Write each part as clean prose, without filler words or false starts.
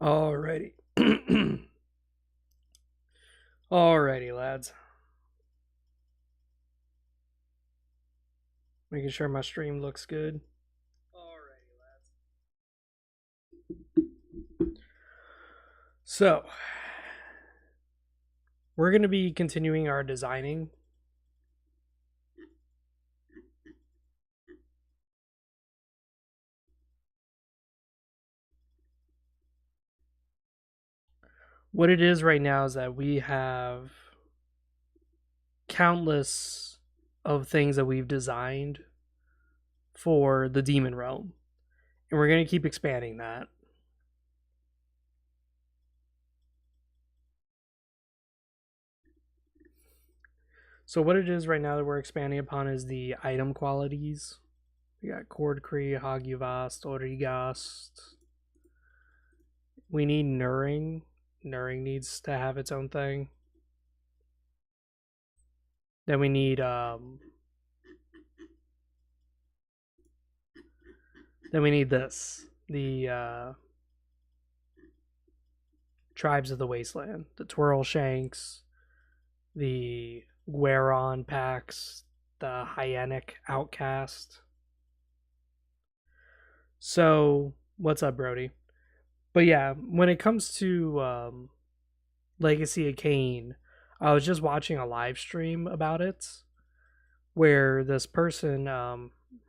Alrighty. Alrighty, lads. Making sure my stream looks good. Alrighty, lads. So, we're going to be continuing our designing. What it is right now is that we have countless of things that we've designed for the Demon Realm. And we're going to keep expanding that. So what it is right now that we're expanding upon is the item qualities. We got Cordcree, Hagiavast, Origast. We need Nuring. Nuring needs to have its own thing. Then we need this. The Tribes of the Wasteland. The Twirl Shanks, the Gueron packs, the Hyenic Outcast. So, what's up, Brody? But yeah, when it comes to Legacy of Kain, I was just watching a live stream about it where this person,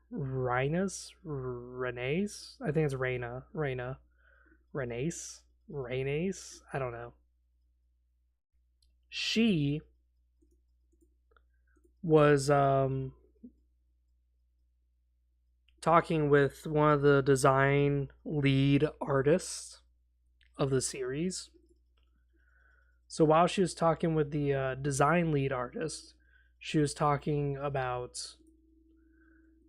Rena's, I think it's Rena's, I don't know. She was talking with one of the design lead artists of the series. So while she was talking with the design lead artist, she was talking about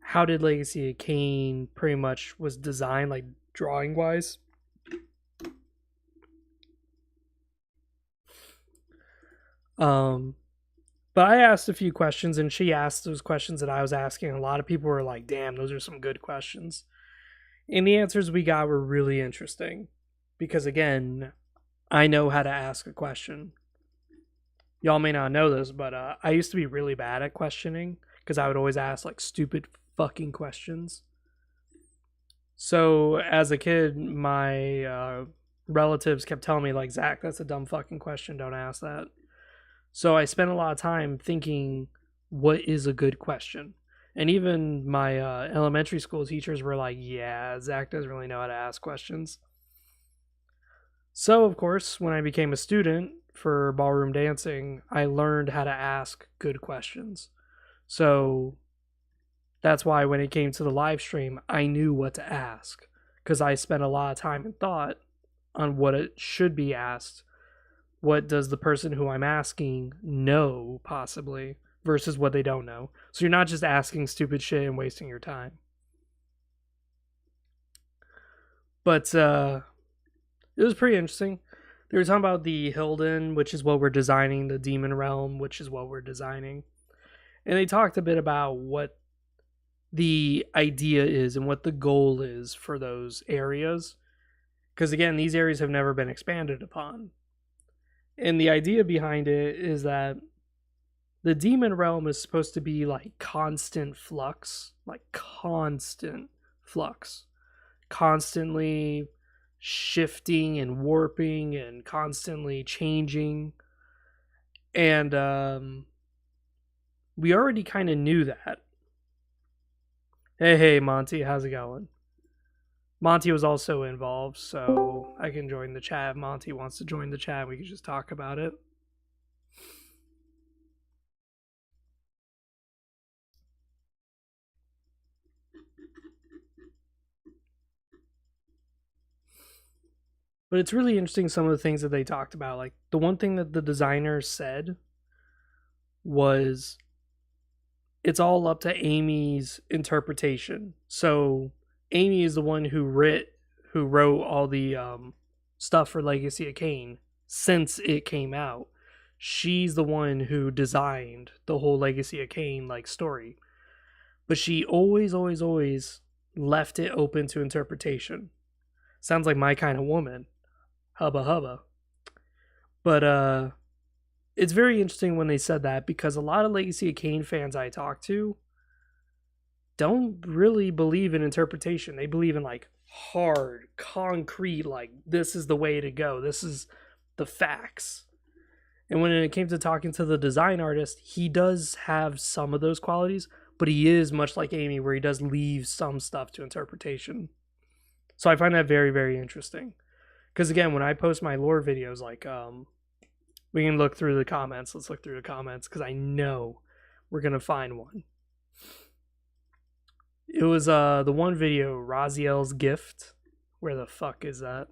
how did Legacy of Kain pretty much was designed, like drawing wise. But I asked a few questions and she asked those questions that I was asking. A lot of people were like, damn, those are some good questions. And the answers we got were really interesting. Because again, I know how to ask a question. Y'all may not know this, but I used to be really bad at questioning because I would always ask like stupid fucking questions. So as a kid, my relatives kept telling me like, Zach, that's a dumb fucking question. Don't ask that. So I spent a lot of time thinking, what is a good question? And even my elementary school teachers were like, yeah, Zach doesn't really know how to ask questions. So, of course, when I became a student for ballroom dancing, I learned how to ask good questions. So that's why when it came to the live stream, I knew what to ask because I spent a lot of time and thought on what it should be asked. What does the person who I'm asking know, possibly, versus what they don't know. So you're not just asking stupid shit and wasting your time. But it was pretty interesting. They were talking about the Hilden, which is what we're designing, the Demon Realm, which is what we're designing. And they talked a bit about what the idea is and what the goal is for those areas. Because again, these areas have never been expanded upon. And the idea behind it is that the Demon Realm is supposed to be like constant flux, constantly shifting and warping and constantly changing. And we already kind of knew that. Hey, Monty, how's it going? Monty was also involved, so I can join the chat. If Monty wants to join the chat, we can just talk about it. But it's really interesting some of the things that they talked about. Like the one thing that the designer said was it's all up to Amy's interpretation. So Amy is the one who wrote all the stuff for Legacy of Kain since it came out. She's the one who designed the whole Legacy of Kain like story. But she always left it open to interpretation. Sounds like my kind of woman. hubba hubba. But it's very interesting when they said that because a lot of Legacy of Kain fans I talk to don't really believe in interpretation. They believe in like hard, concrete, like this is the way to go. This is the facts. And when it came to talking to the design artist, he does have some of those qualities, but he is much like Amy, where he does leave some stuff to interpretation. So I find that very, very interesting. Because again, when I post my lore videos, like we can look through the comments. Let's look through the comments because I know we're gonna find one. It was the one video, Raziel's gift. Where the fuck is that?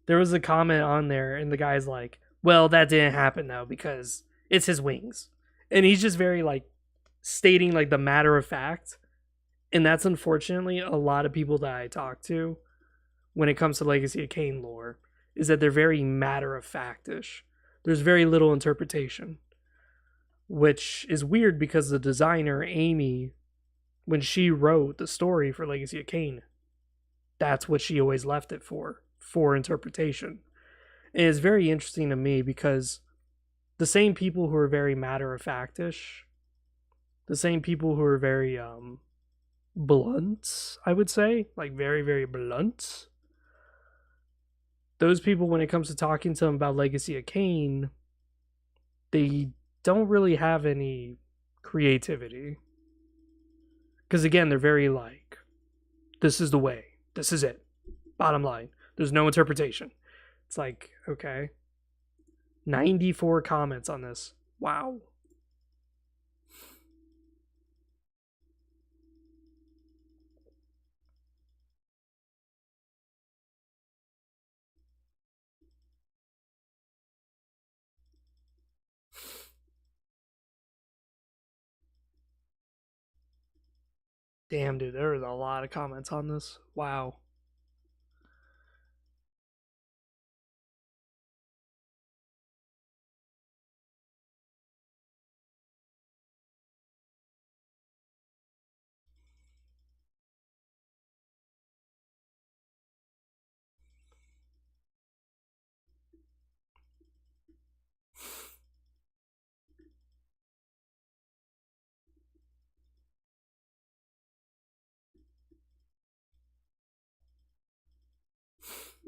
There was a comment on there, and the guy's like, "Well, that didn't happen though because it's his wings," and he's just very like stating like the matter of fact, and that's unfortunately a lot of people that I talk to when it comes to Legacy of Kain lore is that they're very matter of factish. There's very little interpretation, which is weird because the designer Amy, when she wrote the story for Legacy of Kain, that's what she always left it for interpretation. And it's very interesting to me because the same people who are very matter of factish, the same people who are very blunt, I would say, like very, very blunt, those people, when it comes to talking to them about Legacy of Kain, they don't really have any creativity. Because again, they're very like, this is the way, this is it, bottom line. There's no interpretation. It's like, okay. 94 comments on this. Wow. Damn, dude, there was a lot of comments on this. Wow.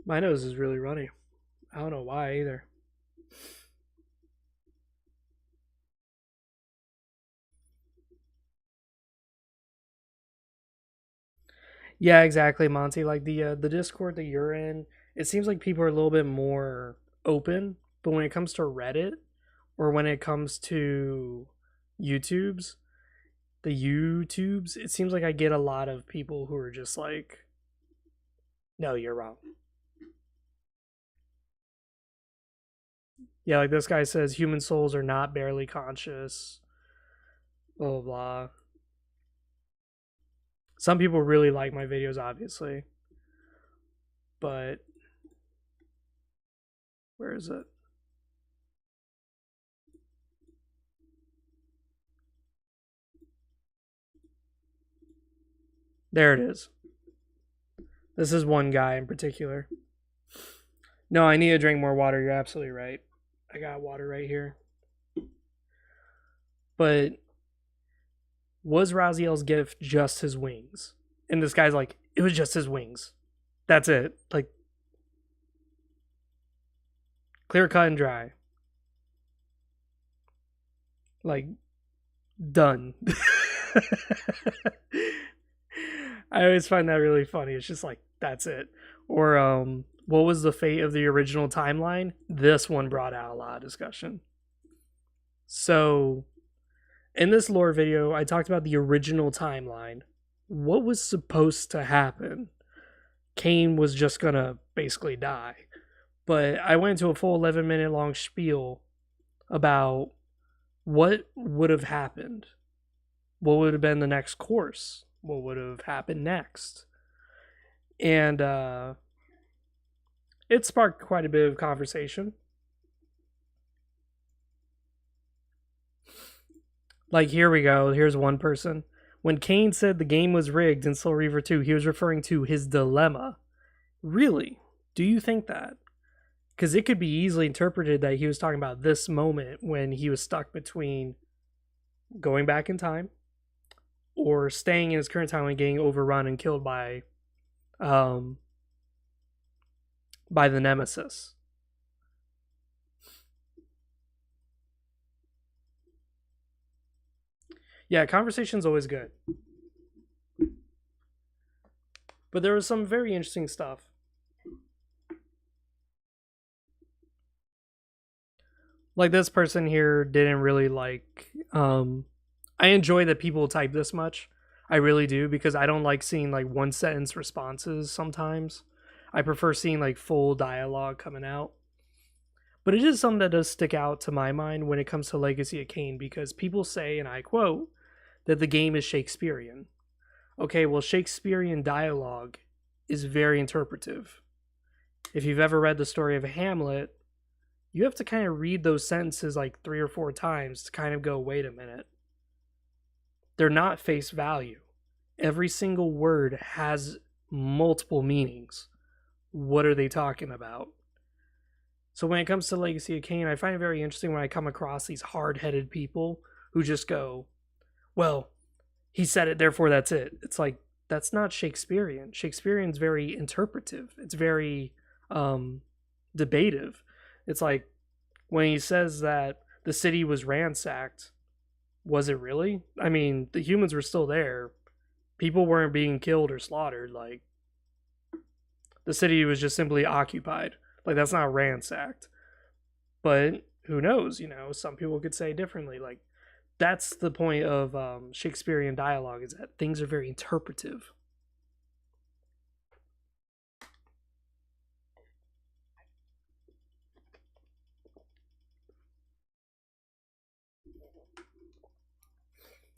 My nose is really runny. I don't know why either. Yeah, exactly, Monty. Like the Discord that you're in, it seems like people are a little bit more open, but when it comes to Reddit or when it comes to YouTube's, it seems like I get a lot of people who are just like, "No, you're wrong." Yeah, like this guy says human souls are not barely conscious. Blah blah blah. Some people really like my videos, obviously, but where is it? There it is. This is one guy in particular. No, I need to drink more water. You're absolutely right. I got water right here. But was Raziel's gift just his wings? And this guy's like, it was just his wings. That's it. Like, clear cut and dry. Like, done. I always find that really funny. It's just like, that's it. Or, what was the fate of the original timeline? This one brought out a lot of discussion. So, in this lore video, I talked about the original timeline. What was supposed to happen? Kain was just gonna basically die. But I went into a full 11-minute long spiel about what would have happened. What would have been the next course? What would have happened next? And it sparked quite a bit of conversation. Like, here we go. Here's one person. When Kain said the game was rigged in Soul Reaver 2, he was referring to his dilemma. Really? Do you think that? Because it could be easily interpreted that he was talking about this moment when he was stuck between going back in time or staying in his current time and getting overrun and killed um by the nemesis. Yeah, conversation's always good. But there was some very interesting stuff. Like this person here didn't really like I enjoy that people type this much. I really do because I don't like seeing like one sentence responses sometimes. I prefer seeing like full dialogue coming out. But it is something that does stick out to my mind when it comes to Legacy of Kain because people say, and I quote, that the game is Shakespearean. Okay, well, Shakespearean dialogue is very interpretive. If you've ever read the story of Hamlet, you have to kind of read those sentences like 3 or 4 times to kind of go, wait a minute. They're not face value. Every single word has multiple meanings. What are they talking about? So when it comes to Legacy of Kain, I find it very interesting when I come across these hard-headed people who just go, well, he said it, therefore that's it. It's like, that's not Shakespearean. Shakespearean's very interpretive. It's very debative. It's like when he says that the city was ransacked, was it really? I mean, the humans were still there. People weren't being killed or slaughtered. Like, the city was just simply occupied. Like, that's not ransacked. But who knows? You know, some people could say differently. Like, that's the point of Shakespearean dialogue, is that things are very interpretive.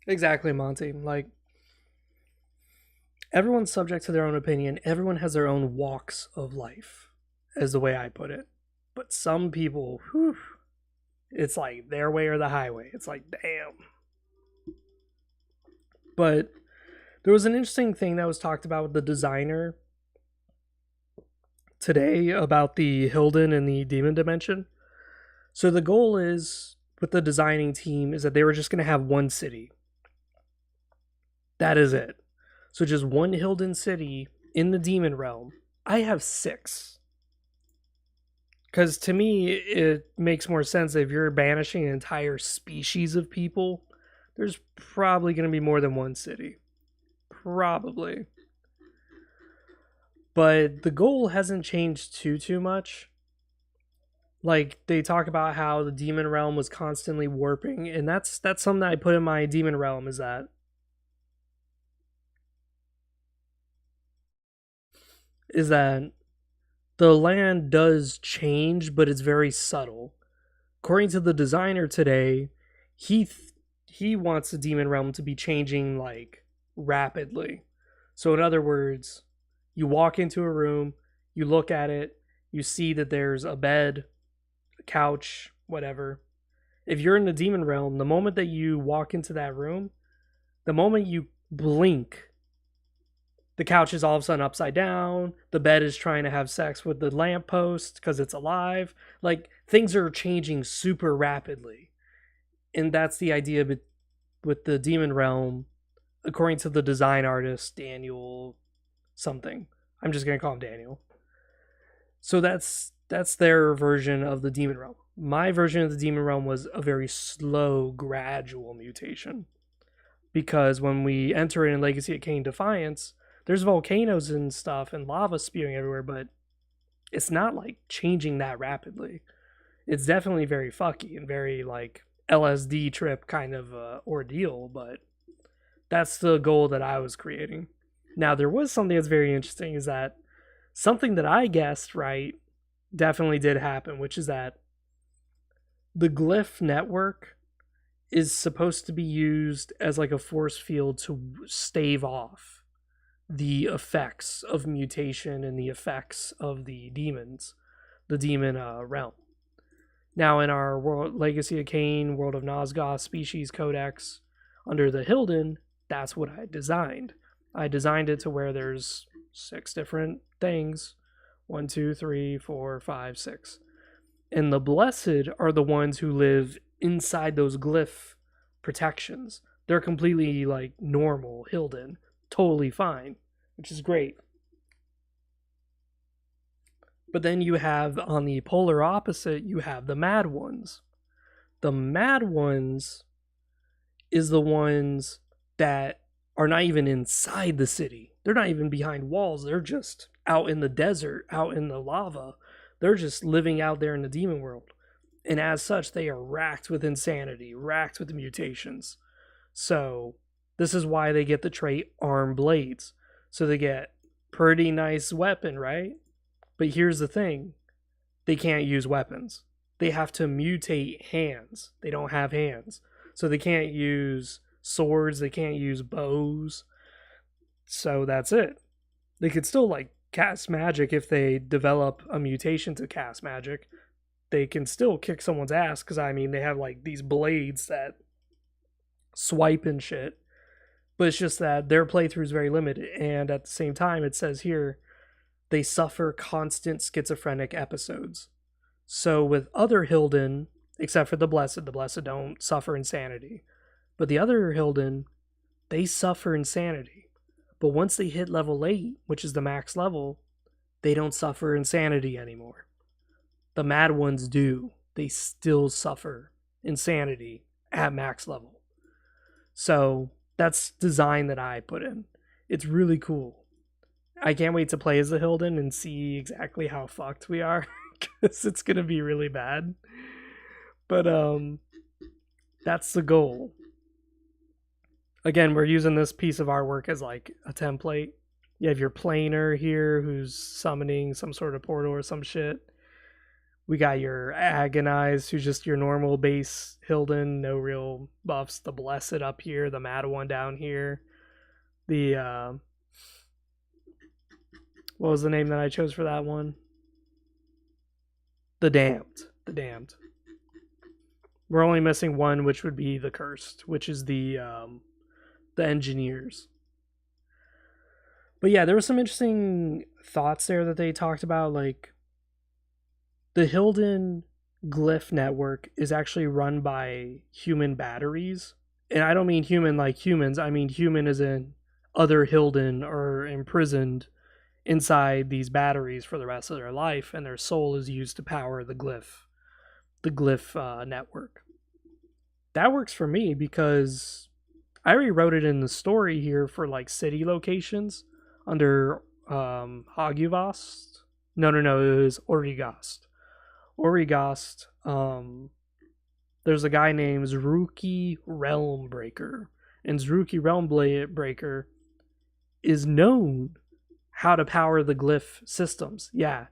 Exactly, Monty. Like, everyone's subject to their own opinion. Everyone has their own walks of life, is the way I put it. But some people, whew, it's like their way or the highway. It's like, damn. But there was an interesting thing that was talked about with the designer today about the Hilden and the Demon Dimension. So the goal is with the designing team is that they were just going to have one city. That is it. So just one Hilden city in the Demon Realm. I have 6. Because to me, it makes more sense if you're banishing an entire species of people, there's probably going to be more than one city. Probably. But the goal hasn't changed too much. Like, they talk about how the Demon Realm was constantly warping, and that's something that I put in my Demon Realm, is that the land does change, but it's very subtle. According to the designer today, he wants the Demon Realm to be changing like rapidly. So in other words, you walk into a room, you look at it, you see that there's a bed, a couch, whatever. If you're in the Demon Realm, the moment that you walk into that room, the moment you blink, the couch is all of a sudden upside down. The bed is trying to have sex with the lamppost because it's alive. Like, things are changing super rapidly. And that's the idea with the Demon Realm, according to the design artist, Daniel something. I'm just going to call him Daniel. So that's their version of the Demon Realm. My version of the Demon Realm was a very slow, gradual mutation. Because when we enter in Legacy of Kain Defiance, there's volcanoes and stuff and lava spewing everywhere, but it's not like changing that rapidly. It's definitely very fucky and very like LSD trip kind of ordeal, but that's the goal that I was creating. Now, there was something that's very interesting, is that something that I guessed right definitely did happen, which is that the glyph network is supposed to be used as like a force field to stave off the effects of mutation and the effects of the demons, the demon realm. Now, in our world, Legacy of Kain, World of Nosgoth Species Codex, under the Hilden, that's what I designed. I designed it to where there's 6 different things. One, two, three, four, five, six. And the blessed are the ones who live inside those glyph protections. They're completely like normal, Hilden, totally fine, which is great. But then you have on the polar opposite, you have the mad ones. The mad ones is the ones that are not even inside the city. They're not even behind walls. They're just out in the desert, out in the lava. They're just living out there in the demon world. And as such, they are racked with insanity, racked with mutations. So this is why they get the trait Arm Blades. So they get pretty nice weapon, right? But here's the thing. They can't use weapons. They have to mutate hands. They don't have hands. So they can't use swords. They can't use bows. So that's it. They could still like cast magic if they develop a mutation to cast magic. They can still kick someone's ass because I mean they have like these blades that swipe and shit. But it's just that their playthrough is very limited, and at the same time, it says here they suffer constant schizophrenic episodes. So with other Hilden, except for the Blessed don't suffer insanity. But the other Hilden, they suffer insanity. But once they hit level 8, which is the max level, they don't suffer insanity anymore. The mad ones do. They still suffer insanity at max level. So that's design that I put in. It's really cool. I can't wait to play as the Hilden and see exactly how fucked we are, because it's gonna be really bad. But that's the goal. Again, we're using this piece of artwork as like a template. You have your planer here who's summoning some sort of portal or some shit. We got your Agonized, who's just your normal base Hilden, no real buffs. The Blessed up here, the Mad one down here. The what was the name that I chose for that one? The Damned. The Damned. We're only missing one, which would be the Cursed, which is the Engineers. But yeah, there were some interesting thoughts there that they talked about, like the Hilden glyph network is actually run by human batteries. And I don't mean human like humans, I mean human as in other Hilden are imprisoned inside these batteries for the rest of their life, and their soul is used to power the glyph network. That works for me because I already wrote it in the story here for like city locations under Hoguvast. No, it was Origast. There's a guy named Zruki Realmbreaker, and Zruki Realmbreaker is known how to power the glyph systems. Yeah.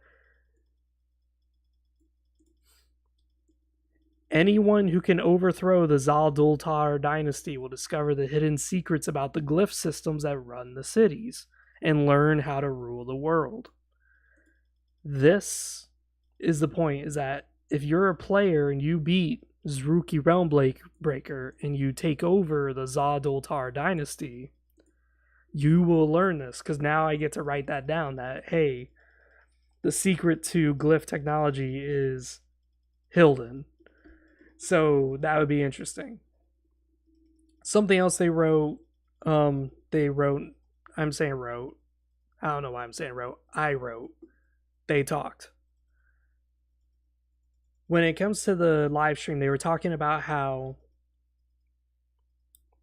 Anyone who can overthrow the Zaldultar dynasty will discover the hidden secrets about the glyph systems that run the cities and learn how to rule the world. This is the point, is that if you're a player and you beat Zruki Realmbreaker and you take over the Zaldultar dynasty, you will learn this, because now I get to write that down, that, hey, the secret to glyph technology is Hilden. So that would be interesting. Something else they wrote, I'm saying wrote. I don't know why I'm saying wrote. I wrote. They talked. When it comes to the live stream, they were talking about how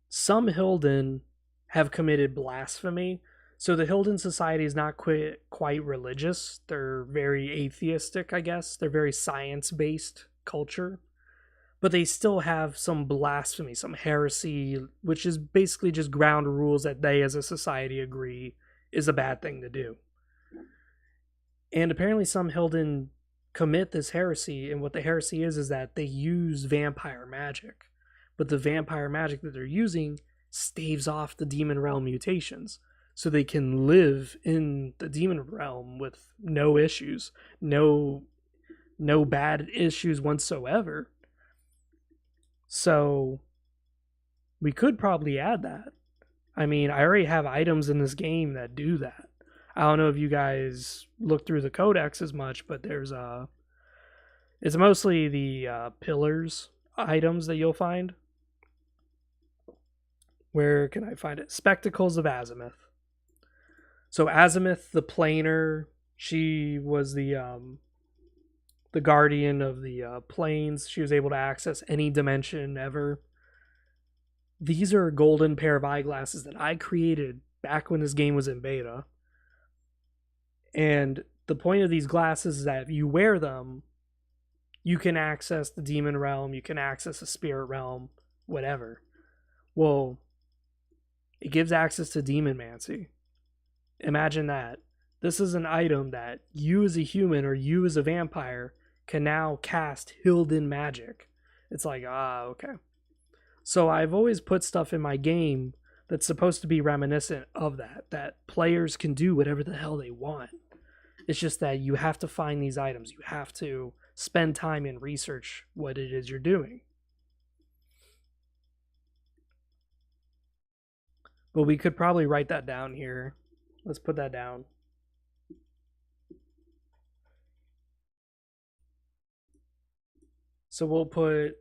some Hilden have committed blasphemy. So the Hilden Society is not quite religious. They're very atheistic, I guess. They're very science-based culture. But they still have some blasphemy, some heresy, which is basically just ground rules that they as a society agree is a bad thing to do. And apparently some Hilden commit this heresy, and what the heresy is that they use vampire magic. But the vampire magic that they're using staves off the demon realm mutations, so they can live in the demon realm with no issues, no bad issues whatsoever. So we could probably add that. I mean, I already have items in this game that do that. I don't know if you guys look through the codex as much, but it's mostly the pillars items that you'll find. Where can I find it? Spectacles of Azimuth. So Azimuth, the planar, she was the guardian of the planes. She was able to access any dimension ever. These are a golden pair of eyeglasses that I created back when this game was in beta. And the point of these glasses is that if you wear them, you can access the demon realm, you can access the spirit realm, whatever. Well, it gives access to demonmancy. Imagine that. This is an item that you as a human or you as a vampire can now cast Hilden magic. It's like, okay. So I've always put stuff in my game that's supposed to be reminiscent of that players can do whatever the hell they want. It's just that you have to find these items. You have to spend time and research what it is you're doing. But we could probably write that down here. Let's put that down. So we'll put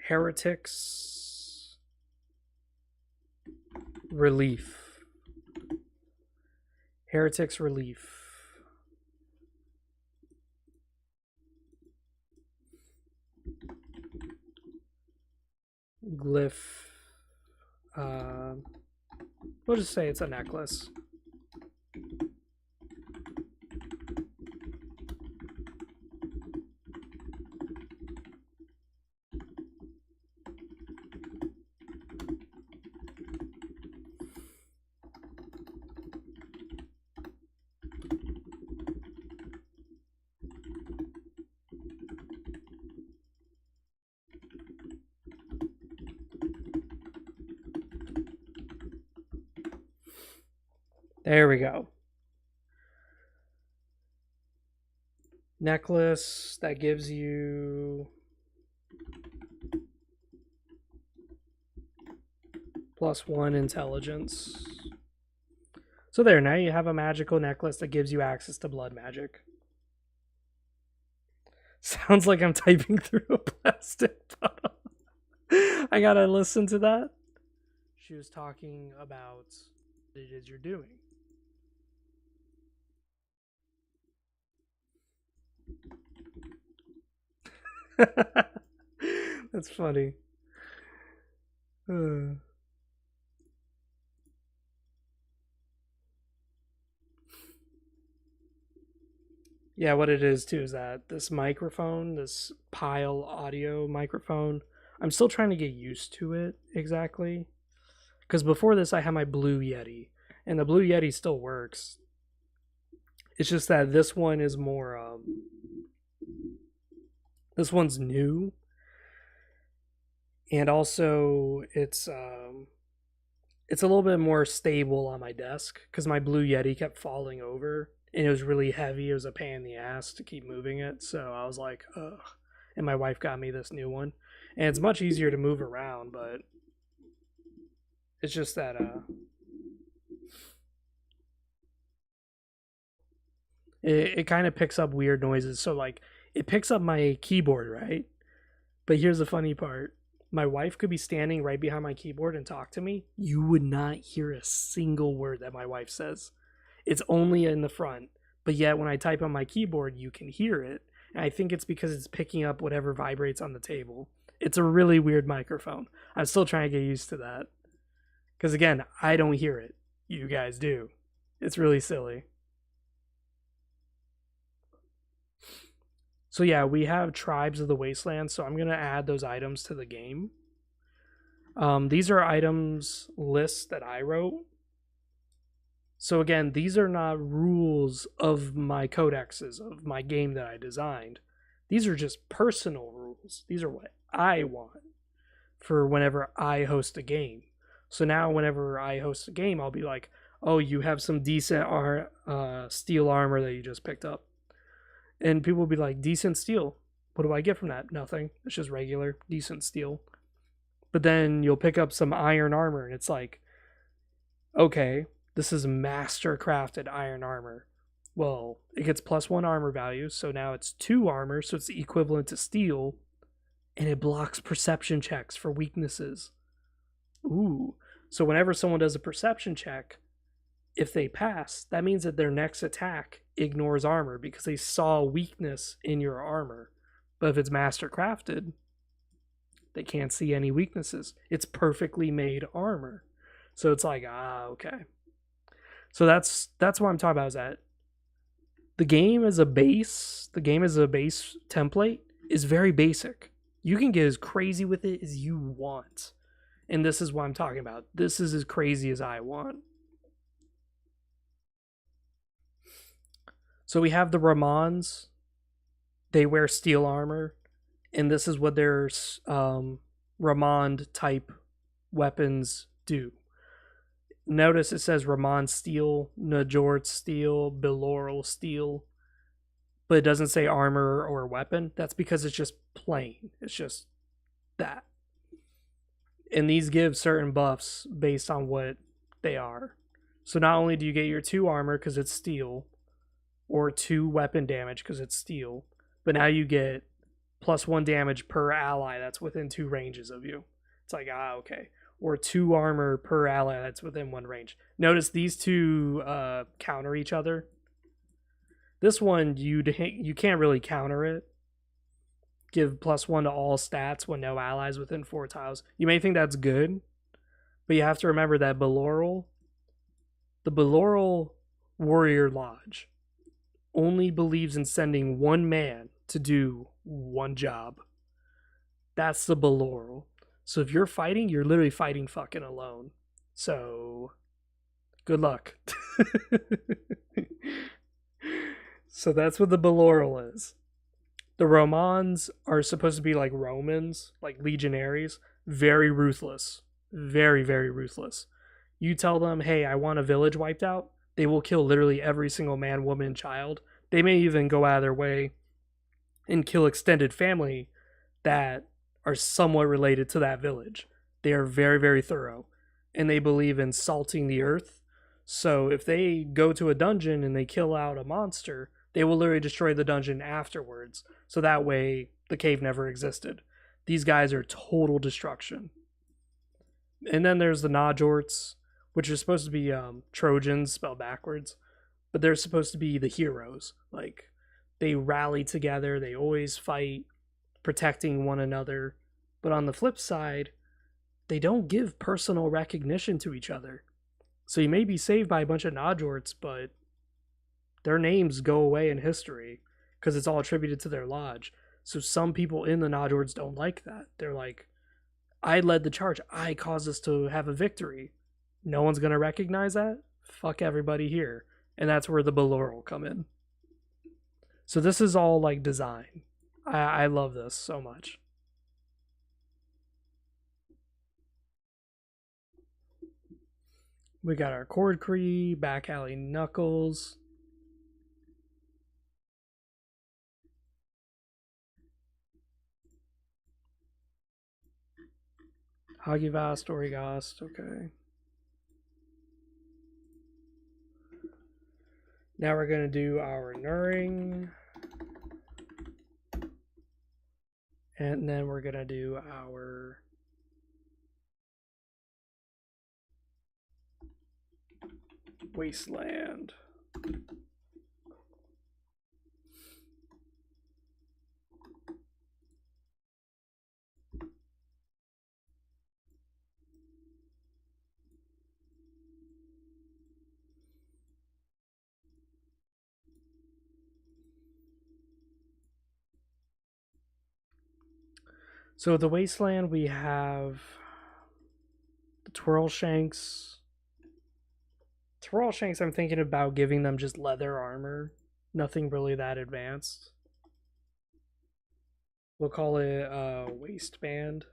heretics relief. Heretics relief. Glyph. We'll just say it's a necklace. There we go. Necklace that gives you +1 intelligence. So there, now you have a magical necklace that gives you access to blood magic. Sounds like I'm typing through a plastic bottle. I gotta listen to that. She was talking about what it is you're doing. That's funny. Yeah, what it is too is that this microphone, this Pile audio microphone, I'm still trying to get used to it exactly. Because before this, I had my Blue Yeti, and the Blue Yeti still works. It's just that this one is more. This one's new, and also it's a little bit more stable on my desk because my Blue Yeti kept falling over and it was really heavy. It was a pain in the ass to keep moving it, so I was like, ugh. And my wife got me this new one, and it's much easier to move around, but it's just that it kind of picks up weird noises. So like it picks up my keyboard, right? But here's the funny part. My wife could be standing right behind my keyboard and talk to me. You would not hear a single word that my wife says. It's only in the front. But yet when I type on my keyboard, you can hear it. And I think it's because it's picking up whatever vibrates on the table. It's a really weird microphone. I'm still trying to get used to that. Because again, I don't hear it. You guys do. It's really silly. So yeah, we have Tribes of the Wasteland, so I'm going to add those items to the game. These are items lists that I wrote. So again, these are not rules of my codexes, of my game that I designed. These are just personal rules. These are what I want for whenever I host a game. So now whenever I host a game, I'll be like, oh, you have some decent steel armor that you just picked up. And people will be like, decent steel. What do I get from that? Nothing. It's just regular, decent steel. But then you'll pick up some iron armor, and it's like, okay, This is master crafted iron armor. Well, it gets +1 armor value, so now it's 2 armor, so it's equivalent to steel, and it blocks perception checks for weaknesses. Ooh. So whenever someone does a perception check, if they pass, that means that their next attack ignores armor because they saw weakness in your armor. But if it's master crafted, they can't see any weaknesses. It's perfectly made armor. So it's like, okay. So that's what I'm talking about, is that the game as a base template is very basic. You can get as crazy with it as you want. And this is what I'm talking about. This is as crazy as I want. So we have the Ramons. They wear steel armor. And this is what their Ramon type weapons do. Notice it says Ramon steel, Najort steel, Beloral steel, but it doesn't say armor or weapon. That's because it's just plain. It's just that. And these give certain buffs based on what they are. So not only do you get your 2 armor because it's steel, or 2 weapon damage because it's steel, but now you get +1 damage per ally that's within 2 ranges of you. It's like, okay. Or 2 armor per ally that's within 1 range. Notice these two counter each other. This one, you can't really counter it. Give +1 to all stats when no allies within 4 tiles. You may think that's good, but you have to remember that the Beloral Warrior Lodge only believes in sending 1 man to do 1 job. That's the Beloral. So if you're fighting, you're literally fighting fucking alone. So good luck. So that's what the Beloral is. The Romans are supposed to be like Romans, like legionaries, very ruthless. Very, very ruthless. You tell them, hey, I want a village wiped out, they will kill literally every single man, woman, and child. They may even go out of their way and kill extended family that are somewhat related to that village. They are very, very thorough, and they believe in salting the earth. So if they go to a dungeon and they kill out a monster, they will literally destroy the dungeon afterwards. So that way, the cave never existed. These guys are total destruction. And then there's the Najorts, which are supposed to be Trojans spelled backwards, but they're supposed to be the heroes. Like, they rally together, they always fight, protecting one another. But on the flip side, they don't give personal recognition to each other. So you may be saved by a bunch of Najorts, but their names go away in history because it's all attributed to their lodge. So some people in the Najorts don't like that. They're like, I led the charge. I caused us to have a victory. No one's going to recognize that? Fuck everybody here. And that's where the Beloral come in. So this is all like design. I love this so much. We got our Cord Cree, Back Alley Knuckles. Hagivast, Origast, okay. Now we're going to do our Nuring. And then we're going to do our Wasteland. So the Wasteland, we have the Twirl Shanks. Twirl Shanks, I'm thinking about giving them just leather armor. Nothing really that advanced. We'll call it Waistband.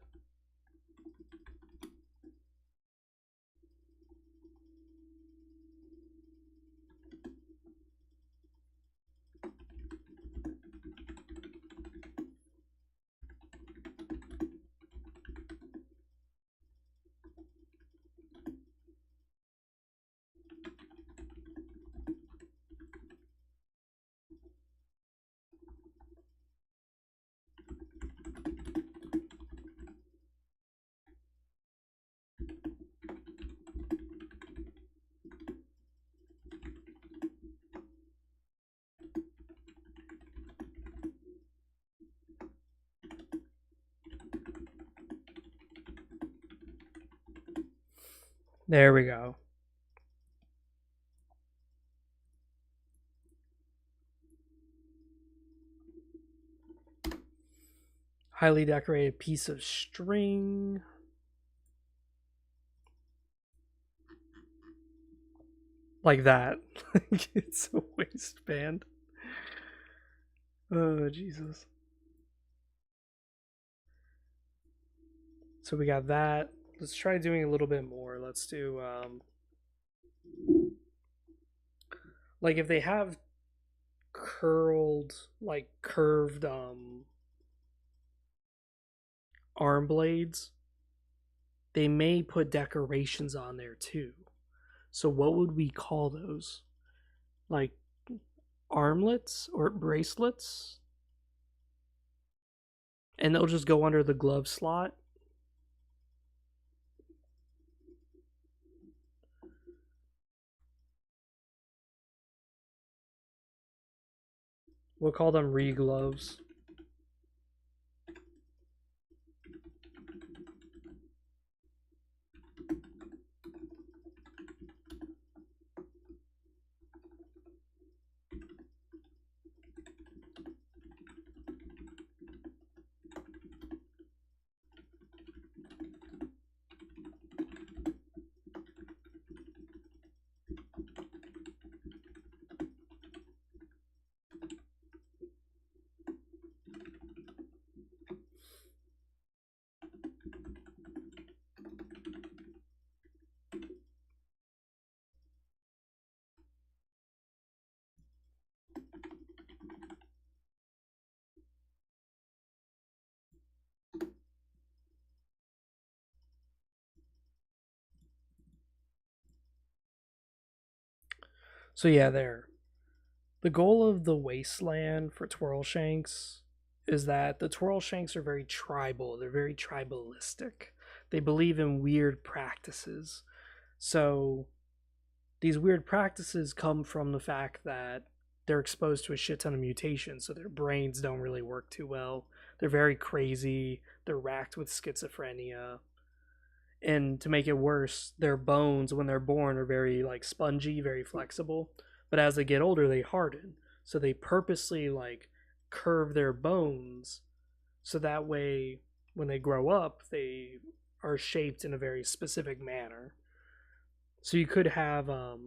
There we go. Highly decorated piece of string. Like that. It's a waistband. Oh, Jesus. So we got that. Let's try doing a little bit more. Let's do, like, if they have like, curved, arm blades, they may put decorations on there too. So what would we call those? Like armlets or bracelets? And they'll just go under the glove slot. We'll call them re-gloves. So yeah, there. The goal of the wasteland for twirl shanks is that the twirl shanks are very tribal. They're very tribalistic. They believe in weird practices. So these weird practices come from the fact that they're exposed to a shit ton of mutations, so their brains don't really work too well. They're very crazy. They're racked with schizophrenia. And to make it worse, their bones when they're born are very like spongy, very flexible. But as they get older, they harden. So they purposely like curve their bones so that way when they grow up, they are shaped in a very specific manner. So you could have a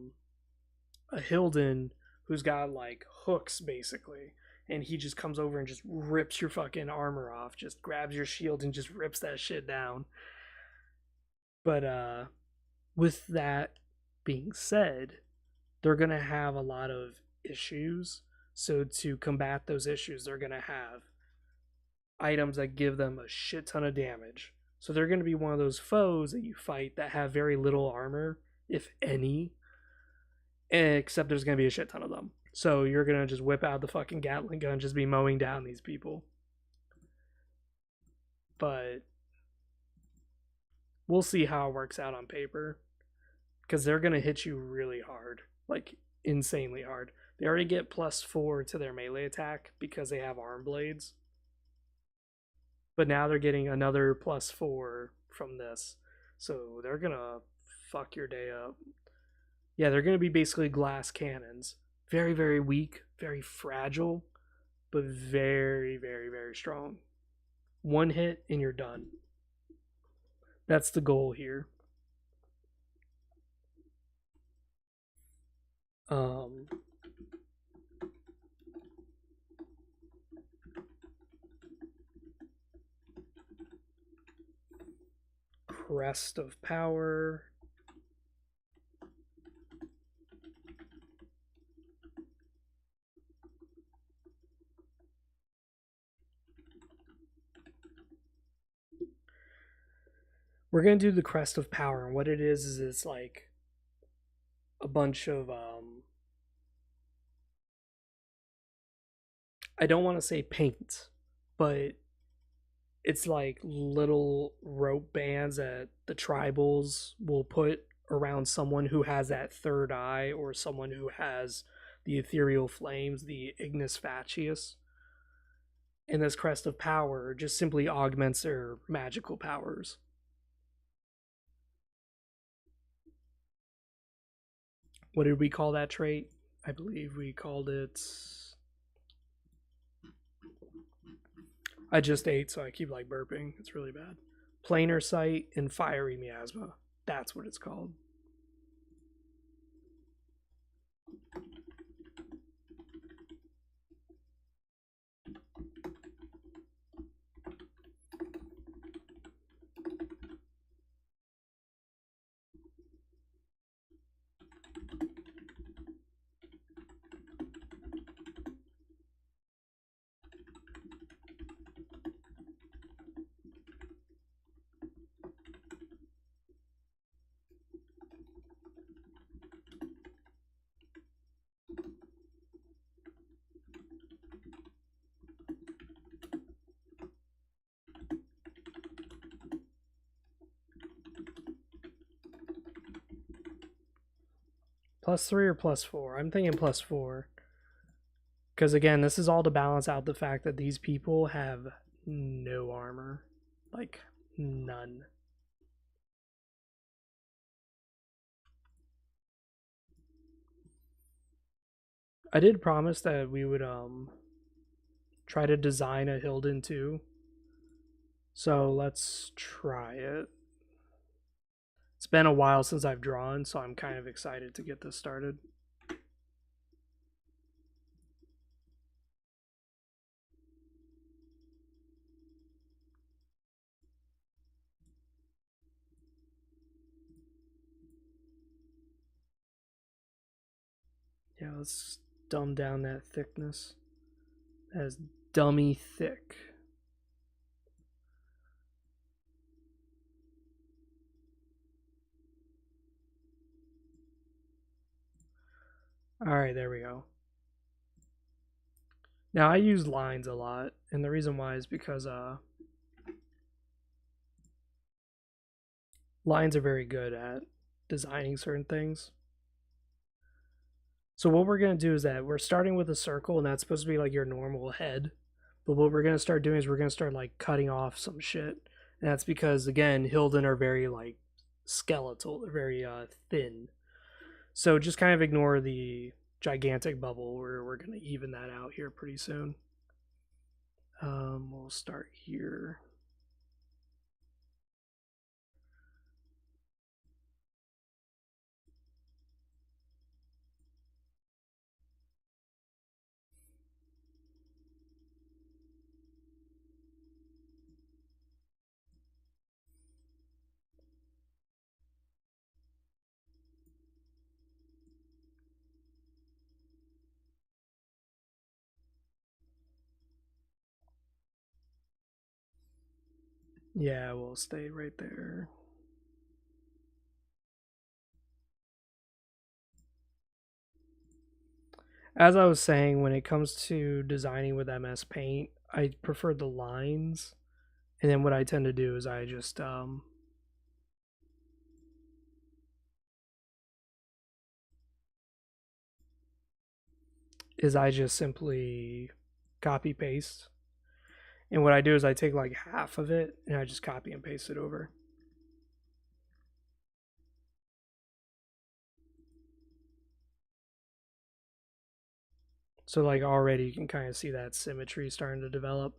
Hilden who's got like hooks basically, and he just comes over and just rips your fucking armor off, just grabs your shield and just rips that shit down. But with that being said, they're going to have a lot of issues. So to combat those issues, they're going to have items that give them a shit ton of damage. So they're going to be one of those foes that you fight that have very little armor, if any, except there's going to be a shit ton of them. So you're going to just whip out the fucking Gatling gun, just be mowing down these people. But we'll see how it works out on paper because they're going to hit you really hard, like insanely hard. They already get +4 to their melee attack because they have arm blades, but now they're getting another +4 from this. So they're going to fuck your day up. Yeah, they're going to be basically glass cannons. Very, very weak, very fragile, but very, very, very strong. One hit and you're done. That's the goal here. Um, Crest of Power. We're gonna do the Crest of Power, and what it is it's like a bunch of I don't want to say paint, but it's like little rope bands that the tribals will put around someone who has that third eye or someone who has the ethereal flames, the ignis fatuus. And this Crest of Power just simply augments their magical powers. What did we call that trait? I believe we called it. I just ate, so I keep like burping. It's really bad. Planar sight and fiery miasma. That's what it's called. +3 or +4? I'm thinking +4. Because again, this is all to balance out the fact that these people have no armor. Like, none. I did promise that we would try to design a Hilden too. So let's try it. It's been a while since I've drawn, so I'm kind of excited to get this started. Yeah, let's dumb down that thickness. That is dummy thick. Alright, there we go. Now I use lines a lot, and the reason why is because lines are very good at designing certain things. So what we're going to do is that we're starting with a circle, and that's supposed to be like your normal head. But what we're going to start doing is we're going to start like cutting off some shit. And that's because, again, Hilden are very like skeletal. They're very thin. So just kind of ignore the gigantic bubble. We're going to even that out here pretty soon. We'll start here. Yeah, we'll stay right there. As I was saying, when it comes to designing with MS Paint, I prefer the lines. And then what I tend to do is I just simply copy paste. And what I do is I take like half of it and I just copy and paste it over. So like already you can kind of see that symmetry starting to develop.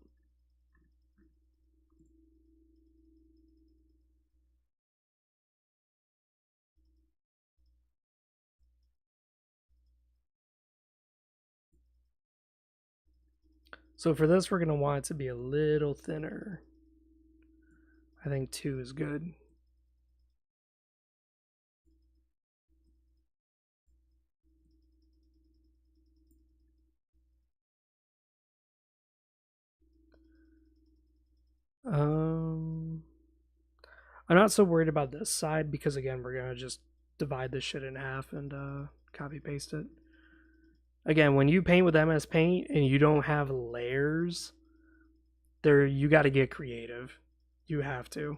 So for this, we're going to want it to be a little thinner. I think 2 is good. I'm not so worried about this side because again, we're gonna just divide this shit in half and copy paste it. Again, when you paint with MS Paint and you don't have layers, you got to get creative. You have to,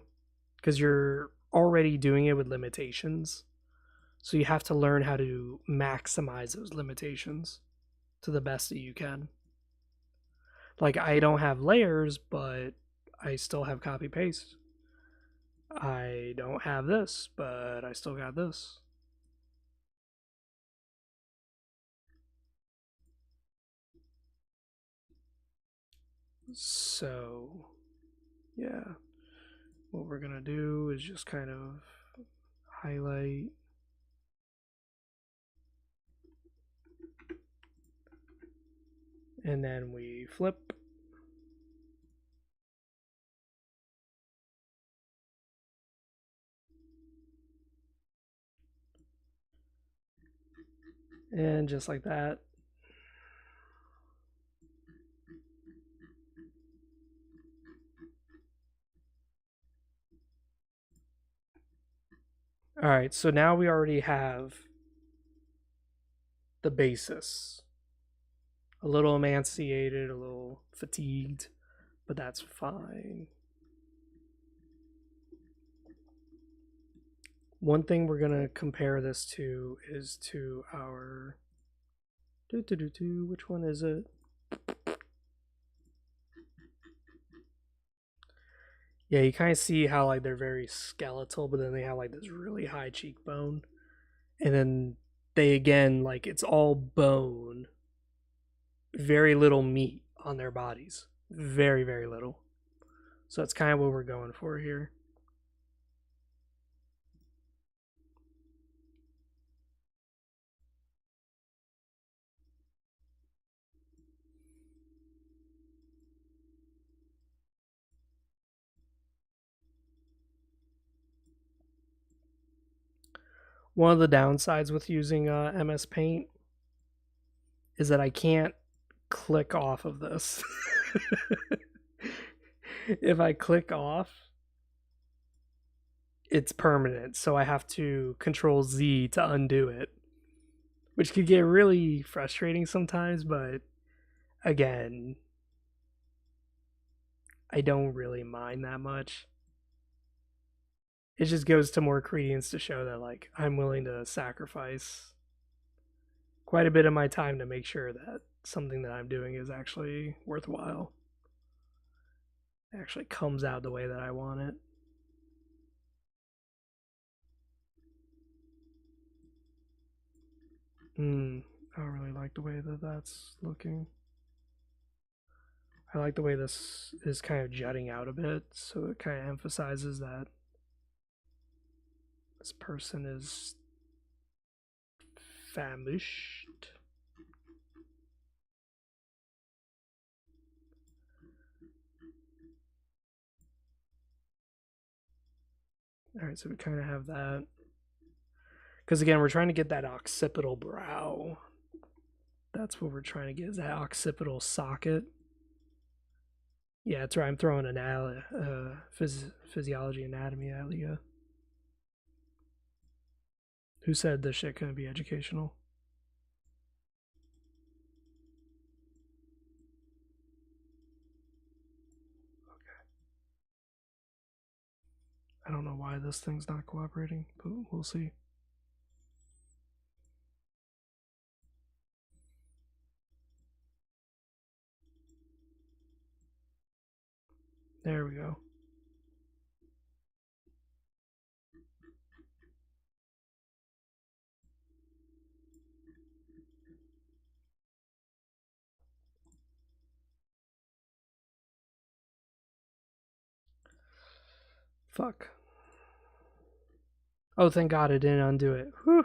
because you're already doing it with limitations. So you have to learn how to maximize those limitations to the best that you can. Like I don't have layers, but I still have copy paste. I don't have this, but I still got this. So, yeah, what we're going to do is just kind of highlight. And then we flip. And just like that. All right, so now we already have the basis. A little emaciated, a little fatigued, but that's fine. One thing we're going to compare this to is to our. Which one is it? Yeah, you kind of see how like they're very skeletal, but then they have like this really high cheekbone, and then they again like it's all bone, very little meat on their bodies, very little. So that's kind of what we're going for here. One of the downsides with using MS Paint is that I can't click off of this. If I click off, it's permanent, so I have to Control Z to undo it, which could get really frustrating sometimes, but again, I don't really mind that much. It just goes to more credence to show that like I'm willing to sacrifice quite a bit of my time to make sure that something that I'm doing is actually worthwhile. It actually comes out the way that I want it. I don't really like the way that that's looking. I like the way this is kind of jutting out a bit, so it kind of emphasizes that this person is famished. All right, so we kind of have that. Because again, we're trying to get that occipital brow. That's what we're trying to get, is that occipital socket. Yeah, that's right. I'm throwing an physiology anatomy at you. Who said this shit couldn't be educational? I don't know why this thing's not cooperating, but we'll see. There we go. Fuck. Oh, thank God it didn't undo it. Whew.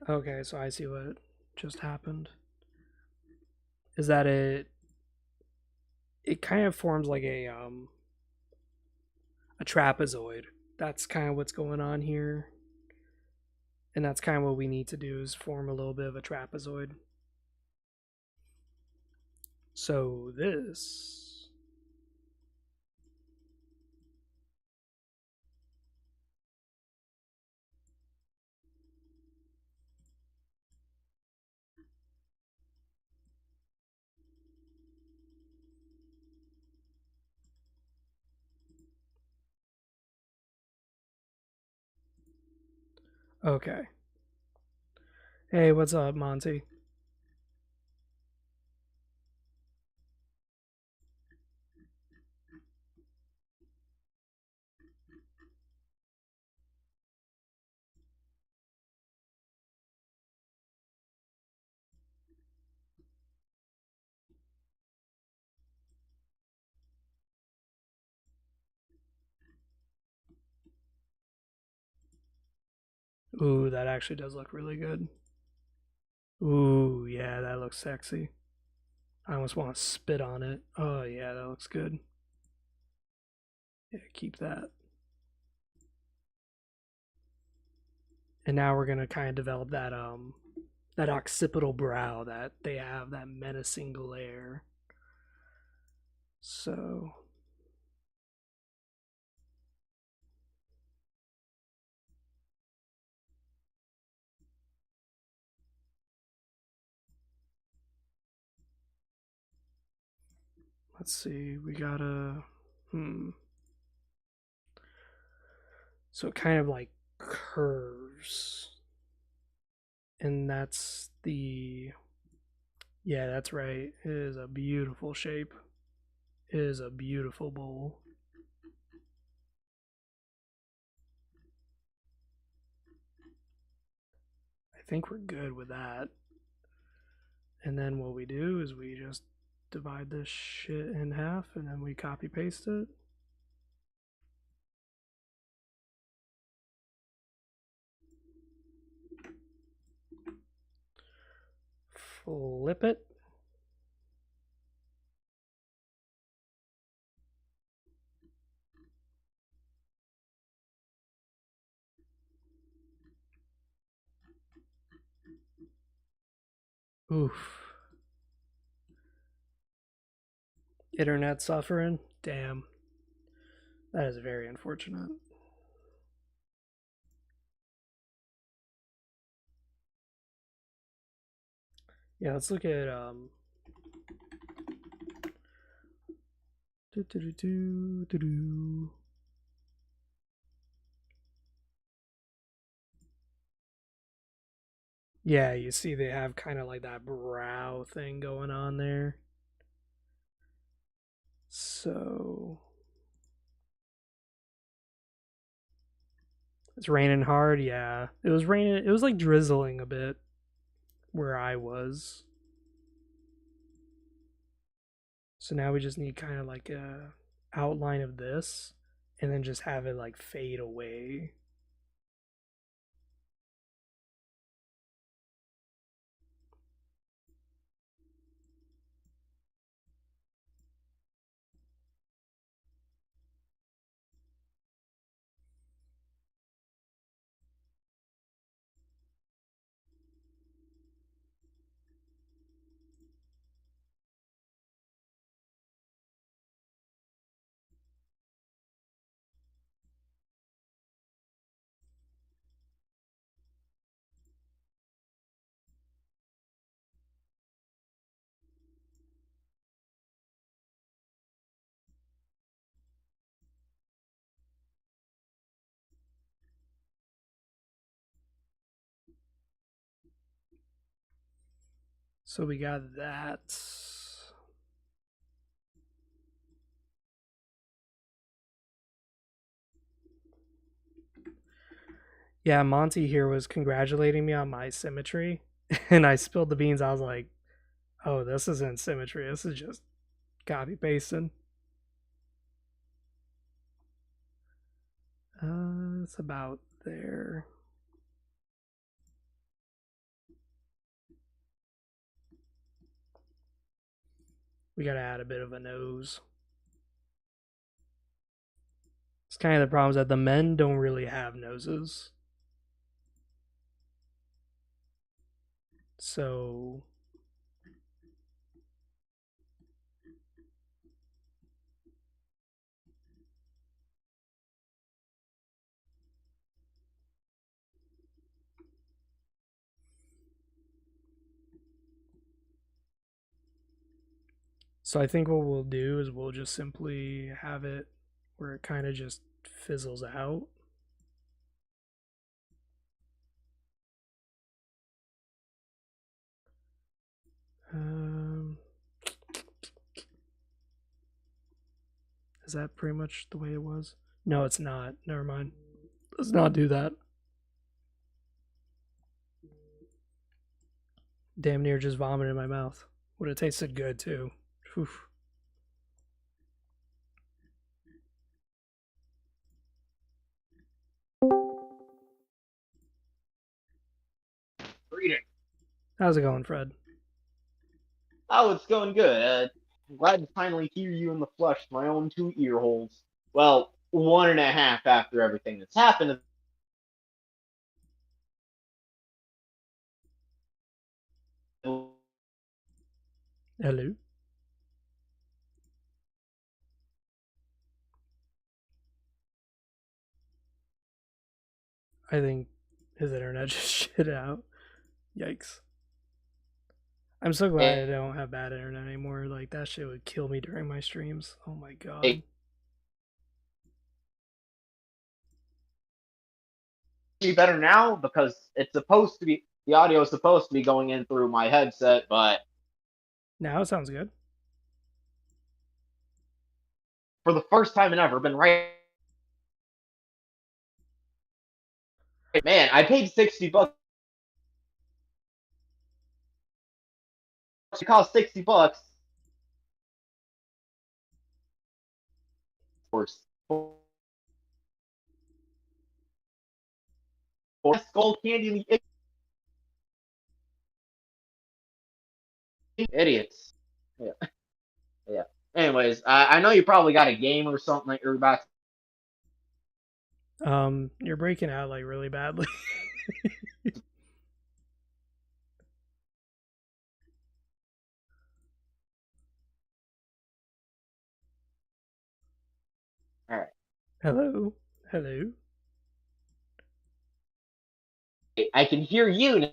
Okay, so I see what just happened. Is that it kind of forms like a trapezoid. That's kind of what's going on here. And that's kind of what we need to do, is form a little bit of a trapezoid. So this. Okay. Hey, what's up, Monty? Ooh, that actually does look really good. Ooh, yeah, that looks sexy. I almost want to spit on it. Oh, yeah, that looks good. Yeah, keep that. And now we're gonna kind of develop that occipital brow that they have, that menacing glare. So let's see, we gotta so it kind of like curves. And that's the yeah, that's right. It is a beautiful shape. It is a beautiful bowl. I think we're good with that. And then what we do is we just divide this shit in half and then we copy paste it. Flip it. Oof. Internet suffering? Damn. That is very unfortunate. Yeah, let's look at yeah, you see they have kind of like that brow thing going on there. So it's raining hard. Yeah, it was raining. It was like drizzling a bit where I was. So now we just need kind of like a outline of this, and then just have it like fade away. So we got that. Yeah, Monty here was congratulating me on my symmetry, and I spilled the beans. I was like, "Oh, this isn't symmetry. This is just copy pasting." It's about there. We gotta add a bit of a nose. It's kind of the problem is that the men don't really have noses. So so I think what we'll do is we'll just simply have it where it kind of just fizzles out. Um, is that pretty much the way it was? No, it's not. Never mind. Let's not do that. Damn near just vomited in my mouth. Would have tasted good too. Oof. Greeting. How's it going, Fred? Oh, it's going good. I'm glad to finally hear you in the flesh, my own two ear holes. Well, one and a half after everything that's happened. Hello. I think his internet just shit out. Yikes. I'm so glad I don't have bad internet anymore. Like, that shit would kill me during my streams. Oh my god. Be better now because it's supposed to be the audio is supposed to be going in through my headset, but Now it sounds good. for the first time in ever, been right. Man, I paid $60. It cost $60 for gold candy. Idiots. Yeah, yeah. Anyways, I know you probably got a game or something that you're about to. You're breaking out like really badly. All right. Hello. Hello. I can hear you now.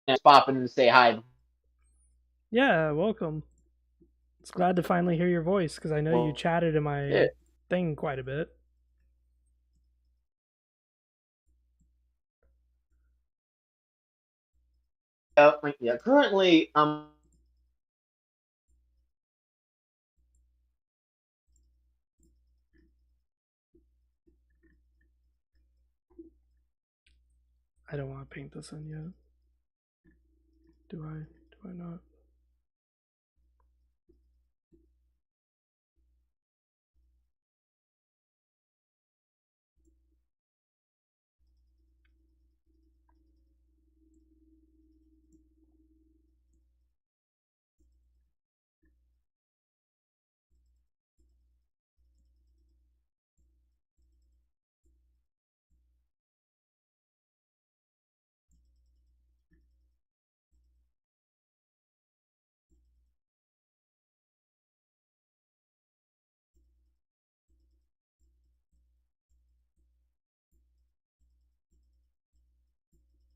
Just pop in and say hi. Yeah, welcome. It's glad to finally hear your voice because I know you Well, chatted in yeah. my thing quite a bit. Yeah. Currently, I don't want to paint this in yet. Do I? Do I not?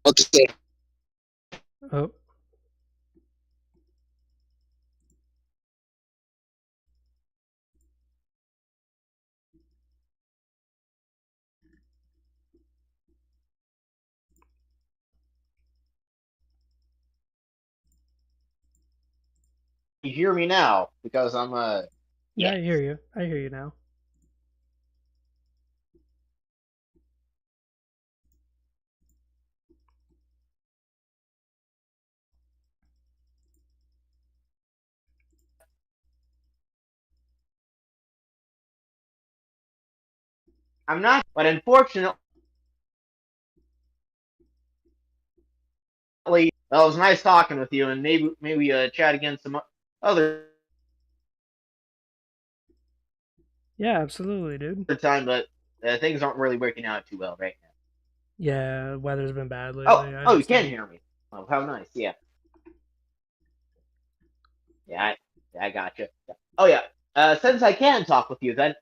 okay. Oh, You hear me now because yeah, yes. I hear you. I hear you now. I'm not, but unfortunately, well, it was nice talking with you, and maybe chat again some other Yeah, absolutely, dude. time. But things aren't really working out too well right now. Yeah, weather's been bad Oh, lately. I oh, you can understand. hear me. Oh, how nice. Yeah, yeah, I gotcha. Oh yeah. Since I can talk with you, then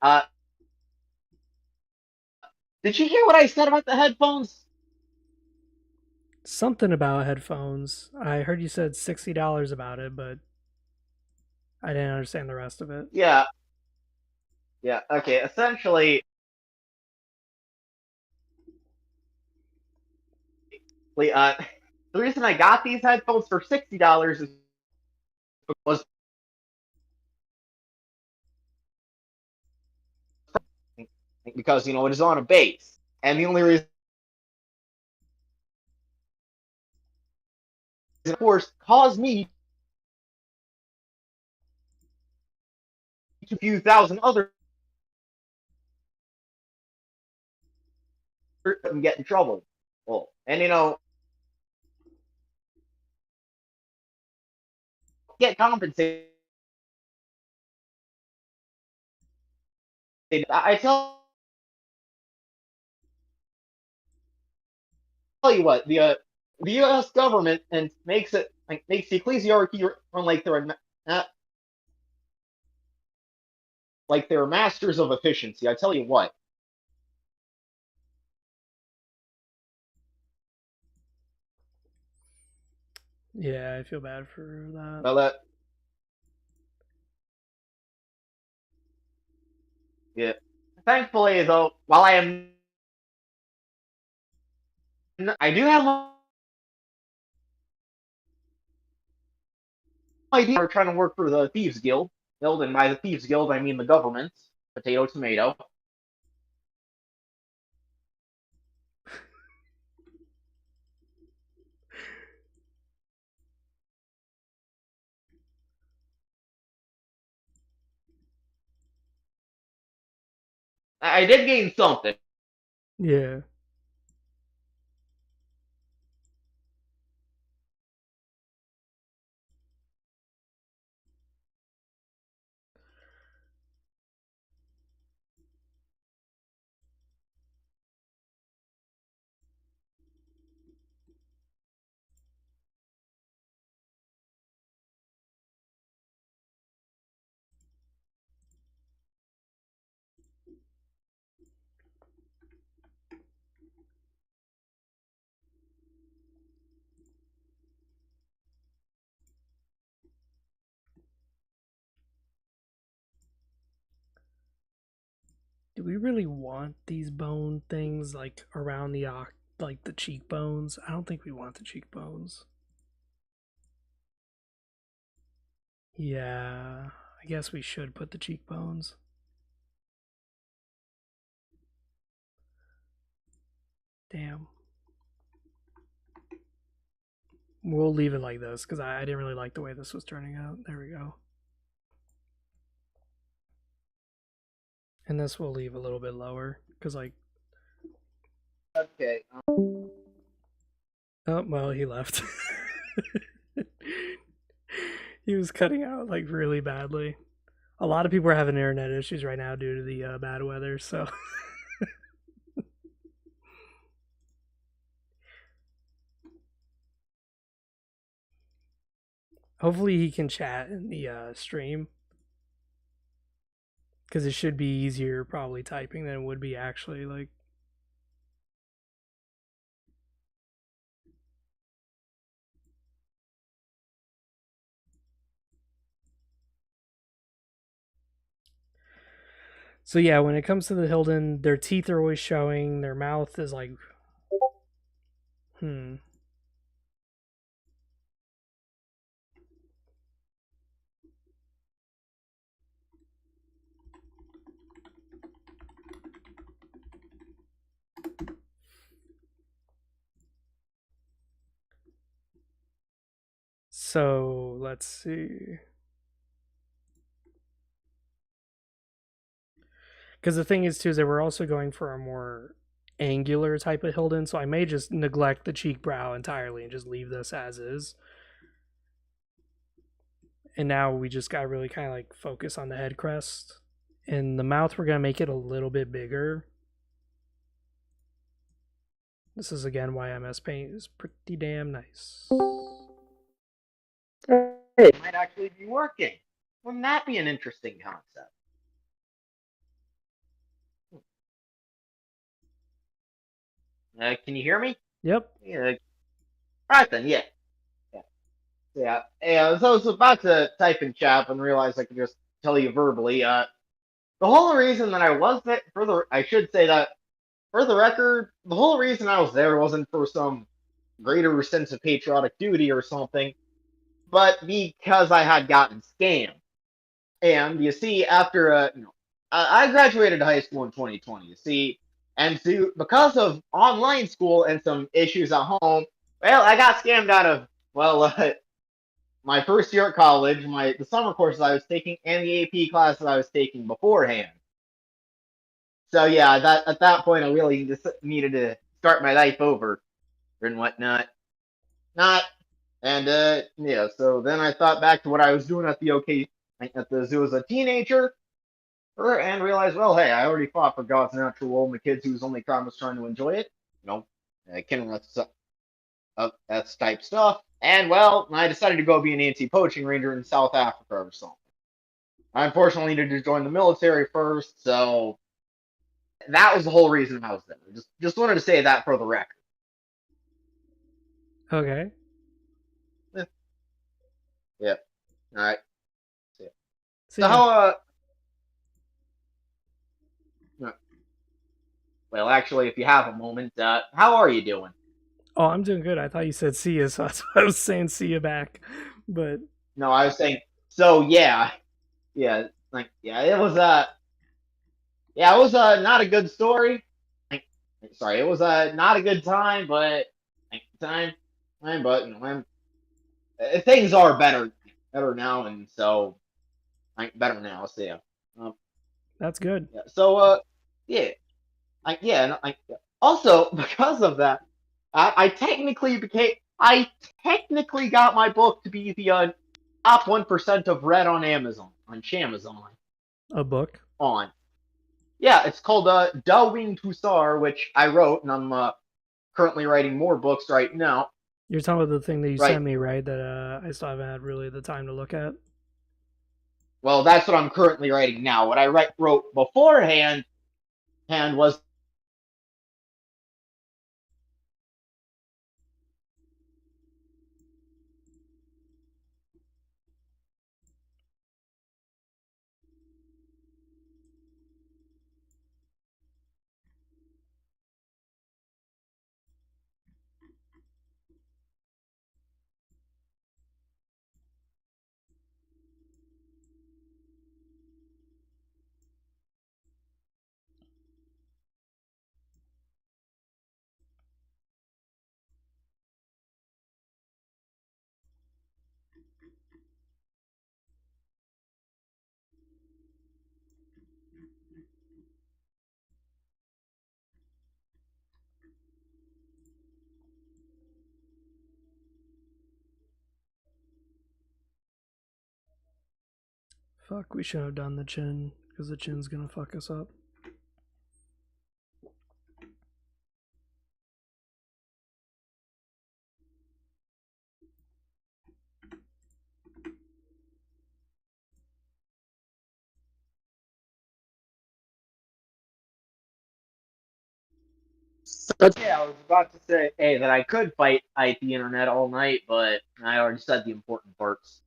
did you hear what I said about the headphones? Something about headphones. I heard you said $60 about it, but I didn't understand the rest of it. Yeah, yeah. Okay. Essentially, uh, the reason I got these headphones for $60 is was because it is on a base, and the only reason, of course, caused me to few thousand other and get in trouble. Well, and get compensated. I tell you what, the U.S. government and makes the ecclesiarchy run like they're masters of efficiency. I tell you what. Yeah, I feel bad for that. Well, yeah. Thankfully, though, while I do have my idea for trying to work for the Thieves Guild. And by the Thieves Guild, I mean the government. Potato, tomato. I did gain something. Yeah. Do we really want these bone things like around like the cheekbones? I don't think we want the cheekbones. Yeah, I guess we should put the cheekbones. Damn. We'll leave it like this because I didn't really like the way this was turning out. There we go. And this we'll leave a little bit lower because, like, Okay. oh, well, he left. He was cutting out like really badly. A lot of people are having internet issues right now due to the bad weather, so hopefully he can chat in the stream because it should be easier probably typing than it would be actually like. So yeah, when it comes to the Hilden, their teeth are always showing. Their mouth is like, hmm. So let's see. Because the thing is too is that we're also going for a more angular type of Hilden, so I may just neglect the cheek brow entirely and just leave this as is. And now we just got to really kind of like focus on the head crest. And the mouth, we're going to make it a little bit bigger. This is again why MS Paint is pretty damn nice. It might actually be working. Wouldn't that be an interesting concept? Can you hear me? Yep. Yeah. Right then, yeah. Yeah. Yeah. So I was about to type in chat and realized I could just tell you verbally. The whole reason that I was there, I should say that for the record, the whole reason I was there wasn't for some greater sense of patriotic duty or something, but because I had gotten scammed. And you see, after I graduated high school in 2020. You see, and because of online school and some issues at home, well, I got scammed out of my first year at college, the summer courses I was taking, and the AP classes I was taking beforehand. So yeah, that at that point I really just needed to start my life over and whatnot. Not and yeah. So then I thought back to what I was doing at the OK at the zoo as a teenager, and realized, well, hey, I already fought for God's natural world and the kids whose only crime was trying to enjoy it. You know, that's type stuff. And well, I decided to go be an anti-poaching ranger in South Africa or something. I unfortunately needed to join the military first, so that was the whole reason I was there. Just wanted to say that for the record. Okay. Yeah. Yeah. All right. So, See so ya. how well, actually, if you have a moment, how are you doing? Oh, I'm doing good. I thought you said see ya, so that's why I was saying see you back. But No, I was saying. So yeah, yeah, like yeah, it was not a good story. Like, sorry, it was not a good time, but like, but you know, things are better now, and so better now. So yeah, um, that's good. yeah. So yeah, yeah, and also because of that, I technically got my book to be the top 1% of read on Amazon on Shamazon A book. on. Yeah, it's called Da Winged Hussar, which I wrote, and I'm currently writing more books right now. You're talking about the thing that you Right. sent me, right? That I still haven't had really the time to look at. Well, that's what I'm currently writing now. What I wrote beforehand and was Fuck, we should have done the chin because the chin's gonna fuck us up. yeah, I was about to say, hey, that I could fight the internet all night, but I already said the important parts.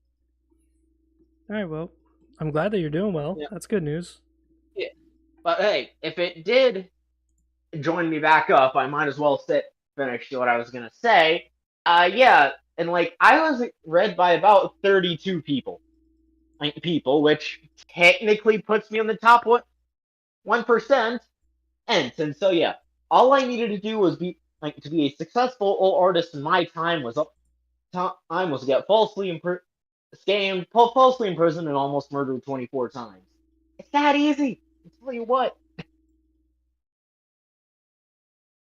All right, well, I'm glad that you're doing well. Yeah, That's good news. yeah. But hey, if it did join me back up, I might as well finish what I was gonna say. Yeah, and like I was read by about 32 people, which technically puts me on the top 1%. And so yeah, all I needed to do was be like to be a successful old artist in my time was time was to get scammed, falsely imprisoned, and almost murdered 24 times. It's that easy. I tell you what.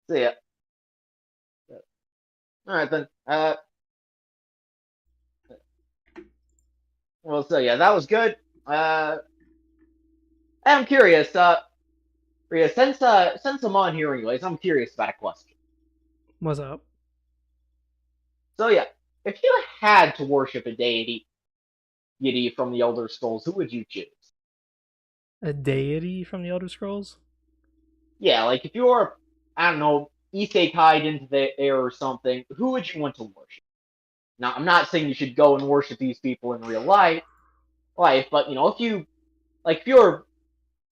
So yeah. All right then. Well, so yeah, that was good. Uh, I'm curious. Rhea, since I'm on here anyways, I'm curious about a question. What's up? So yeah, if you had to worship a deity from the Elder Scrolls, who would you choose? A deity from the Elder Scrolls? Yeah, like if you're, I don't know, isekai'd into the air or something, who would you want to worship? Now, I'm not saying you should go and worship these people in real life, but you know, if you're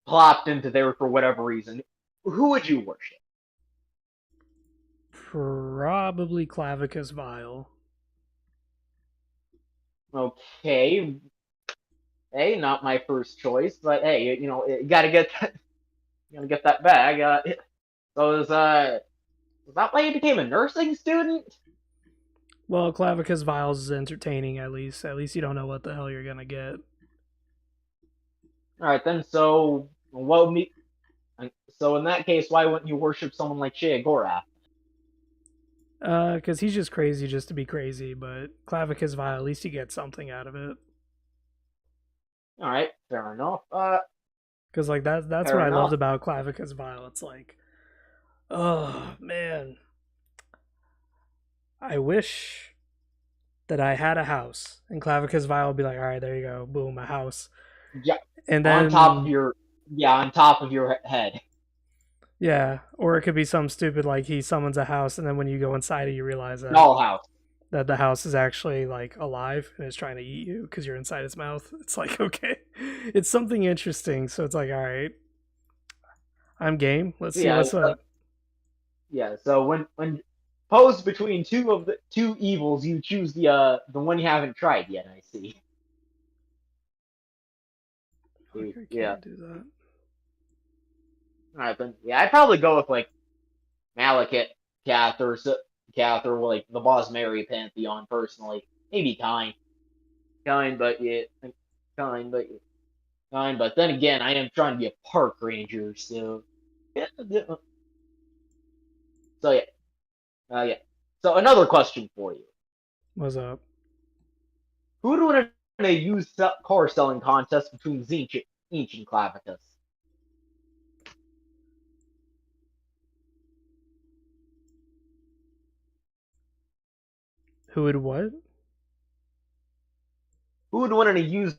plopped into there for whatever reason, who would you worship? Probably Clavicus Vile. Okay, hey, not my first choice, but hey, you know, you gotta get that bag. So was that why you became a nursing student? Well, Clavicus Viles is entertaining at least. At least you don't know what the hell you're gonna get. All right then. So what would me? So in that case, why wouldn't you worship someone like Sheogorath? Because he's just crazy just to be crazy, but Clavicus Vile, at least he gets something out of it. All right, fair enough. Because like that's what Fair I loved enough. about Clavicus Vile. It's like, oh man, I wish that I had a house, and Clavicus Vile would be like, all right, there you go, boom, a house, Yeah, and on top of then your on top of your head. yeah, or it could be something stupid like he summons a house, and then when you go inside it, you realize Dollhouse. that the house is actually like alive and is trying to eat you because you're inside its mouth. It's like okay, it's something interesting. So it's like all right, I'm game. Let's see Yeah, what's up. yeah. So when posed between two of the two evils, you choose the one you haven't tried yet. I see. Fuck, I Yeah. can't do that. All right, then. Yeah, I'd probably go with like Malekith, Kath, or Kath, or like the Boss Mary pantheon. Personally, maybe kind, but yeah, kind, but kind. But then again, I am trying to be a park ranger, so yeah. So yeah, yeah. So another question for you: What's up? who would win a used car selling contest between Zinch and Clavicus? Who would what? Who would win in a used?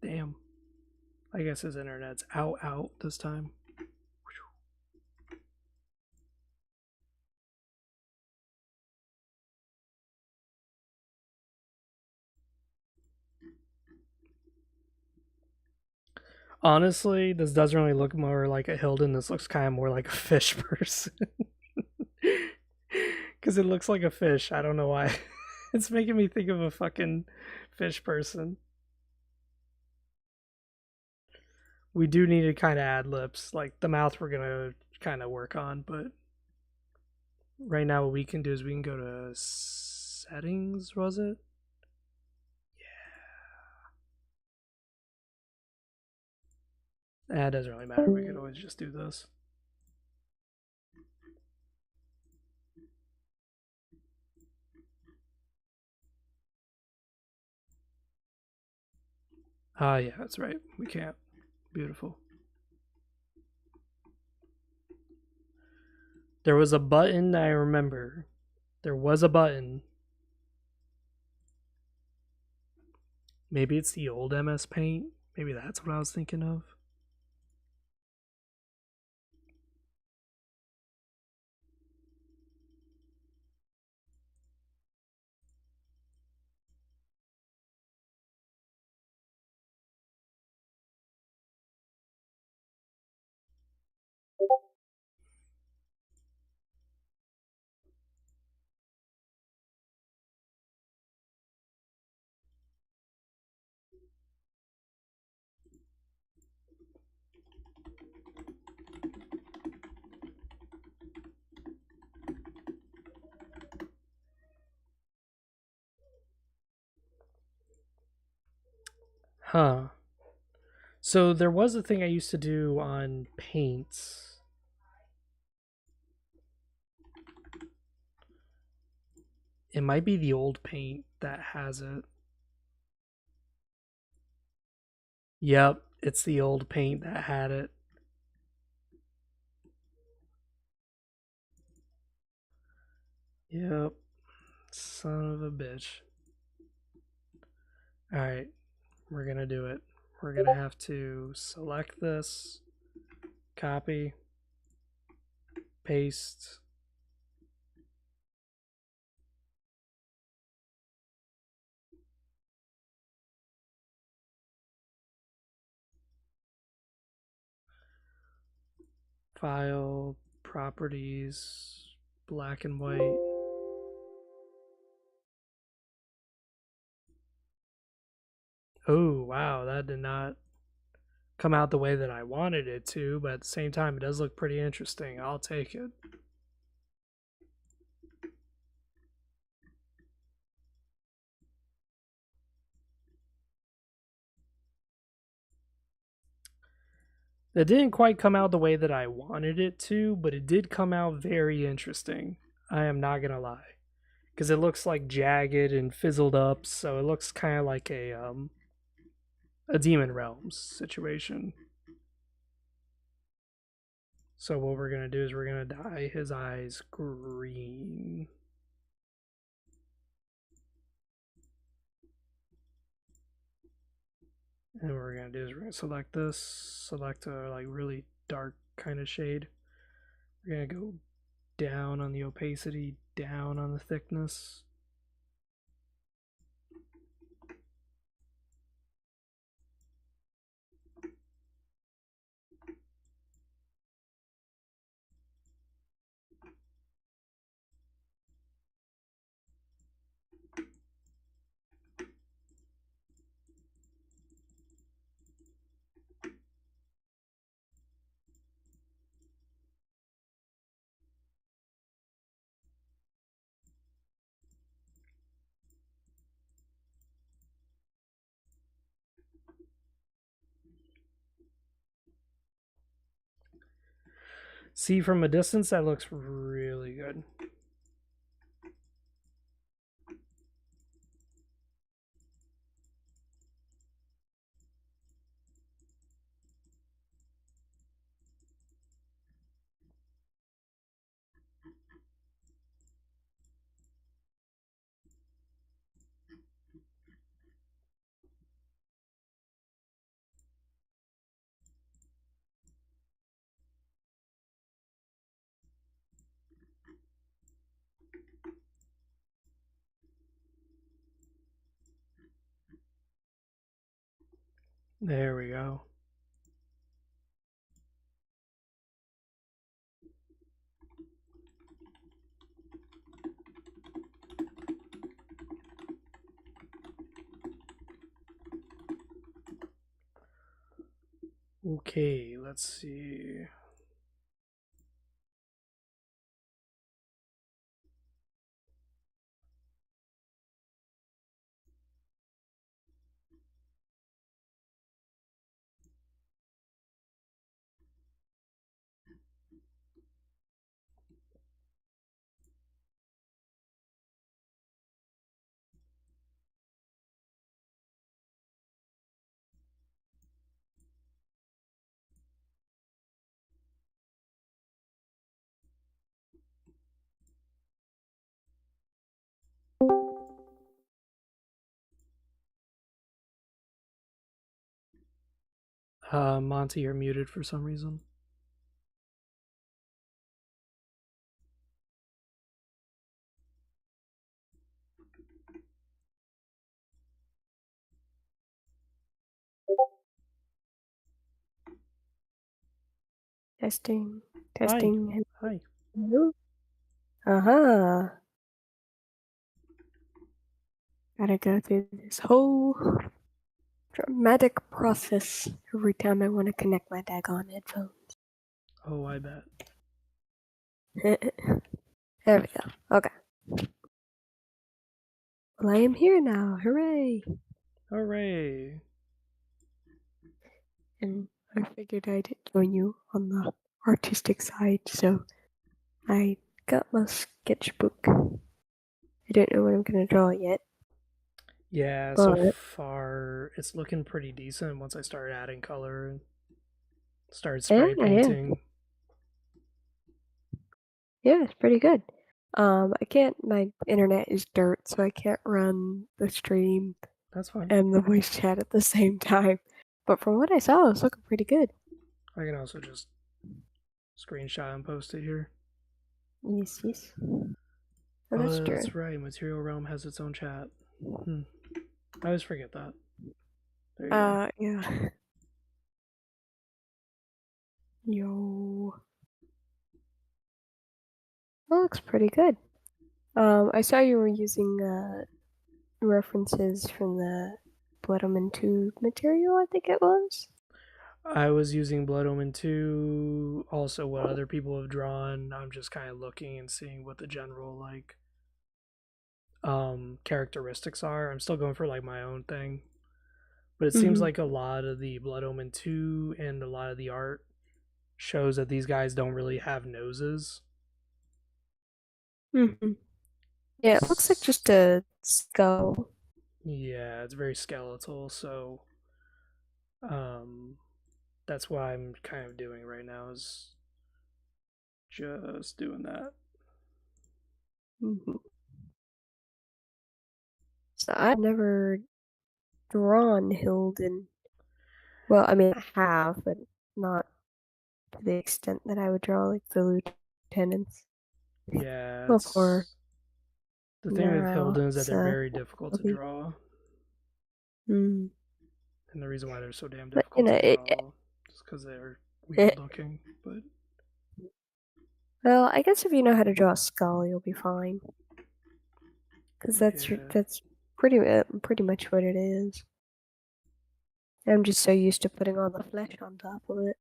Damn. I guess his internet's out this time. Honestly, this doesn't really look more like a Hilden. This looks kind of more like a fish person. Because it looks like a fish. I don't know why. It's making me think of a fucking fish person. We do need to kind of add lips. Like the mouth, we're gonna kind of work on, but right now, what we can do is we can go to settings. Was it? It doesn't really matter. We could always just do this. Ah, yeah, that's right. We can't. Beautiful. There was a button I remember. There was a button. Maybe it's the old MS Paint. Maybe that's what I was thinking of. Huh. So there was a thing I used to do on paints. It might be the old paint that has it. Yep, it's the old paint that had it. Yep. Son of a bitch. Alright, we're gonna do it. We're gonna have to select this, copy, paste. File, properties, black and white. Oh, wow, that did not come out the way that I wanted it to, but at the same time, it does look pretty interesting. I'll take it. It didn't quite come out the way that I wanted it to, but it did come out very interesting. I am not gonna lie, because it looks like jagged and fizzled up, so it looks kind of like a Demon Realms situation. So what we're gonna do is we're gonna dye his eyes green. And what we're gonna do is we're gonna select this, select a like really dark kind of shade. We're gonna go down on the opacity, down on the thickness. See, from a distance, that looks really good. There we go. Okay, let's see. Monty, you're muted for some reason. Testing, Hi. testing. Hi. Hello. Uh-huh. Gotta go through this whole dramatic process every time I want to connect my daggone headphones. Oh, I bet. There we go. Okay. Well, I am here now. Hooray! Hooray. And I figured I'd join you on the artistic side, so I got my sketchbook. I don't know what I'm gonna draw yet. Yeah, so far it's looking pretty decent once I start adding color and start spray Yeah, painting. yeah, it's pretty good. I can't. My internet is dirt, so I can't run the stream That's fine. and the voice chat at the same time. But from what I saw, it was looking pretty good. I can also just screenshot and post it here. Yes, yes. Oh, That's true. that's right. Material Realm has its own chat. I always forget that. There you go. Yeah. Yo. That looks pretty good. I saw you were using references from the Blood Omen 2 material, I think it was. I was using Blood Omen 2, also what other people have drawn. I'm just kind of looking and seeing what the general like characteristics are. I'm still going for like my own thing. But it seems like a lot of the Blood Omen 2 and a lot of the art shows that these guys don't really have noses. Mm-hmm. Yeah, it looks like just a skull. Yeah, it's very skeletal, so that's what I'm kind of doing right now is just doing that. Mm-hmm. So I've never drawn Hilden. Well, I mean, I have, but not to the extent that I would draw like the lieutenants. Yeah, Well, or the thing with now Hilden is that it's they're very difficult to draw. Mm. And the reason why they're so damn But difficult to draw is because they're weird looking. But well, I guess if you know how to draw a skull, you'll be fine. Because that's pretty much what it is. I'm just so used to putting all the flesh on top of it.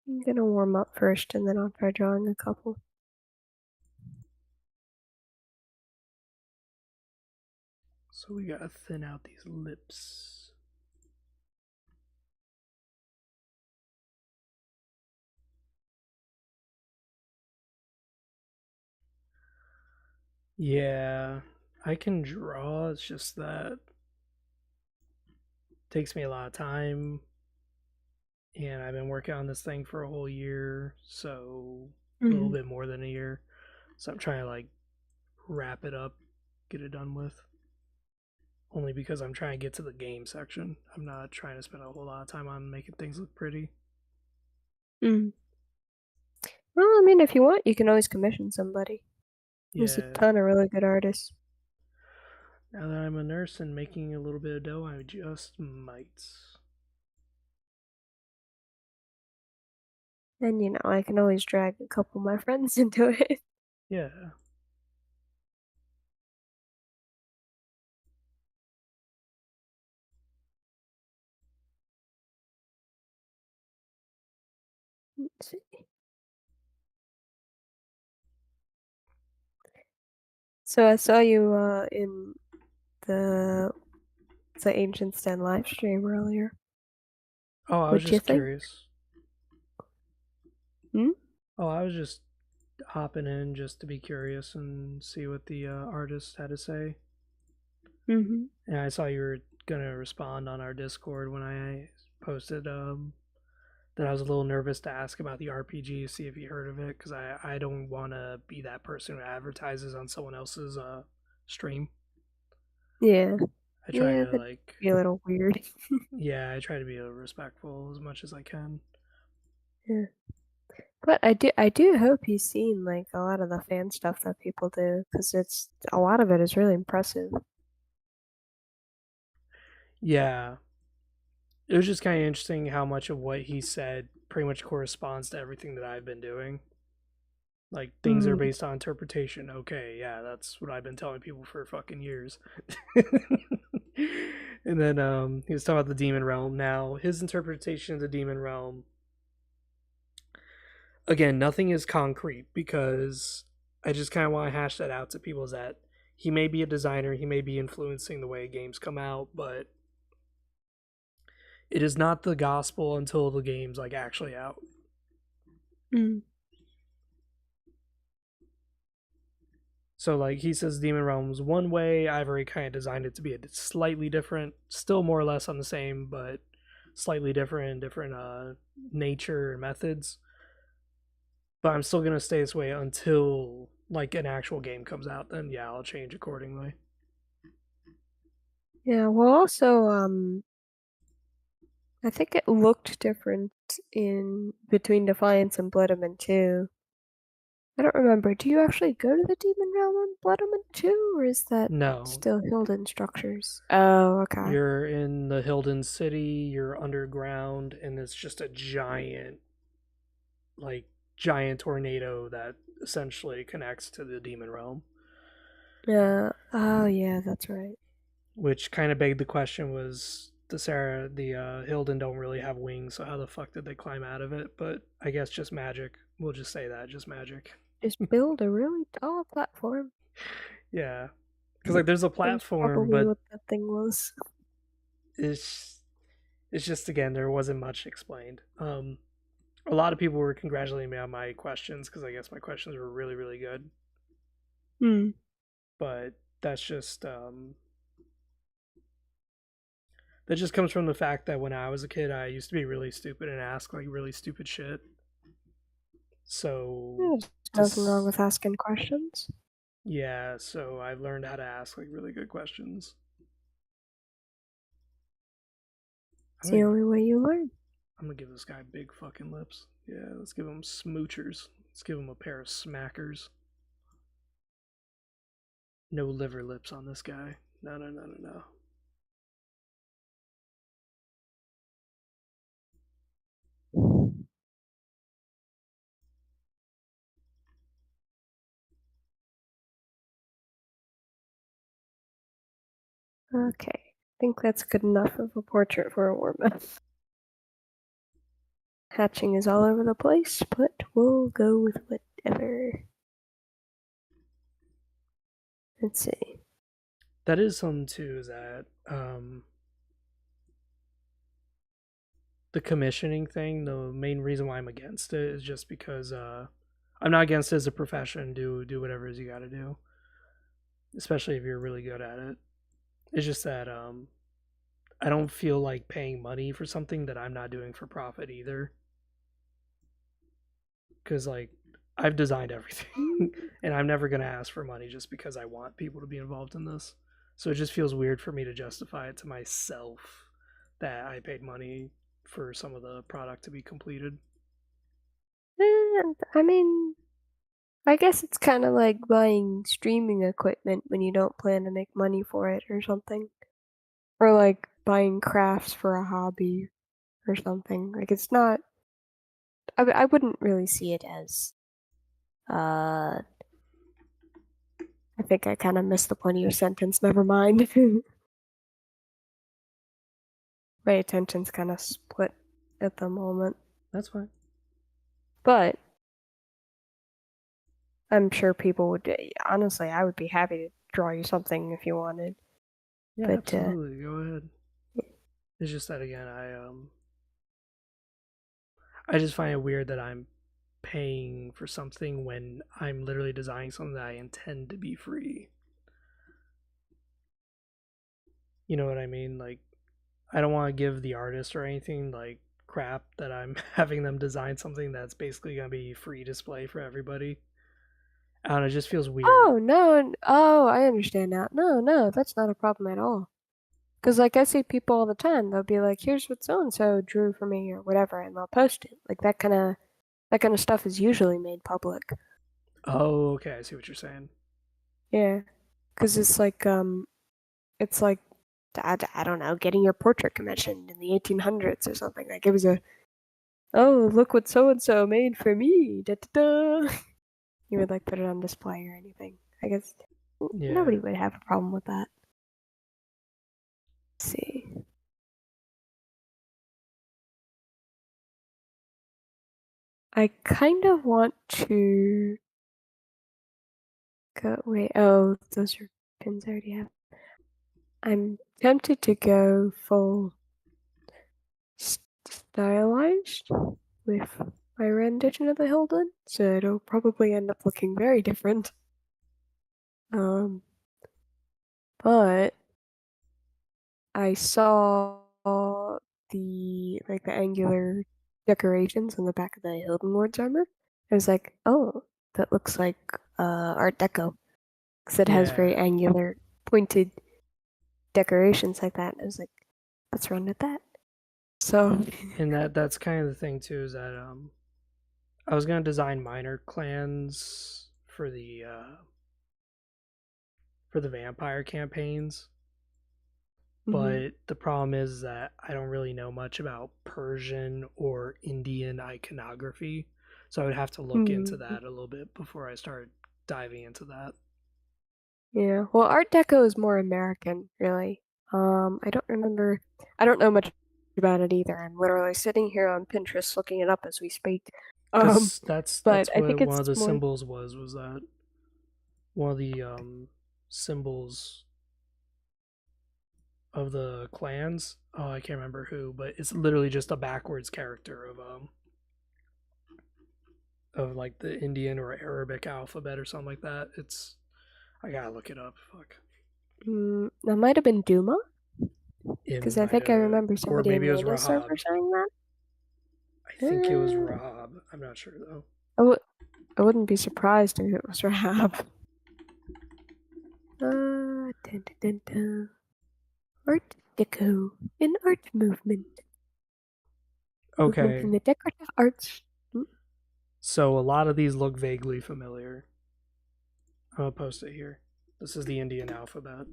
I'm gonna warm up first, and then I'll try drawing a couple. so we gotta thin out these lips. Yeah, I can draw. It's just that it takes me a lot of time, and I've been working on this thing for a whole year, so a little bit more than a year. So I'm trying to like wrap it up, get it done with. Only because I'm trying to get to the game section. I'm not trying to spend a whole lot of time on making things look pretty. Well, I mean, if you want, you can always commission somebody. There's a ton of really good artists. Now that I'm a nurse and making a little bit of dough, I just might. And, you know, I can always drag a couple of my friends into it. Yeah. Let's see. So I saw you in the Ancient Sten live stream earlier. Oh, I was just curious. Oh, I was just hopping in just to be curious and see what the artist had to say. And I saw you were gonna respond on our Discord when I posted that I was a little nervous to ask about the RPG, see if you heard of it, because I don't want to be that person who advertises on someone else's stream. Yeah. I try to like be a little weird. Yeah, I try to be respectful as much as I can. Yeah. But I do hope he's seen like a lot of the fan stuff that people do, because it's a lot of it is really impressive. Yeah, it was just kind of interesting how much of what he said pretty much corresponds to everything that I've been doing. Like things are based on interpretation. Okay, yeah, that's what I've been telling people for fucking years. And then he was talking about the demon realm. Now his interpretation of the demon realm, again, nothing is concrete because I just kind of want to hash that out to people. Is that he may be a designer, he may be influencing the way games come out, but it is not the gospel until the game's like actually out. So like he says Demon Realm's one way, I've already kind of designed it to be a slightly different, still more or less on the same, but slightly different nature and methods. But I'm still gonna stay this way until like an actual game comes out. Then yeah, I'll change accordingly. Yeah, well, also, I think it looked different in between Defiance and Bloodman 2. I don't remember. Do you actually go to the Demon Realm on Bloodman 2, or is that No, still Hilden structures? Oh, okay. you're in the Hilden City. You're underground, and it's just a like giant tornado that essentially connects to the Demon Realm. Yeah. Oh, yeah, that's right. Which kind of begged the question: was the Hilden don't really have wings, so how the fuck did they climb out of it? But I guess just magic. We'll just say that, just magic. Just build a really tall platform. Yeah, because like there's a That's platform, probably but what that thing was. it's it's just again there wasn't much explained. A lot of people were congratulating me on my questions because I guess my questions were really really good, Hmm. but that's just that just comes from the fact that when I was a kid, I used to be really stupid and ask like really stupid shit. So, There's nothing wrong just with asking questions. yeah, so I've learned how to ask like really good questions. I'm It's the gonna only way you learn. I'm gonna give this guy big fucking lips. Yeah, let's give him smoochers. Let's give him a pair of smackers. No liver lips on this guy. No, no, no, no, no. Okay. I think that's good enough of a portrait for a warm-up. Hatching is all over the place, but we'll go with whatever. Let's see. That is something too. Is that the commissioning thing? The main reason why I'm against it is just because I'm not against it as a profession. Do whatever it is you got to do, especially if you're really good at it. It's just that I don't feel like paying money for something that I'm not doing for profit either. Because like I've designed everything, and I'm never gonna ask for money just because I want people to be involved in this. So it just feels weird for me to justify it to myself that I paid money for some of the product to be completed. And I mean, I guess it's kind of like buying streaming equipment when you don't plan to make money for it or something. Or like buying crafts for a hobby or something. Like it's not. I wouldn't really see it as. Uh, I think I kind of missed the point of your sentence. Never mind. My attention's kind of split at the moment. That's fine. But I'm sure people would. Honestly, I would be happy to draw you something if you wanted. Yeah, But absolutely. Go ahead. It's just that again, I just find it weird that I'm paying for something when I'm literally designing something that I intend to be free. You know what I mean? Like I don't want to give the artist or anything like crap that I'm having them design something that's basically gonna be free display for everybody. I don't know, it just feels weird. oh no, oh I understand now. No, that's not a problem at all. Cause like I see people all the time, they'll be like, "Here's what so and so drew for me" or whatever, and they'll post it. Like that kind of stuff is usually made public. Oh, okay, I see what you're saying. Yeah, cause it's like I don't know, getting your portrait commissioned in the 1800s or something. Like it was a oh look what so and so made for me. Da da da. You would like put it on display or anything. I guess Yeah. nobody would have a problem with that. Let's see. I kind of want to go. Wait, oh, those are pins I already have. I'm tempted to go full stylized with my rendition of the Hilden, so it'll probably end up looking very different. But I saw the angular decorations on the back of the Hilden Lord's armor. I was like, oh, that looks like Art Deco because it has very Yeah, angular, pointed decorations like that. I was like, let's run with that. So, and that's kind of the thing too, is that I was gonna design minor clans for the vampire campaigns, mhm. but the problem is that I don't really know much about Persian or Indian iconography, so I would have to look into Mhm. that a little bit before I start diving into that. Yeah. Well, Art Deco is more American, really. I don't know much about it either. I'm literally sitting here on Pinterest looking it up as we speak. Um, Because that's but that's I what think one it's of the more. symbols was that one of the symbols of the clans. Oh, I can't remember who, but it's literally just a backwards character of like the Indian or Arabic alphabet or something like that. It's I gotta look it up. Fuck. That might have been Duma, It because I might think I have, remember or somebody in maybe it was Layna's server Rahab. saying that. I think it was Uh, Rahab. I'm not sure though. I w- I wouldn't be surprised if it was Rahab. Dun, dun, dun, dun. Art Deco, an art movement. Movement in Okay, the decorative arts. Mm. so a lot of these look vaguely familiar. I'm gonna post it here. This is the Indian alphabet.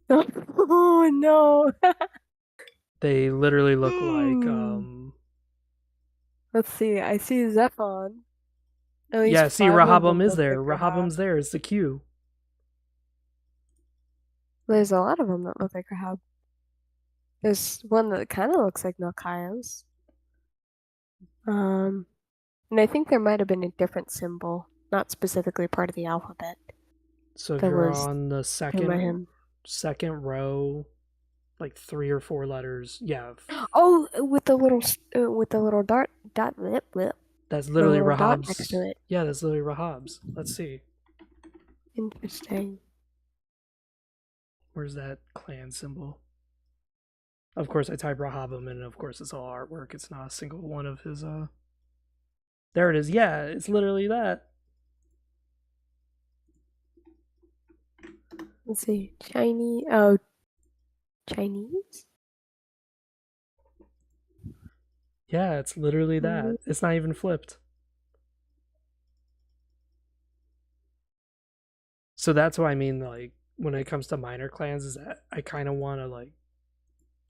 Oh no. They literally look like Hmm. Let's see. I see Zephon. At least yeah, see, five of Rahabam them is look like there. Rahab. Rahabam's there. It's the Q. There's a lot of them that look like Rahab. There's one that kind of looks like Nalkaya's. Um, and I think there might have been a different symbol, not specifically part of the alphabet, So if that you're was on the in my second hymn. second row, like 3 or 4 letters, yeah, Oh, with the little dot, that's the literally little dot next to Rahab's. it. Yeah, that's literally Rahab's. Let's see. Interesting. Where's that clan symbol? Of course, I type Rahabam, and of course, it's all artwork. It's not a single one of his. There it is. Yeah, it's literally that. Let's see. Chinese. Oh, Chinese? Yeah, it's literally Mm, that. It's not even flipped. So that's what I mean. Like when it comes to minor clans, is that I kind of want to like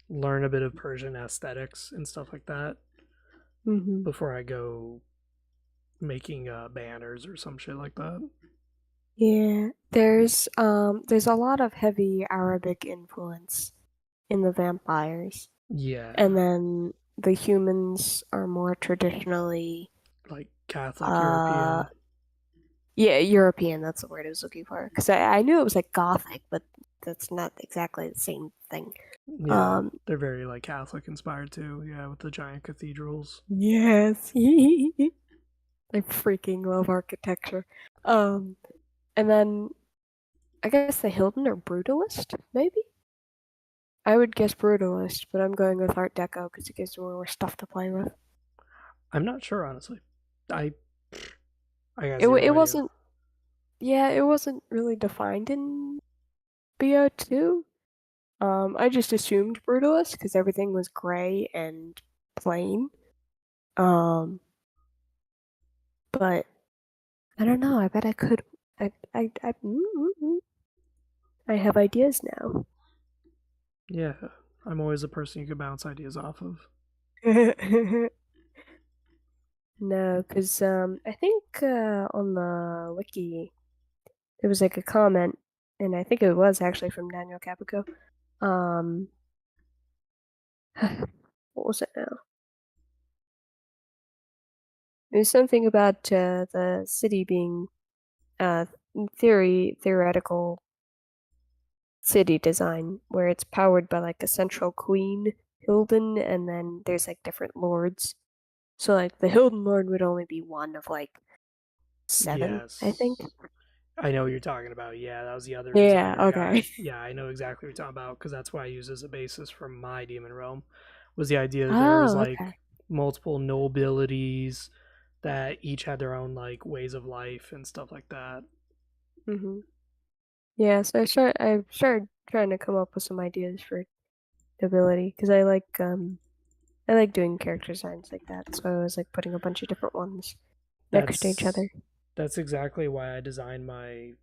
learn a bit of Persian aesthetics and stuff like that mm-hmm. before I go making banners or some shit like that. Yeah, there's a lot of heavy Arabic influence in the vampires, and Yeah, then the humans are more traditionally, like Catholic uh, European. yeah, European. That's the word I was looking for. Because I knew it was like Gothic, but that's not exactly the same thing. Yeah, Um, they're very like Catholic inspired too. Yeah, with the giant cathedrals. yes, I freaking love architecture. Um, and then I guess the Hilden are brutalist, maybe. I would guess brutalist, but I'm going with Art Deco because it gives me more stuff to play with. I'm not sure honestly. I I got It zero idea. wasn't, yeah, it wasn't really defined in BO2. I just assumed brutalist because everything was gray and plain. Um, but I don't know. I bet I could. I have ideas now. Yeah, I'm always a person you can bounce ideas off of. No, because I think on the wiki there was like a comment, and I think it was actually from Daniel Capico. Um, what was it now? It was something about the city being uh theoretical city design, where it's powered by like a central queen, Hilden, and then there's like different lords. So like the Hilden Lord would only be one of like seven, I think. Yes. I know what you're talking about. Yeah, that was the other Yeah, designer okay. guy. Yeah, I know exactly what you're talking about because that's what I used as a basis for my Demon Realm. Was the idea that there was Oh, like okay. multiple nobilities that each had their own like ways of life and stuff like that. Mm-hmm. Yeah, so I started trying to come up with some ideas for ability because I like doing character designs like that. So I was like putting a bunch of different ones next to each That's other. that's exactly why I designed my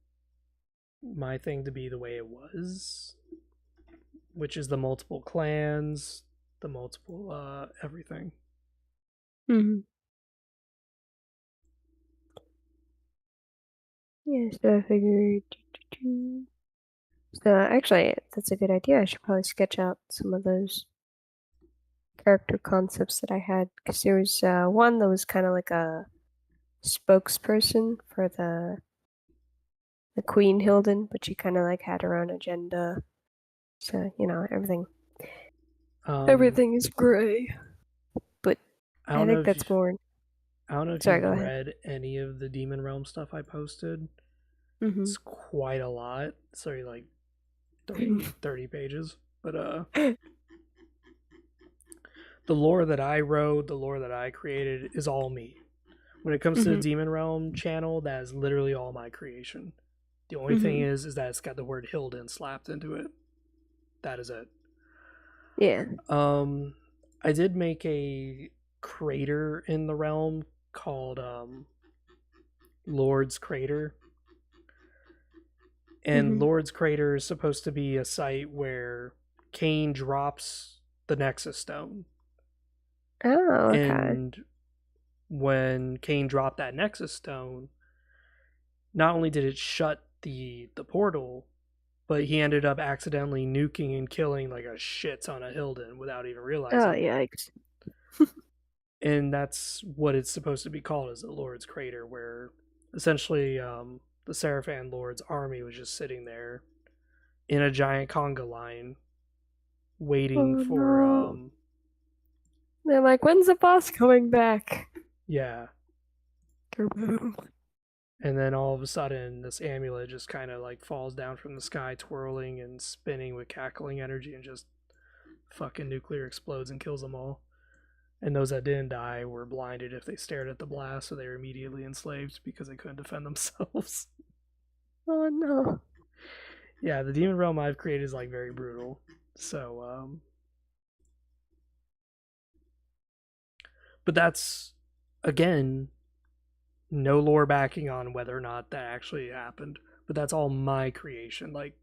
thing to be the way it was, which is the multiple clans, the multiple everything. Mm-hmm. Yeah, so I figured. So actually, that's a good idea. I should probably sketch out some of those character concepts that I had because there was one that was kind of like a spokesperson for the Queen Hilden, but she kind of like had her own agenda. So everything Um, everything is gray, but I I don't know think if you, that's more. I don't know if Sorry, go you've ahead. read any of the Demon Realm stuff I posted. Mm-hmm. It's quite a lot. Sorry, like 30 pages. But the lore that I wrote, the lore that I created is all me. When it comes to the Mm-hmm. Demon Realm channel, that is literally all my creation. The only thing Mm-hmm. is that it's got the word Hilden slapped into it. That is it. Yeah. Um, I did make a crater in the realm called Lord's Crater, and Mm-hmm. Lord's Crater is supposed to be a site where Cain drops the Nexus Stone, Oh, okay. and when Cain dropped that Nexus Stone, not only did it shut the portal, but he ended up accidentally nuking and killing like a shit ton of Hilden without even Oh, realizing it. yikes. And that's what it's supposed to be called, as the Lord's Crater, where essentially the Seraphan Lord's army was just sitting there in a giant conga line, waiting Oh for no. They're like, when's the boss coming back? yeah. Kaboom. And then all of a sudden, this amulet just kind of like falls down from the sky, twirling and spinning with cackling energy, and just fucking nuclear explodes and kills them all. And those that didn't die were blinded if they stared at the blast, so they were immediately enslaved because they couldn't defend themselves. Oh no. Yeah, the demon realm I've created is like very brutal. So, but that's again no lore backing on whether or not that actually happened. But that's all my creation. Like,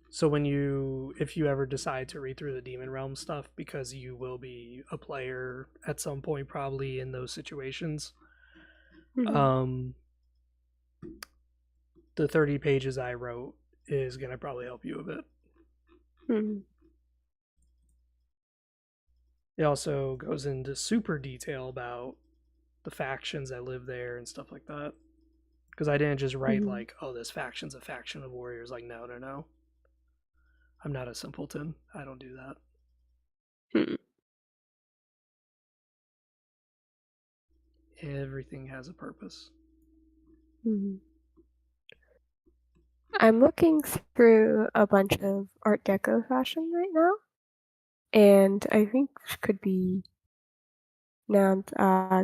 so if you ever decide to read through the demon realm stuff, because you will be a player at some point, probably in those situations. Mm-hmm. Um, the 30 pages I wrote is gonna probably help you a bit. Mm-hmm. It also goes into super detail about the factions that live there and stuff like that. Because I didn't just write Mm-hmm. like, oh, this faction's a faction of warriors. Like, no, no, no. I'm not a simpleton. I don't do that. Mm-hmm. Everything has a purpose. Mm-hmm. I'm looking through a bunch of Art Deco fashion right now, and I think this could be. Now,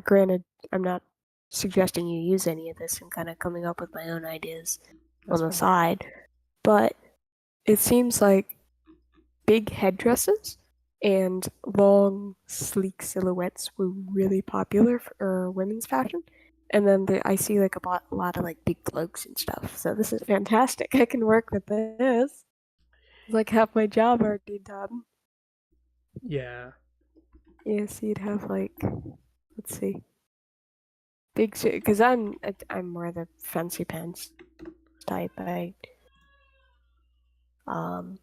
granted, I'm not suggesting you use any of this. I'm kind of coming up with my own ideas on That's the fine. side, but it seems like big headdresses and long, sleek silhouettes were really popular for women's fashion. And then I see like a lot of like big cloaks and stuff. So this is fantastic. I can work with this. It's like half my job already done. Yeah. Yeah, so you'd have like, let's see, big suit. Because I'm more the fancy pants type. Um,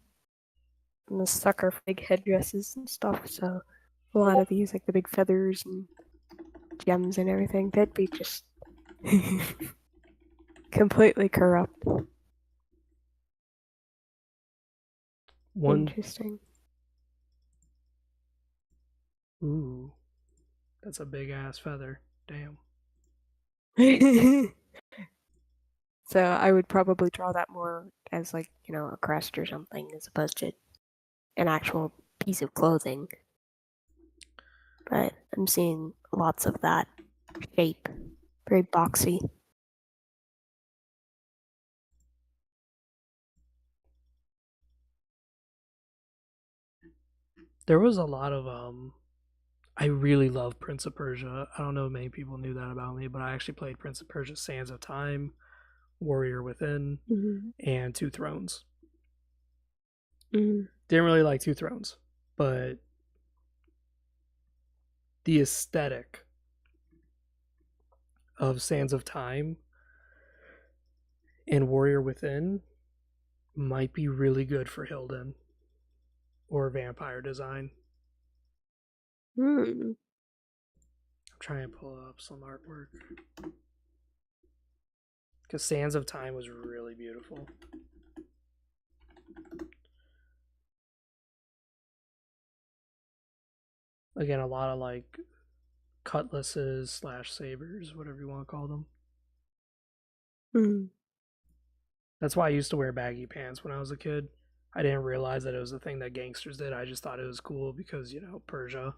I'm a sucker for big headdresses and stuff. So a lot of these, like the big feathers and gems and everything, that'd be just completely corrupt. One. Interesting. Ooh. That's a big ass feather. Damn. So I would probably draw that more as like, a crest or something as opposed to an actual piece of clothing. But I'm seeing lots of that shape. Very boxy. There was a lot of I really love Prince of Persia. I don't know if many people knew that about me, but I actually played Prince of Persia Sands of Time, Warrior Within, and Two Thrones. Didn't really like Two Thrones, but the aesthetic of Sands of Time and Warrior Within might be really good for Hilden or vampire design. I'm trying to pull up some artwork because Sands of Time was really beautiful. Again, a lot of like cutlasses / sabers, whatever you want to call them. That's why I used to wear baggy pants when I was a kid. I didn't realize that it was a thing that gangsters did. I just thought it was cool because, Persia.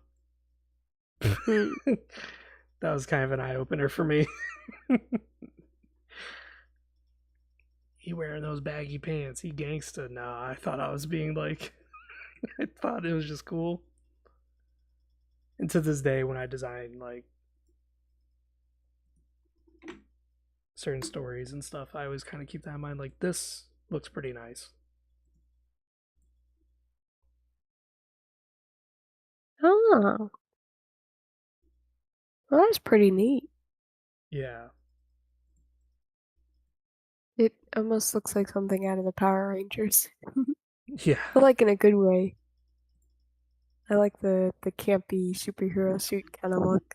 That was kind of an eye opener for me. He wearing those baggy pants. He gangsta. Nah, I thought I was being like, I thought it was just cool. And to this day, when I design like certain stories and stuff, I always kind of keep that in mind. Like, this looks pretty nice. Oh. Well, that's pretty neat. Yeah. It almost looks like something out of the Power Rangers. Yeah. But like in a good way. I like the campy superhero suit kind of look.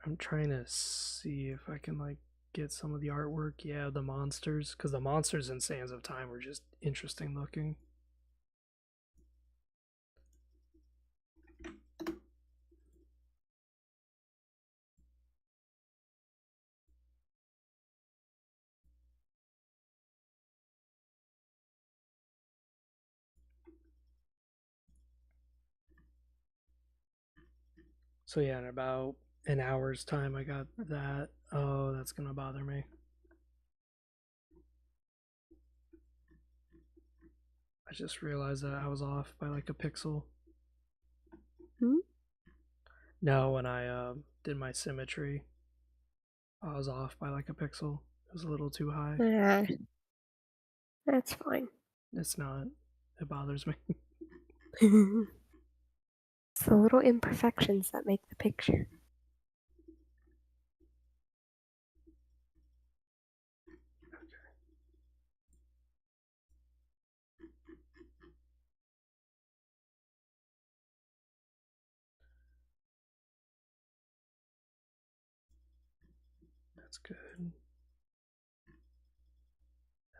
I'm trying to see if I can like get some of the artwork. Yeah, the monsters, because the monsters in Sands of Time were just interesting looking. So yeah, in about an hour's time, I got that. Oh, that's gonna bother me. I just realized that I was off by like a pixel. No, when I did my symmetry, I was off by like a pixel. It was a little too high. That's fine. It's not. It bothers me. It's the little imperfections that make the picture. That's good. Now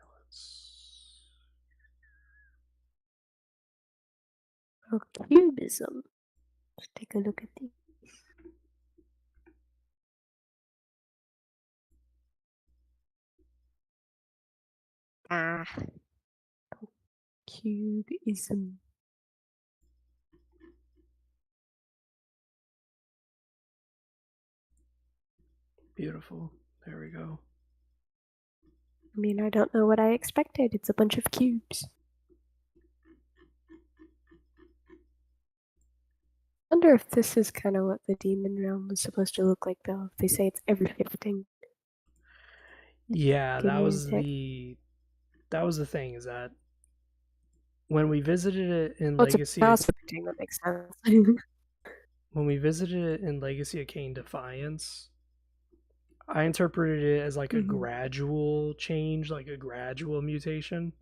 Oh, cubism. Let's take a look at these. Cubism. beautiful. There we go. I mean, I don't know what I expected. It's a bunch of cubes. I wonder if this is kind of what the Demon Realm is supposed to look like, though. If they say it's every 15. Yeah, Give that me a was sec. the thing, is that when we visited it in Oh, it's a Legacy Chaos 15. That makes sense. when we visited it in Legacy of Kain Defiance, I interpreted it as like a gradual change, like a gradual mutation.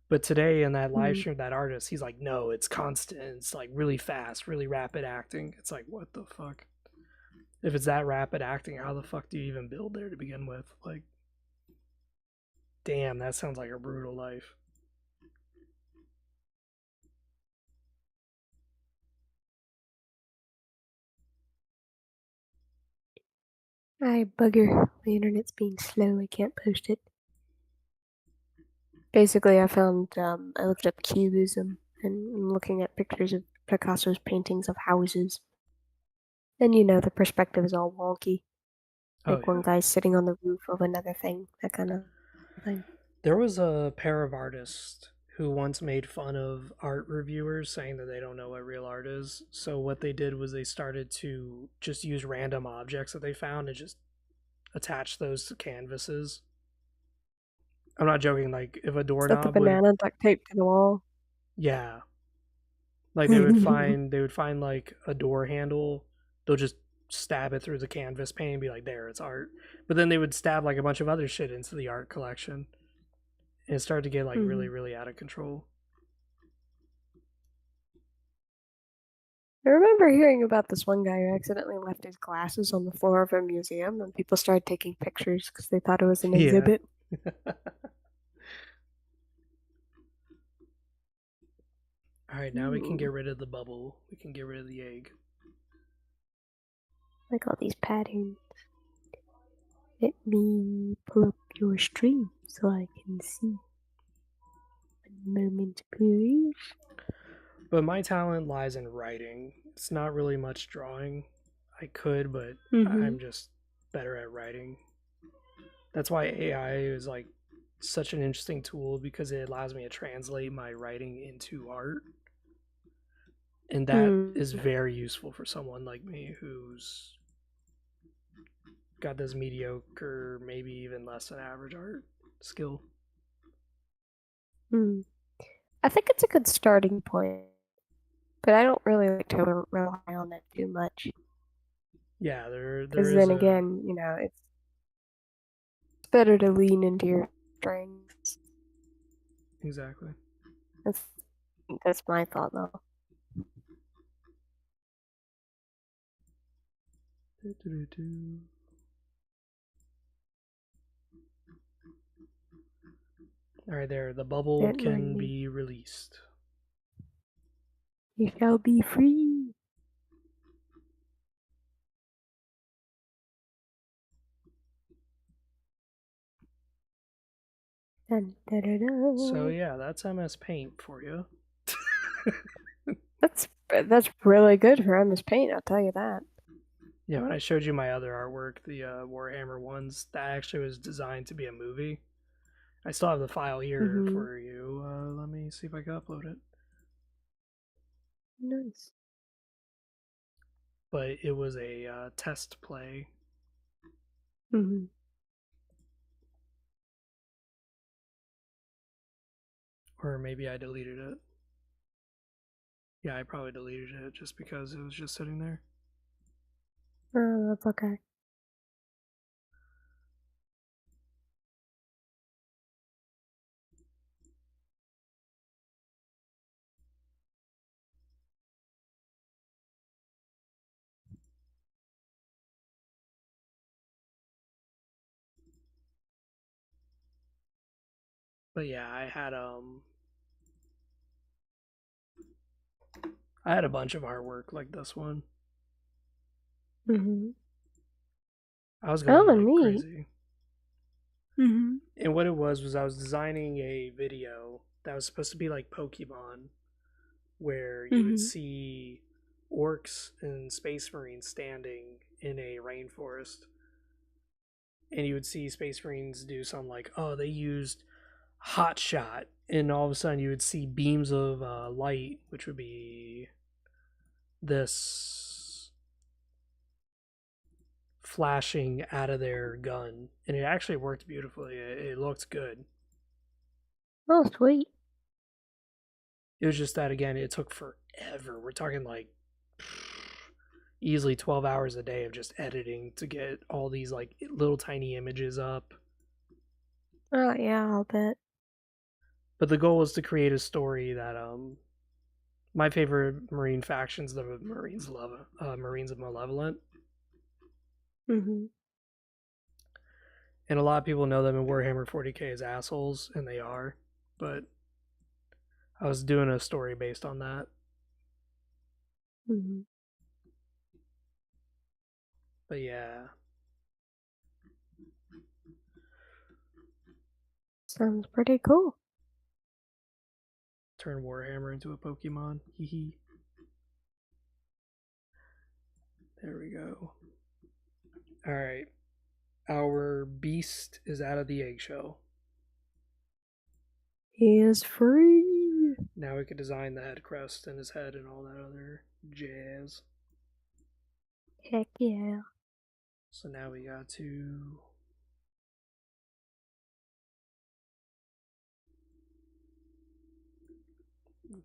But today in that live stream, that artist, he's like, no, it's constant. It's like really fast, really rapid acting. It's like, what the fuck? If it's that rapid acting, how the fuck do you even build there to begin with? Like, damn, that sounds like a brutal life. I bugger. The internet's being slow. I can't post it. Basically, I looked up cubism and I'm looking at pictures of Picasso's paintings of houses. And the perspective is all wonky. Oh Like one yeah. guy's sitting on the roof of another thing, that kind of thing. There was a pair of artists who once made fun of art reviewers saying that they don't know what real art is. So what they did was they started to just use random objects that they found and just attach those to canvases. I'm not joking. Like if a Is that the doorknob would, banana duct taped to the wall? yeah, like they would find like a door handle. They'll just stab it through the canvas pane and be like, "There, it's art." But then they would stab like a bunch of other shit into the art collection, and it started to get like really, Mhm. really out of control. I remember hearing about this one guy who accidentally left his glasses on the floor of a museum, and people started taking pictures because they thought it was an Yeah. exhibit. All right, now we can Hmm. get rid of the bubble. We can get rid of the egg. Like all these patterns. Let me pull up your stream so I can see. One moment, please. But my talent lies in writing. It's not really much drawing. I could, but Mm-hmm. I'm just better at writing. That's why AI is like such an interesting tool because it allows me to translate my writing into art. And that is Mm. very useful for someone like me who's got this mediocre, maybe even less than average art skill. Mm. I think it's a good starting point, but I don't really like to rely on it too much. Yeah, there Because is then a again, it's better to lean into your strengths. exactly. That's that's my thought though. All right, there. The bubble That can money. be released. You shall be free. Dun, da, da, So da. yeah, that's MS Paint for you. That's really good for MS Paint, I'll tell you that. Yeah, when I showed you my other artwork, the Warhammer ones, that actually was designed to be a movie. I still have the file here Mm-hmm. for you. Let me see if I can upload it. Nice. But it was a test play, Mm-hmm. or maybe I deleted it. Yeah, I probably deleted it just because it was just sitting there. Oh, that's okay. But yeah, I had a bunch of artwork like this one. Mm-hmm. I was going Oh, like neat. crazy. Mm-hmm. And what it was I was designing a video that was supposed to be like Pokemon, where you would Mm-hmm. see orcs and space marines standing in a rainforest, and you would see space marines do something like, oh, they used hot shot, and all of a sudden you would see beams of light, which would be this flashing out of their gun, and it actually worked beautifully. It looked good. Oh, sweet. It was just that again, it took forever. We're talking like easily 12 hours a day of just editing to get all these like little tiny images up. Oh, yeah, I'll bet. But the goal was to create a story that my favorite marine factions, the Marines of Malevolent, Mm-hmm. and a lot of people know them in Warhammer 40k as assholes, and they are. But I was doing a story based on that. Mm-hmm. But yeah, Sounds pretty cool. Turn Warhammer into a Pokemon. Hee hee. There we go. Alright. Our beast is out of the eggshell. He is free. Now we can design the head crest and his head and all that other jazz. Heck yeah. So now we got to.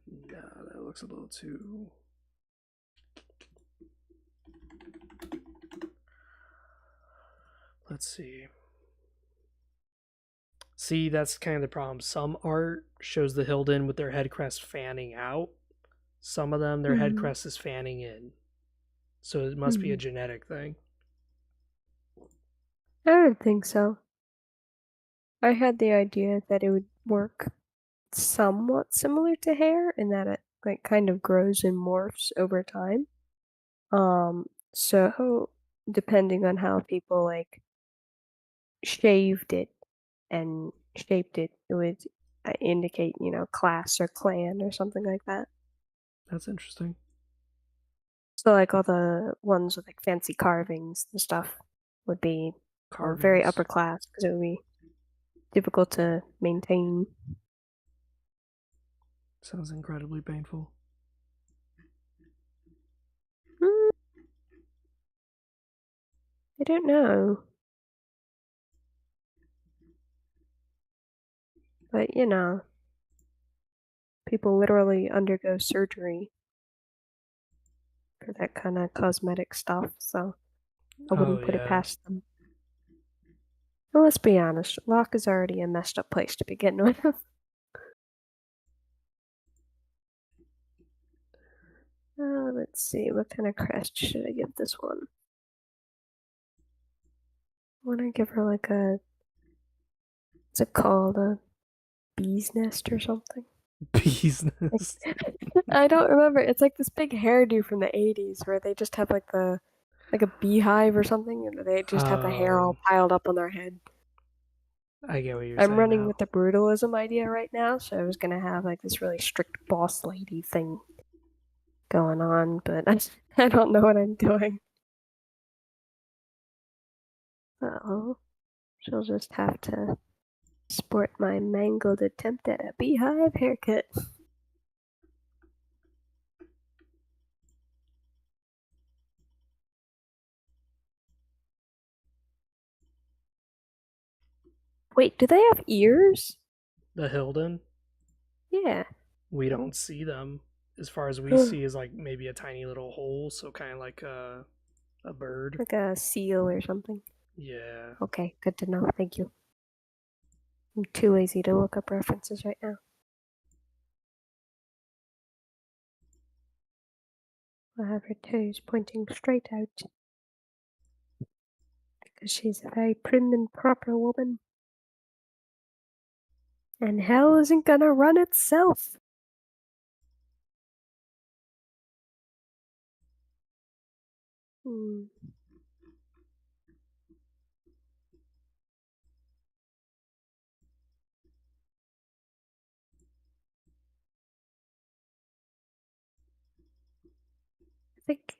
Nah, that looks a little too. Let's see. See, that's kind of the problem. Some art shows the Hilden with their head crest fanning out. Some of them, their head crest is fanning in. So it must be a genetic thing. I don't think so. I had the idea that it would work somewhat similar to hair in that it like kind of grows and morphs over time. So depending on how people like shaved it and shaped it, it would indicate, class or clan or something like that. That's interesting. So like all the ones with like fancy carvings and stuff would be very upper class because it would be difficult to maintain. Sounds incredibly painful. I don't know. But people literally undergo surgery for that kind of cosmetic stuff, so I wouldn't put it past them. Well, let's be honest, LOK is already a messed up place to begin with. Let's see, what kind of crest should I give this one? I want to give her like what's it called? A bee's nest or something? Bee's nest. I don't remember. It's like this big hairdo from the 80s where they just have like a beehive or something, and they just have the hair all piled up on their head. I get what you're I'm saying. running now. with the brutalism idea right now, so I was gonna have like this really strict boss lady thing going on, but I don't know what I'm doing. Oh, she'll just have to sport my mangled attempt at a beehive haircut. Wait, do they have ears? The Hilden? Yeah. We don't see them. As far as we see is like maybe a tiny little hole, so kind of like a bird. Like a seal or something. Yeah. Okay, good to know. Thank you. I'm too lazy to look up references right now. I'll have her toes pointing straight out. Because she's a very prim and proper woman. And hell isn't gonna run itself. I think.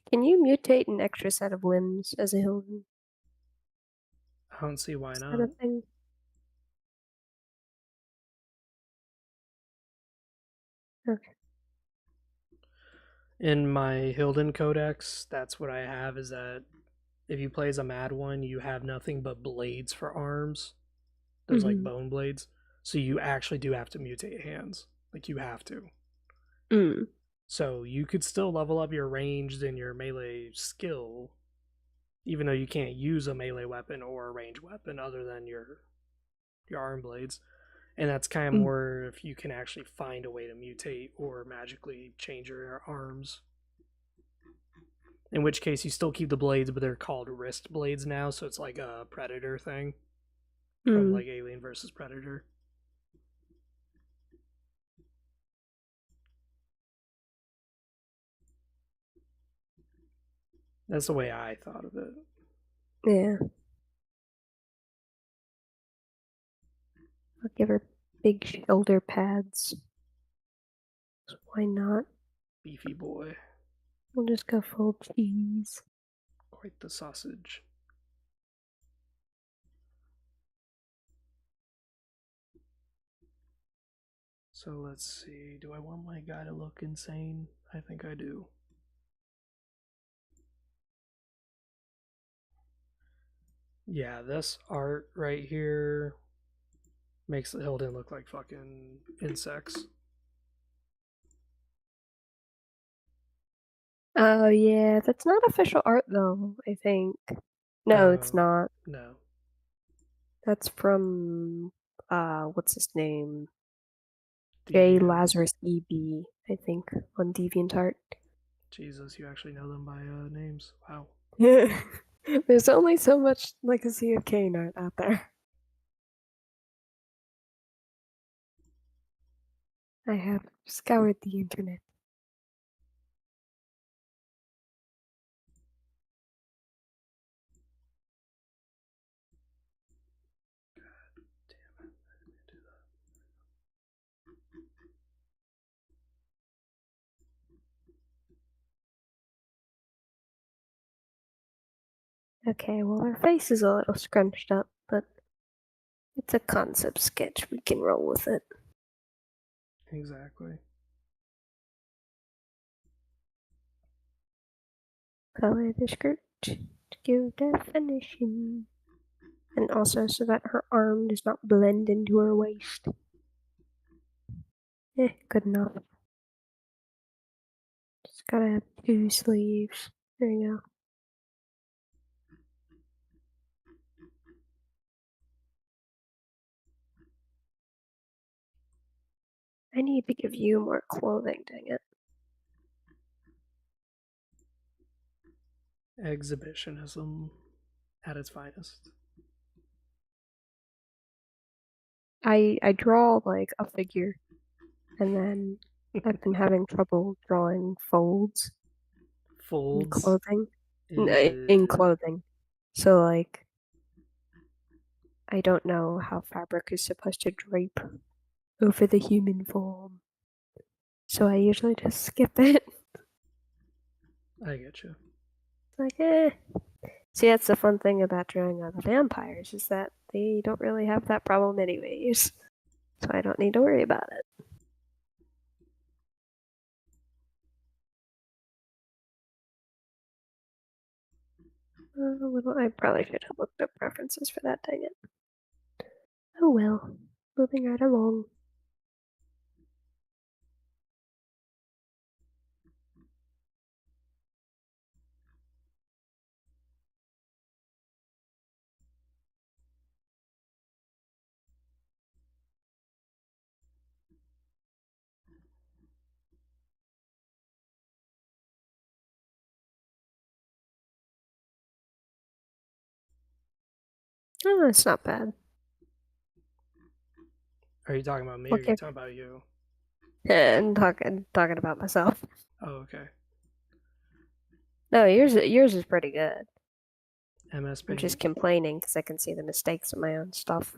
Can you mutate an extra set of limbs as a Hilden? I don't see why Is not. that a thing? Okay. In my Hilden Codex, that's what I have is that if you play as a mad one, you have nothing but blades for arms. There's like bone blades. So you actually do have to mutate hands. Like you have to. So you could still level up your ranged and your melee skill, even though you can't use a melee weapon or a ranged weapon other than your arm blades. And that's kind of more if you can actually find a way to mutate or magically change your arms. In which case you still keep the blades, but they're called wrist blades now, so it's like a predator thing from like Alien versus Predator. That's the way I thought of it. Yeah. I'll give her big shoulder pads. Why not? Beefy boy. We'll just go full cheese. Quite the sausage. So let's see. Do I want my guy to look insane? I think I do. Yeah, this art right here makes the Hilden look like fucking insects. Oh yeah, that's not official art though, I think. No, it's not. No. That's from what's his name? J. Deviant. Lazarus EB, I think, on DeviantArt. Jesus, you actually know them by names. Wow. Yeah. There's only so much Legacy of Kain art out there. I have scoured the internet. Damn it. I didn't do that. Okay, well, her face is a little scrunched up, but it's a concept sketch. We can roll with it. Exactly. Color the skirt to give definition. And also so that her arm does not blend into her waist. Good enough. Just gotta have 2 sleeves. There you go. I need to give you more clothing, dang it. Exhibitionism at its finest. I draw like a figure, and then I've been having trouble drawing folds in Folds. clothing. In clothing. So like I don't know how fabric is supposed to drape over the human form. So I usually just skip it. I get you. It's like, eh. See, that's the fun thing about drawing other vampires, is that they don't really have that problem anyways. So I don't need to worry about it. I probably should have looked up preferences for that, dang it. Oh well. Moving right along. Oh, it's not bad. Are you talking about me or are Okay. you talking about you? I'm talking about myself. Oh, okay. No, yours is pretty good. MS I'm just Paint. complaining because I can see the mistakes in my own stuff.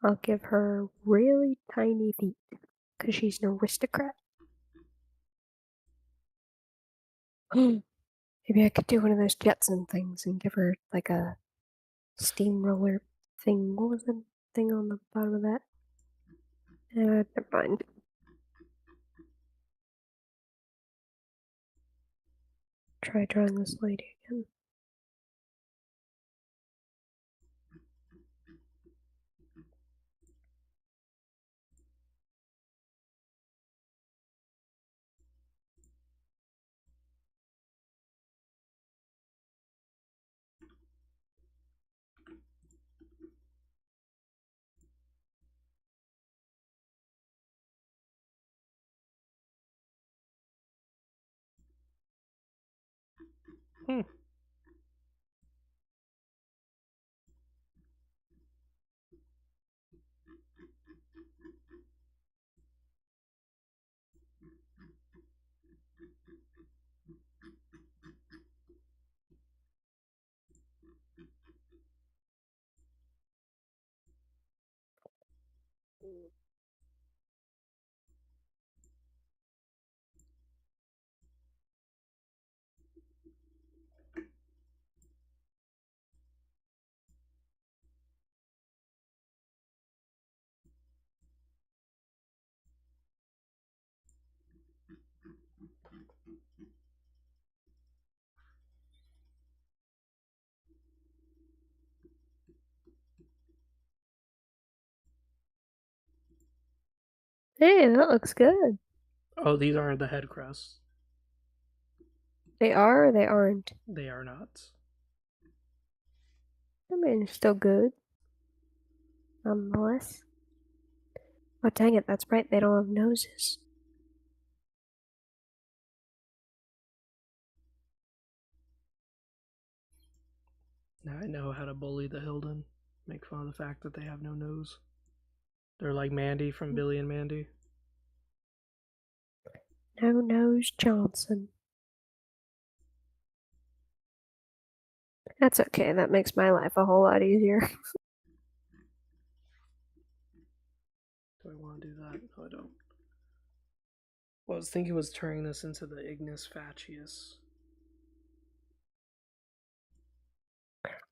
I'll give her really tiny feet because she's an aristocrat. Maybe I could do one of those Jetson things and give her like a steamroller thing. What was the thing on the bottom of that? Never mind. Try drawing this lady again. Hmm. Hey, that looks good. Oh, these aren't the head crests. They are or they aren't? They are not. I mean, it's still good. Nonetheless. Oh, dang it, that's right, they don't have noses. Now I know how to bully the Hilden. Make fun of the fact that they have no nose. They're like Mandy from Billy and Mandy. No Nose Johnson. That's okay, that makes my life a whole lot easier. Do I want to do that? No, I don't. Well, I was thinking was turning this into the Ignis Fatuus.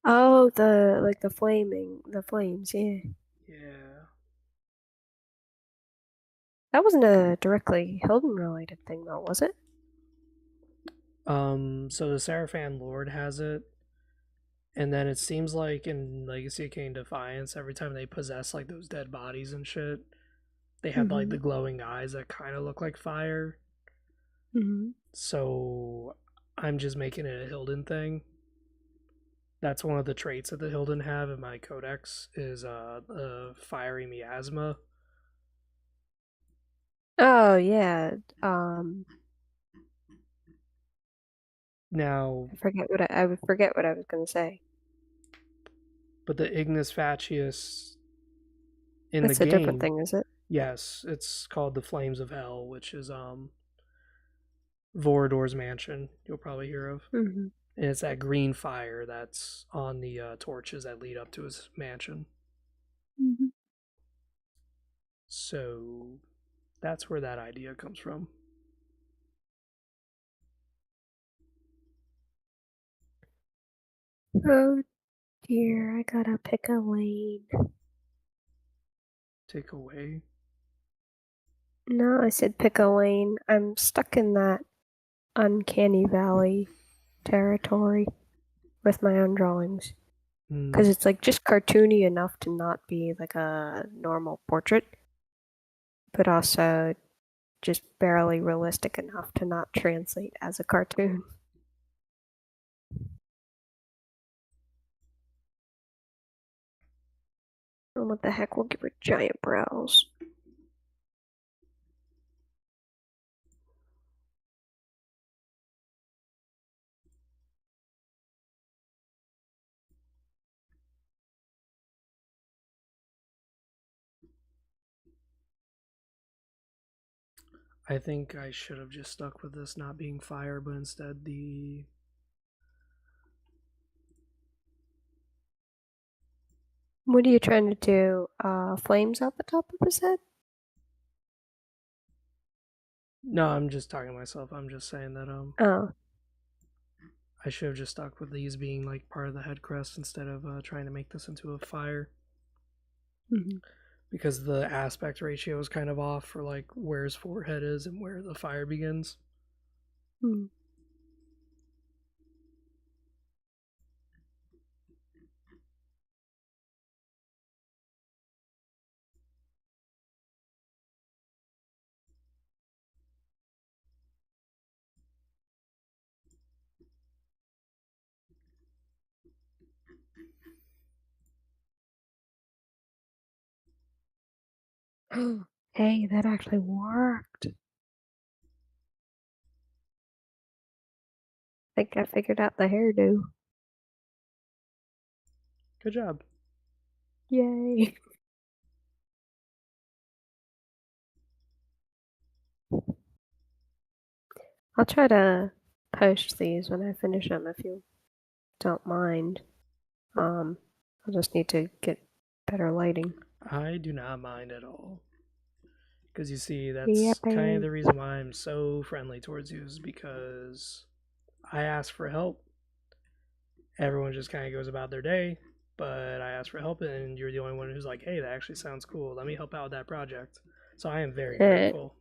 Oh, the flames, yeah. Yeah. That wasn't a directly Hilden related thing though, was it? So the Seraphan Lord has it, and then it seems like in Legacy of Kain Defiance, every time they possess like those dead bodies and shit, they have like Mm-hmm. the glowing eyes that kind of look like fire. Mm-hmm. So I'm just making it a Hilden thing. That's one of the traits that the Hilden have in my codex is fiery miasma. Oh yeah. Um Now, I would forget what I was gonna say. but the Ignis Fatuus in the That's a different game, thing, is it? yes, it's called the Flames of Hell, which is Vorador's mansion. You'll probably hear of, Mm-hmm. and it's that green fire that's on the torches that lead up to his mansion. Mm-hmm. So that's where that idea comes from. Oh dear, I gotta pick a lane. Take away. No, I said pick a lane. I'm stuck in that uncanny valley territory with my own drawings. Hmm. Because it's like just cartoony enough to not be like a normal portrait, but also just barely realistic enough to not translate as a cartoon. And what the heck, we'll give her giant brows. I think I should have just stuck with this not being fire, but instead the. What are you trying to do? Flames at the top of his head? No, I'm just talking to myself. I'm just saying that Oh. I should have just stuck with these being like part of the head crest instead of trying to make this into a fire. Mm-hmm. Because the aspect ratio is kind of off for like where his forehead is and where the fire begins. Mm-hmm. Hey, that actually worked. I think I figured out the hairdo. Good job. Yay. I'll try to post these when I finish them if you don't mind. I'll just need to get better lighting. I do not mind at all. Because you see, that's kind of Yippee. the reason why I'm so friendly towards you, is because I ask for help. Everyone just kind of goes about their day, but I ask for help, and you're the only one who's like, hey, that actually sounds cool. Let me help out with that project. So I am very Eh, grateful.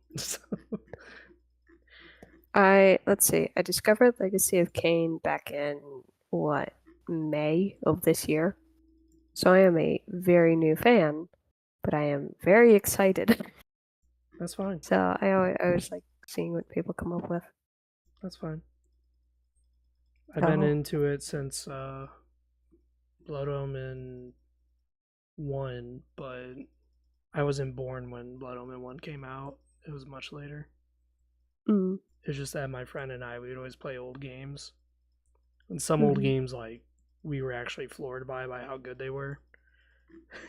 let's see. I discovered Legacy of Kain back in what, May of this year. So I am a very new fan, but I am very excited. That's fine. So I was like seeing what people come up with. That's fine. I've been So into it since Blood Omen 1, but I wasn't born when Blood Omen 1 came out. It was much later. mm, It's just that my friend and I, we'd always play old games. And some old mhm, games, like, we were actually floored by how good they were.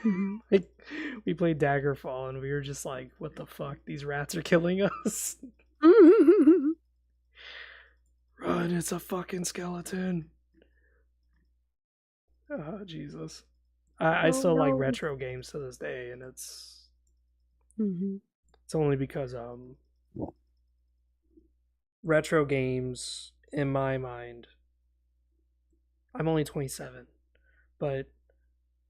mhm. Like, we played Daggerfall and we were just like, what the fuck? These rats are killing us. Run, it's a fucking skeleton. Oh, Jesus. I Oh still like no. retro games to this day, and Mhm, it's only because retro games, in my mind, I'm only 27, but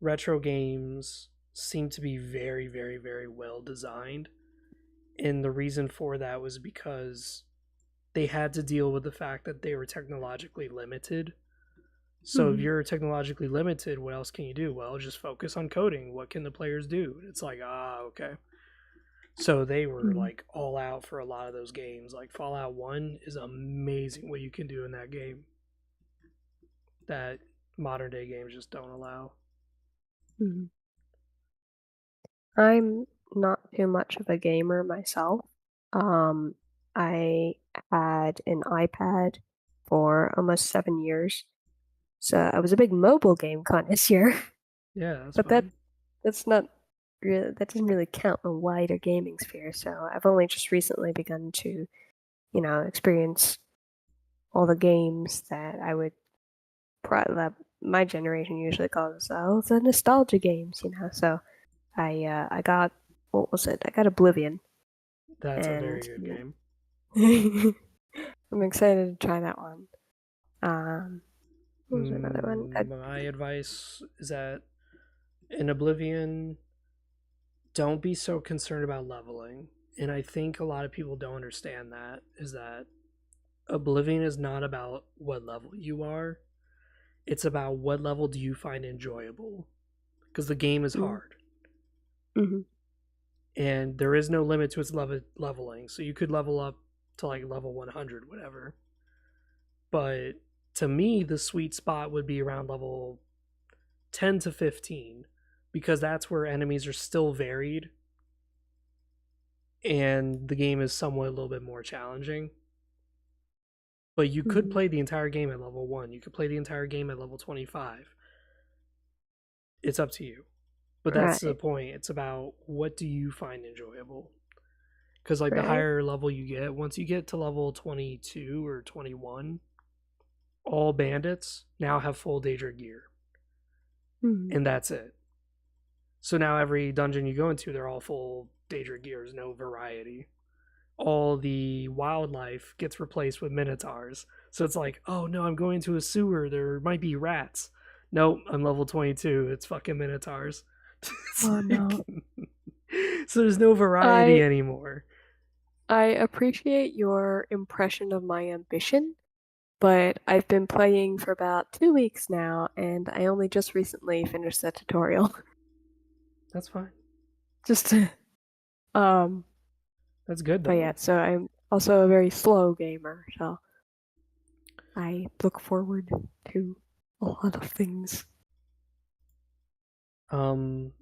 retro games seem to be very, very, very well designed. And the reason for that was because they had to deal with the fact that they were technologically limited. So if mhm, you're technologically limited, what else can you do? Well, just focus on coding. What can the players do? It's like, okay. So they were mhm. like all out for a lot of those games. Like Fallout 1 is amazing what you can do in that game that modern day games just don't allow. Mhm. I'm not too much of a gamer myself. Um, I had an iPad for almost 7 years, so I was a big mobile game connoisseur. Yeah, that's But fine. that's not really that doesn't really count in the wider gaming sphere. So I've only just recently begun to, experience all the games that I would that my generation usually calls the nostalgia games. So I got what was it? I got Oblivion, That's a and very good game. I'm excited to try that one. Um, what was another one? My advice is that in Oblivion, don't be so concerned about leveling. And I think a lot of people don't understand that is that Oblivion is not about what level you are. It's about what level do you find enjoyable. Because the game is Mm-hmm. hard. Mm-hmm. And there is no limit to its leveling. So you could level up to like level 100, whatever. But to me, the sweet spot would be around level 10 to 15 because that's where enemies are still varied and the game is somewhat a little bit more challenging. But you could Mm-hmm. play the entire game at level 1. You could play the entire game at level 25. It's up to you. But that's the Right. point. It's about what do you find enjoyable? Because like the Right. higher level you get, once you get to level 22 or 21, all bandits now have full Daedra gear, Mm-hmm. and that's it. So now every dungeon you go into, they're all full Daedra gears, no variety. All the wildlife gets replaced with minotaurs. So it's like, oh no, I'm going to a sewer. There might be rats. Nope, I'm level 22. It's fucking minotaurs. It's Oh like, no. so there's no variety I anymore. I appreciate your impression of my ambition, but I've been playing for about 2 weeks now, and I only just recently finished the tutorial. That's fine. Just um, That's good but though. yeah, so I'm also a very slow gamer, so I look forward to a lot of things. Um,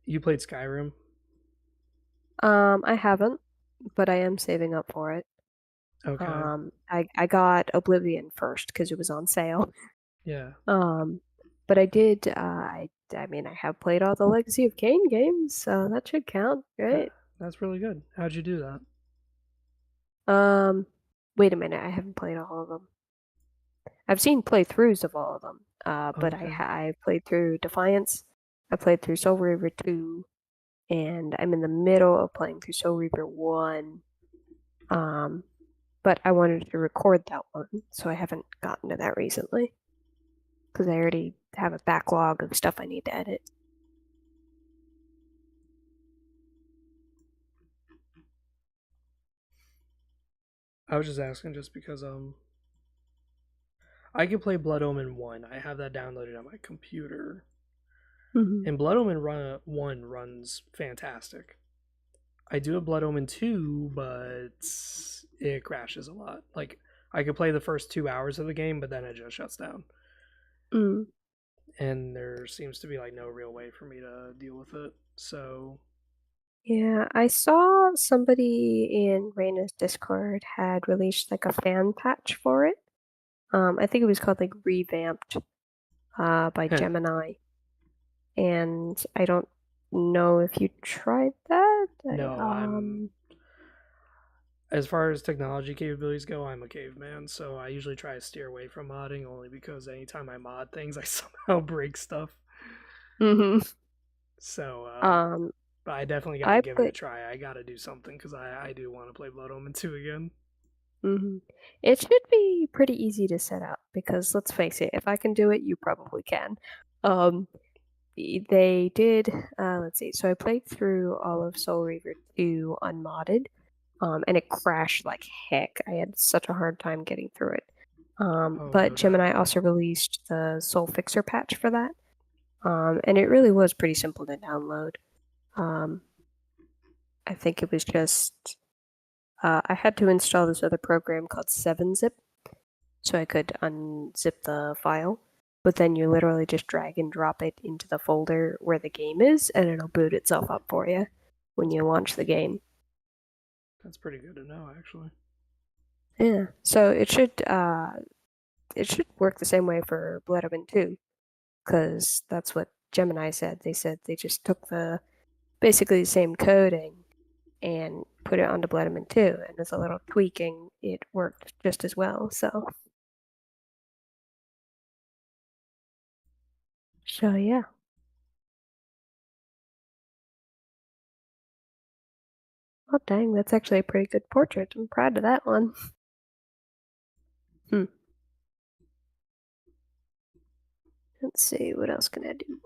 you played Skyrim? I haven't, but I am saving up for it. Okay. I got Oblivion first because it was on sale. Yeah. Um, but I did. I mean, I have played all the Legacy of Kain games, so that should count, That, right? that's really good. How'd you do that? Um, wait a minute, I haven't played all of them. I've seen playthroughs of all of them. But Okay. I played through Defiance. I played through Soul Reaver 2, and I'm in the middle of playing through Soul Reaver 1. Um, but I wanted to record that one, so I haven't gotten to that recently because I already have a backlog of stuff I need to edit. I was just asking just because I can play Blood Omen 1. I have that downloaded on my computer. Mm-hmm. And Blood Omen 1 runs fantastic. I do a Blood Omen 2, but it crashes a lot. Like, I could play the first 2 hours of the game, but then it just shuts down. Mm. And there seems to be like no real way for me to deal with it. So Yeah, I saw somebody in Reina's Discord had released like a fan patch for it. I think it was called like Revamped by Gemini. And I don't know if you tried that. No, I'm as far as technology capabilities go, I'm a caveman, so I usually try to steer away from modding only because anytime I mod things, I somehow break stuff. Mm-hmm. So, Um, but I definitely got to I give it a put. try. I got to do something because I do want to play Blood Omen 2 again. Mm-hmm. It should be pretty easy to set up because let's face it, if I can do it, you probably can. Um, they did. Let's see. So I played through all of Soul Reaver 2 unmodded, and it crashed like heck. I had such a hard time getting through it. Oh, But no doubt. Gemini also released the Soul Fixer patch for that, and it really was pretty simple to download. I think it was just I had to install this other program called 7-Zip so I could unzip the file. But then you literally just drag and drop it into the folder where the game is, and it'll boot itself up for you when you launch the game. That's pretty good to know, actually. Yeah, so it should work the same way for Blood Omen 2, because that's what Gemini said. They said they just took the basically the same coding and put it onto Blood Omen 2, and with a little tweaking, it worked just as well. So yeah. Oh dang, that's actually a pretty good portrait. I'm proud of that one. Hmm. Let's see, what else can I do?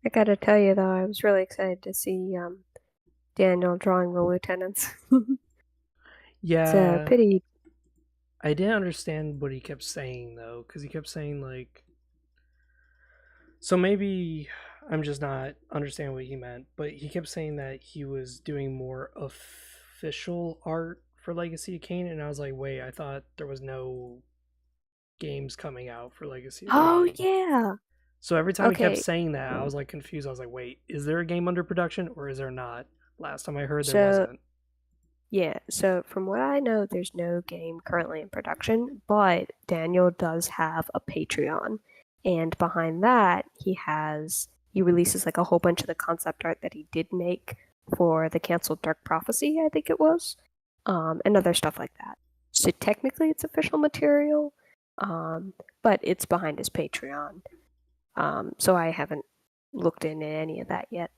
I gotta tell you though, I was really excited to see Daniel drawing the lieutenants. It's a Yeah, pity. I didn't understand what he kept saying though, because he kept saying like, so maybe I'm just not understanding what he meant, but he kept saying that he was doing more official art for Legacy of Kain, and I was like, wait, I thought there was no games coming out for Legacy of Oh Kain. yeah. So every time he kept Okay. saying that, I was like confused. I was like, wait, is there a game under production or is there not? Last time I heard there So wasn't. yeah. So from what I know, there's no game currently in production, but Daniel does have a Patreon, and behind that, he releases like a whole bunch of the concept art that he did make for the canceled Dark Prophecy, I think it was, and other stuff like that. So technically, it's official material, but it's behind his Patreon. So I haven't looked into any of that yet,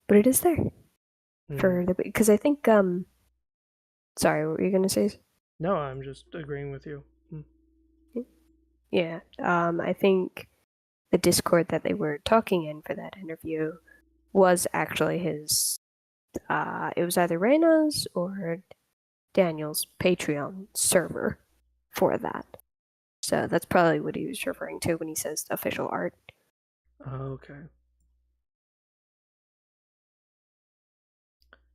but it is there for the because I think sorry, what were you gonna say? No, I'm just agreeing with you. Yeah, I think the Discord that they were talking in for that interview was actually his. It was either Reina's or Daniel's Patreon server for that. So that's probably what he was referring to when he says official art. Okay.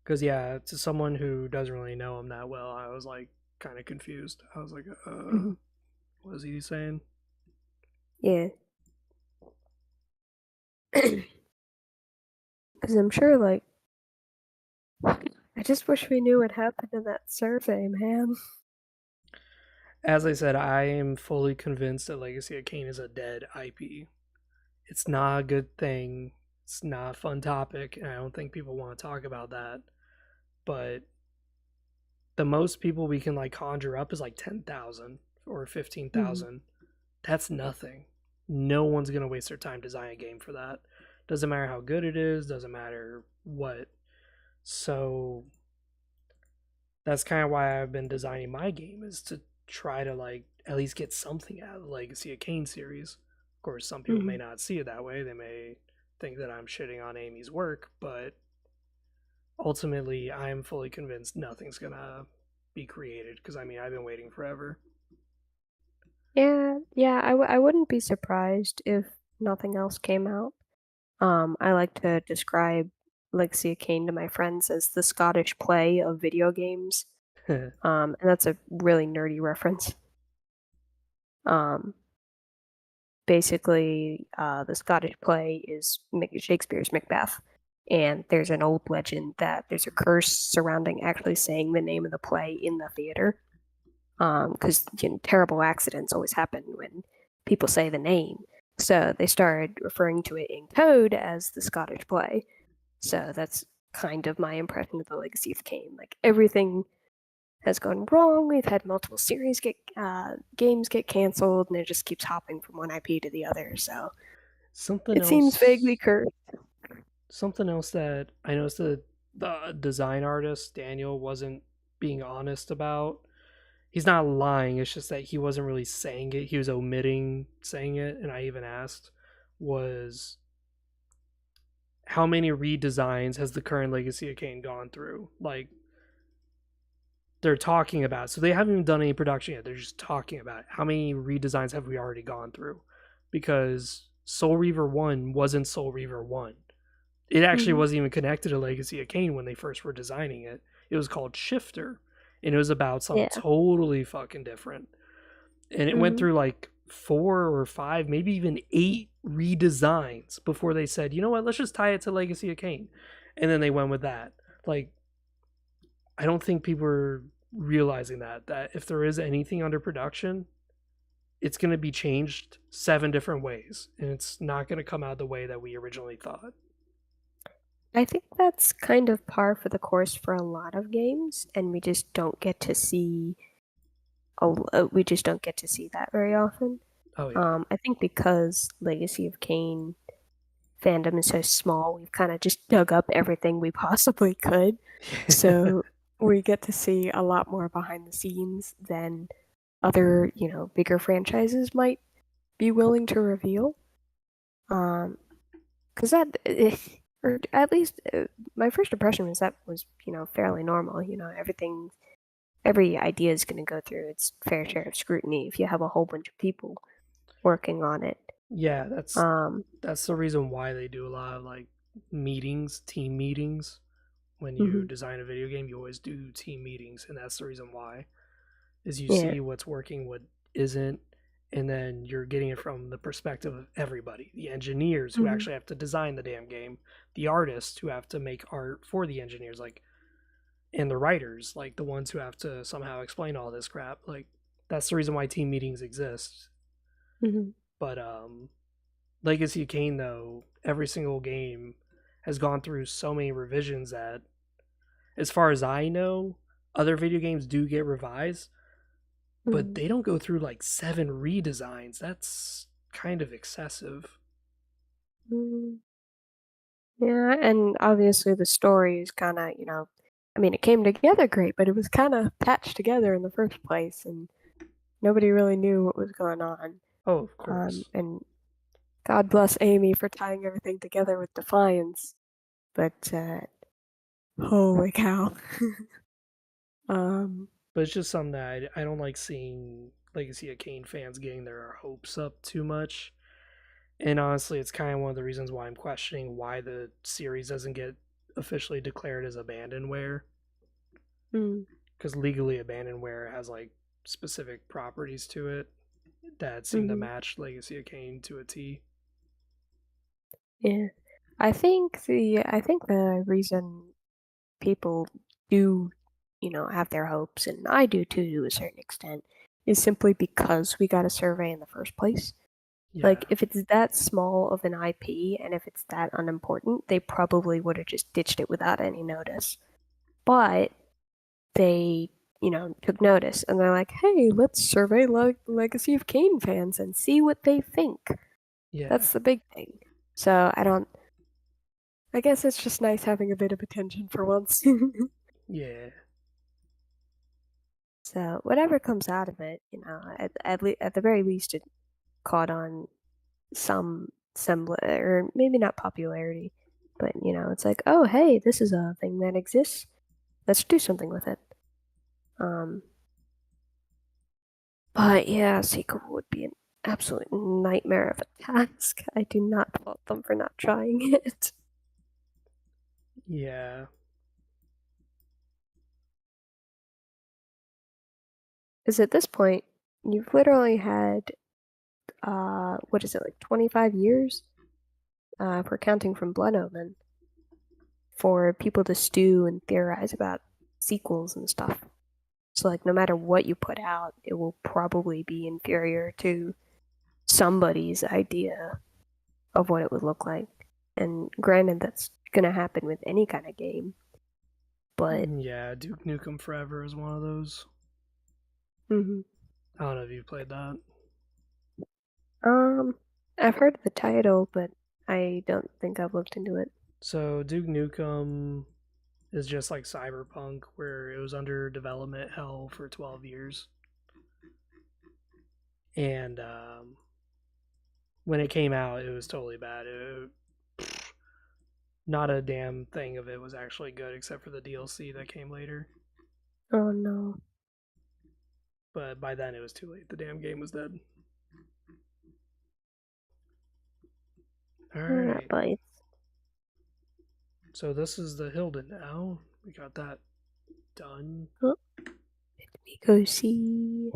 Because yeah, to someone who doesn't really know him that well, I was like kind of confused. I was like, Mm-hmm. what is he saying? Yeah. Because I'm sure, like, I just wish we knew what happened in that survey, man. As I said, I am fully convinced that Legacy of Kain is a dead IP. It's not a good thing. It's not a fun topic, and I don't think people want to talk about that. But the most people we can like conjure up is like 10,000 or 15,000. That's nothing. No one's gonna waste their time designing a game for that. Doesn't matter how good it is. Doesn't matter what. So that's kind of why I've been designing my game is to try to like at least get something out of the Legacy of Kain series. course, some people may not see it that way. They may think that I'm shitting on Amy's work, but ultimately, I'm fully convinced nothing's gonna be created because I mean, I've been waiting forever. Yeah, I wouldn't be surprised if nothing else came out. I like to describe Legacy of Kain to my friends as the Scottish play of video games. And that's a really nerdy reference. Um, Basically, the Scottish play is Shakespeare's Macbeth, and there's an old legend that there's a curse surrounding actually saying the name of the play in the theater, because terrible accidents always happen when people say the name. So they started referring to it in code as the Scottish play. So that's kind of my impression of the Legacy of Kain. Like everything has gone wrong. We've had multiple games get canceled, and it just keeps hopping from one IP to the other. So something it seems vaguely else, cursed. something else that I noticed that the design artist Daniel wasn't being honest about. He's not lying. It's just that he wasn't really saying it. He was omitting saying it, and I even asked, was how many redesigns has the current Legacy of Kain gone through? Like they're talking about, so they haven't even done any production yet. They're just talking about it. How many redesigns have we already gone through? Because Soul Reaver 1 wasn't Soul Reaver 1. It actually wasn't even connected to Legacy of Kain when they first were designing it. It was called Shifter, and it was about something Yeah. totally fucking different. And it went through like 4 or 5, maybe even 8 redesigns before they said, you know what, let's just tie it to Legacy of Kain. And then they went with that. Like, I don't think people are realizing that if there is anything under production, it's going to be changed 7 different ways, and it's not going to come out the way that we originally thought. I think that's kind of par for the course for a lot of games, and we just don't get to see. We just don't get to see that very often. Oh yeah. I think because Legacy of Kain fandom is so small, we've kind of just dug up everything we possibly could. So we get to see a lot more behind the scenes than other, bigger franchises might be willing to reveal. Because or at least my first impression was that was, fairly normal. Every idea is going to go through its fair share of scrutiny if you have a whole bunch of people working on it. Yeah, Um, that's the reason why they do a lot of like meetings, team meetings. When you mhm, design a video game, you always do team meetings, and that's the reason why. Is you yeah. see what's working, what isn't, and then you're getting it from the perspective of everybody. The engineers who Mhm. actually have to design the damn game, the artists who have to make art for the engineers, like, and the writers, like the ones who have to somehow explain all this crap. Like, that's the reason why team meetings exist. Mhm. But Legacy of Kain, though, every single game has gone through so many revisions that, as far as I know, other video games do get revised, but Mhm. they don't go through like 7 redesigns. That's kind of excessive. Mm. Yeah, and obviously the story is kind of, I mean, it came together great, but it was kind of patched together in the first place, and nobody really knew what was going on. Oh, of course. And God bless Amy for tying everything together with Defiance. But holy cow. um, But it's just something that I don't like seeing Legacy of Kain fans getting their hopes up too much. And honestly, it's kind of one of the reasons why I'm questioning why the series doesn't get officially declared as abandonware. mm, Because legally, abandonware has like specific properties to it that seem to mhm, match Legacy of Kain to a T. yeah. I think the reason people do, have their hopes, and I do too to a certain extent, is simply because we got a survey in the first place. Yeah, Like, if it's that small of an IP and if it's that unimportant, they probably would have just ditched it without any notice. But they, took notice and they're like, hey, let's survey Legacy of Kain fans and see what they think. yeah, That's the big thing. So I guess it's just nice having a bit of attention for once. yeah. So whatever comes out of it, at the very least, it caught on some semblance, or maybe not popularity, but it's like, oh hey, this is a thing that exists. Let's do something with it. But yeah, sequel would be an absolute nightmare of a task. I do not fault them for not trying it. Yeah. Because at this point, you've literally had, what is it, like 25 years? If we're counting from Blood Omen, for people to stew and theorize about sequels and stuff. So, like, no matter what you put out, it will probably be inferior to somebody's idea of what it would look like. And granted, that's gonna happen with any kind of game, but Yeah, Duke Nukem Forever is one of those. mhm. I don't know if you've played that. I've heard of the title, but I don't think I've looked into it. So Duke Nukem is just like Cyberpunk, where it was under development hell for 12 years. And when it came out, it was totally bad. Not a damn thing of it was actually good, except for the DLC that came later. Oh no. But by then, it was too late. The damn game was dead. All That right. bites. So this is the Hilden now. We got that done. Oh, let me go see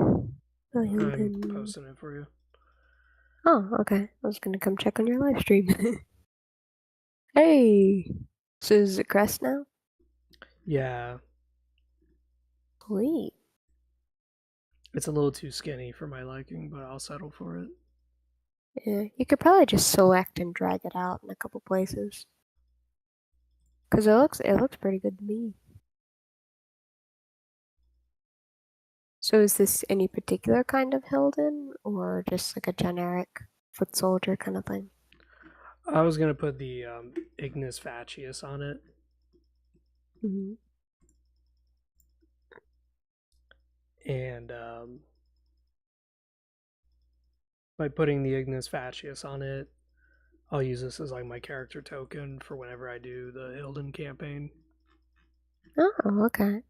the I'm Hilden. posting it for you. Oh, okay. I was gonna come check on your live stream. Hey! So is it crest now? Yeah, Sweet. it's a little too skinny for my liking, but I'll settle for it. Yeah, you could probably just select and drag it out in a couple places. Cause it looks pretty good to me. So is this any particular kind of Hilden, or just like a generic foot soldier kind of thing? I was gonna put the Ignis Fatuus on it, Mm-hmm. and by putting the Ignis Fatuus on it, I'll use this as like my character token for whenever I do the Hilden campaign. Oh, okay.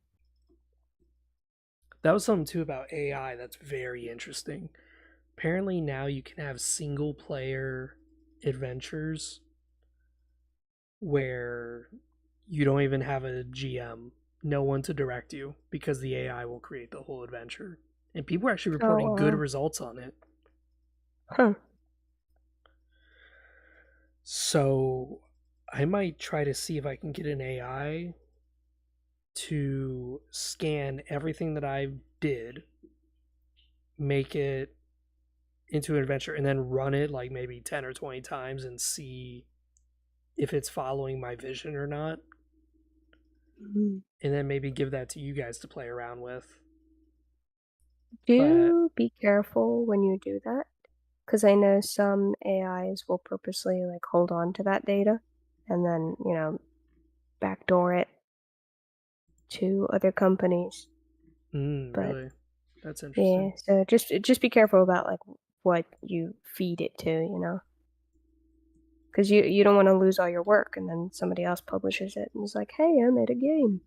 That was something too about AI that's very interesting. Apparently now you can have single player adventures where you don't even have a GM, no one to direct you because the AI will create the whole adventure. And people are actually Oh, reporting good results on it. huh. So I might try to see if I can get an AI to scan everything that I did, make it into an adventure, and then run it like maybe 10 or 20 times and see if it's following my vision or not. Mhm. And then maybe give that to you guys to play around with. But Do be careful when you do that, because I know some AIs will purposely like hold on to that data and then, backdoor it to other companies. But really, that's yeah, interesting. so just be careful about like what you feed it to. Because you don't want to lose all your work and then somebody else publishes it and is like, hey, I made a game.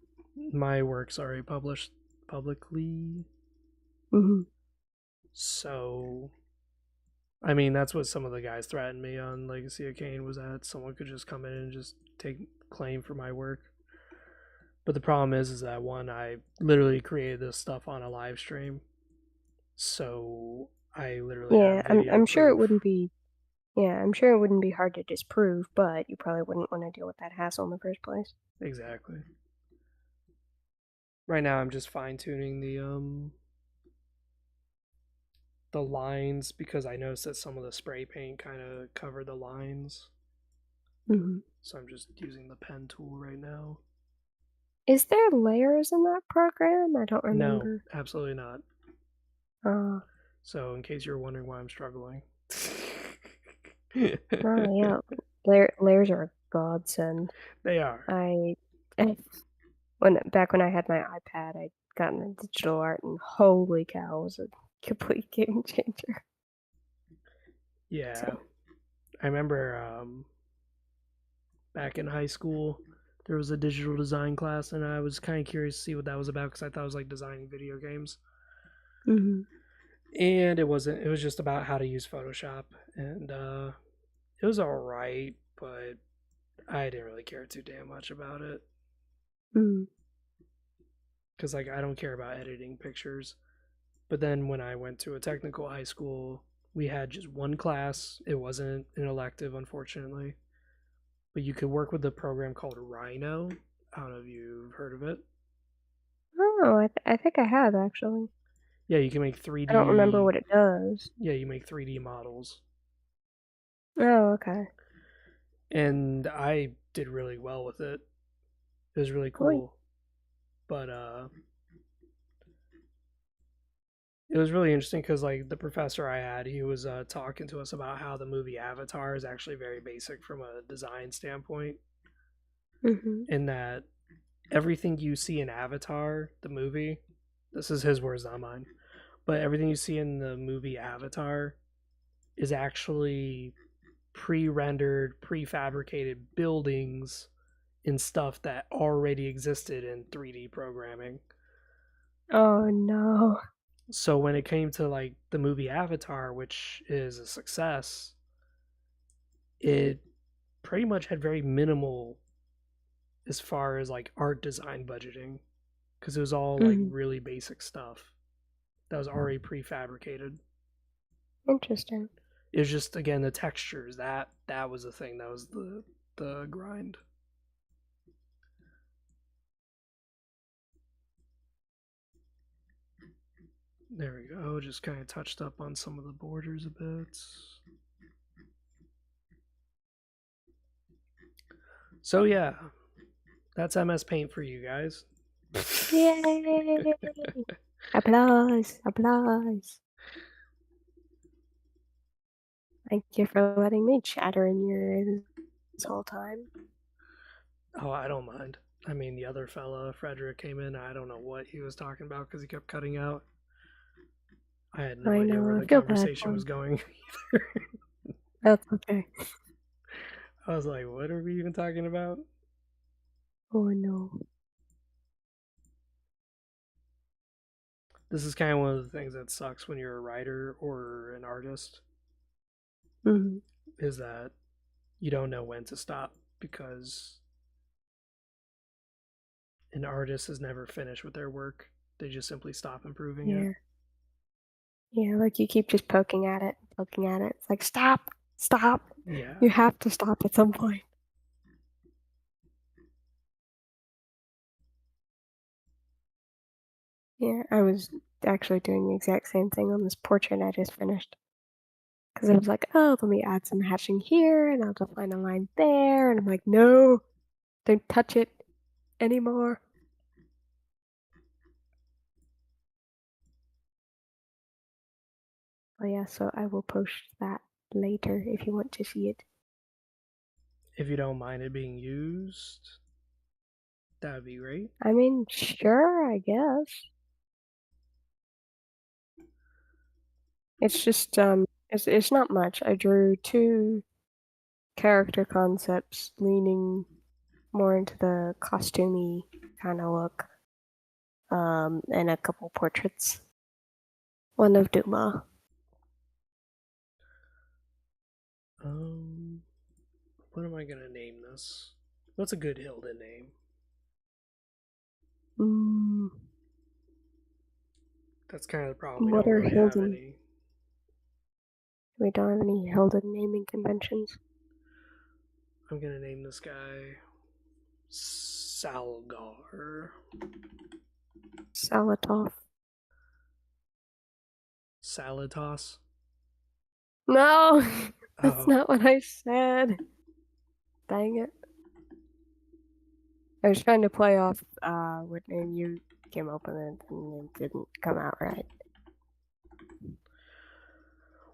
My work's already published publicly. Mm-hmm. So, I mean, that's what some of the guys threatened me on Legacy of Kain, was that someone could just come in and just take claim for my work. But the problem is that one, I literally created this stuff on a live stream. So I literally Yeah, have I'm video I'm sure it proof. wouldn't be yeah, I'm sure it wouldn't be hard to disprove, but you probably wouldn't want to deal with that hassle in the first place. Exactly. Right now I'm just fine tuning the lines because I noticed that some of the spray paint kind of covered the lines. Mm-hmm. So I'm just using the pen tool right now. Is there layers in that program? I don't No, remember. absolutely not. Uh, So in case you're wondering why I'm struggling. oh yeah, layers are a godsend. They are. I back when I had my iPad, I'd gotten into digital art, and holy cow, it was a complete game changer. Yeah. So I remember back in high school, there was a digital design class, and I was kind of curious to see what that was about because I thought it was like designing video games. Mm-hmm. And it wasn't. It was just about how to use Photoshop, and it was all right, but I didn't really care too damn much about it Mm. because like I don't care about editing pictures. But then when I went to a technical high school, we had just one class. It wasn't an elective, unfortunately, but you could work with a program called Rhino. I don't know if you've heard of it. Oh, I think I have actually. Yeah, you can make I don't remember 3D. what it does. Yeah, you make 3D models, Oh, okay. and I did really well with it. It was really Cool. cool, but it was really interesting because like the professor I had, he was talking to us about how the movie Avatar is actually very basic from a design standpoint, Mm-hmm. in that everything you see in Avatar, the movie, this is his words, not mine, but everything you see in the movie Avatar is actually pre-rendered, prefabricated buildings and stuff that already existed in 3D programming. Oh no. So when it came to like the movie Avatar, which is a success, it pretty much had very minimal as far as like art design budgeting because it was all like Mm-hmm. really basic stuff that was already prefabricated. Interesting. It was just again the textures that was the thing that was the grind. There we go. Just kind of touched up on some of the borders a bit. So yeah, that's MS Paint for you guys. Yay! Applause! Applause! Thank you for letting me chatter in your ears this whole time. Oh, I don't mind. I mean, the other fella, Frederick, came in. I don't know what he was talking about because he kept cutting out. I had no I idea know, where I the feel bad conversation for was him. going. That's okay. I was like, what are we even talking about? Oh no. This is kind of one of the things that sucks when you're a writer or an artist, Mm-hmm. is that you don't know when to stop because an artist is never finished with their work. They just simply stop improving it. Yeah. Yeah, like you keep just poking at it, poking at it. It's like, stop! Stop! Yeah. You have to stop at some point. Yeah, I was actually doing the exact same thing on this portrait I just finished. Because I was like, oh, let me add some hatching here, and I'll define a line there. And I'm like, no, don't touch it anymore. Oh yeah, so I will post that later if you want to see it. If you don't mind it being used, that would be great. I mean, sure, I guess. It's just it's not much. I drew two character concepts leaning more into the costumey kind of look. And a couple portraits. One of Duma. What am I gonna name this? What's a good Hilda name? Mm, That's kind of the problem. We what don't are really have Hilden? any. We don't have any Hilden naming conventions. I'm gonna name this guy Salgar. Salatov. Salatos. No, that's Oh, not what I said. Dang it. I was trying to play off what name you came up with and it didn't come out right.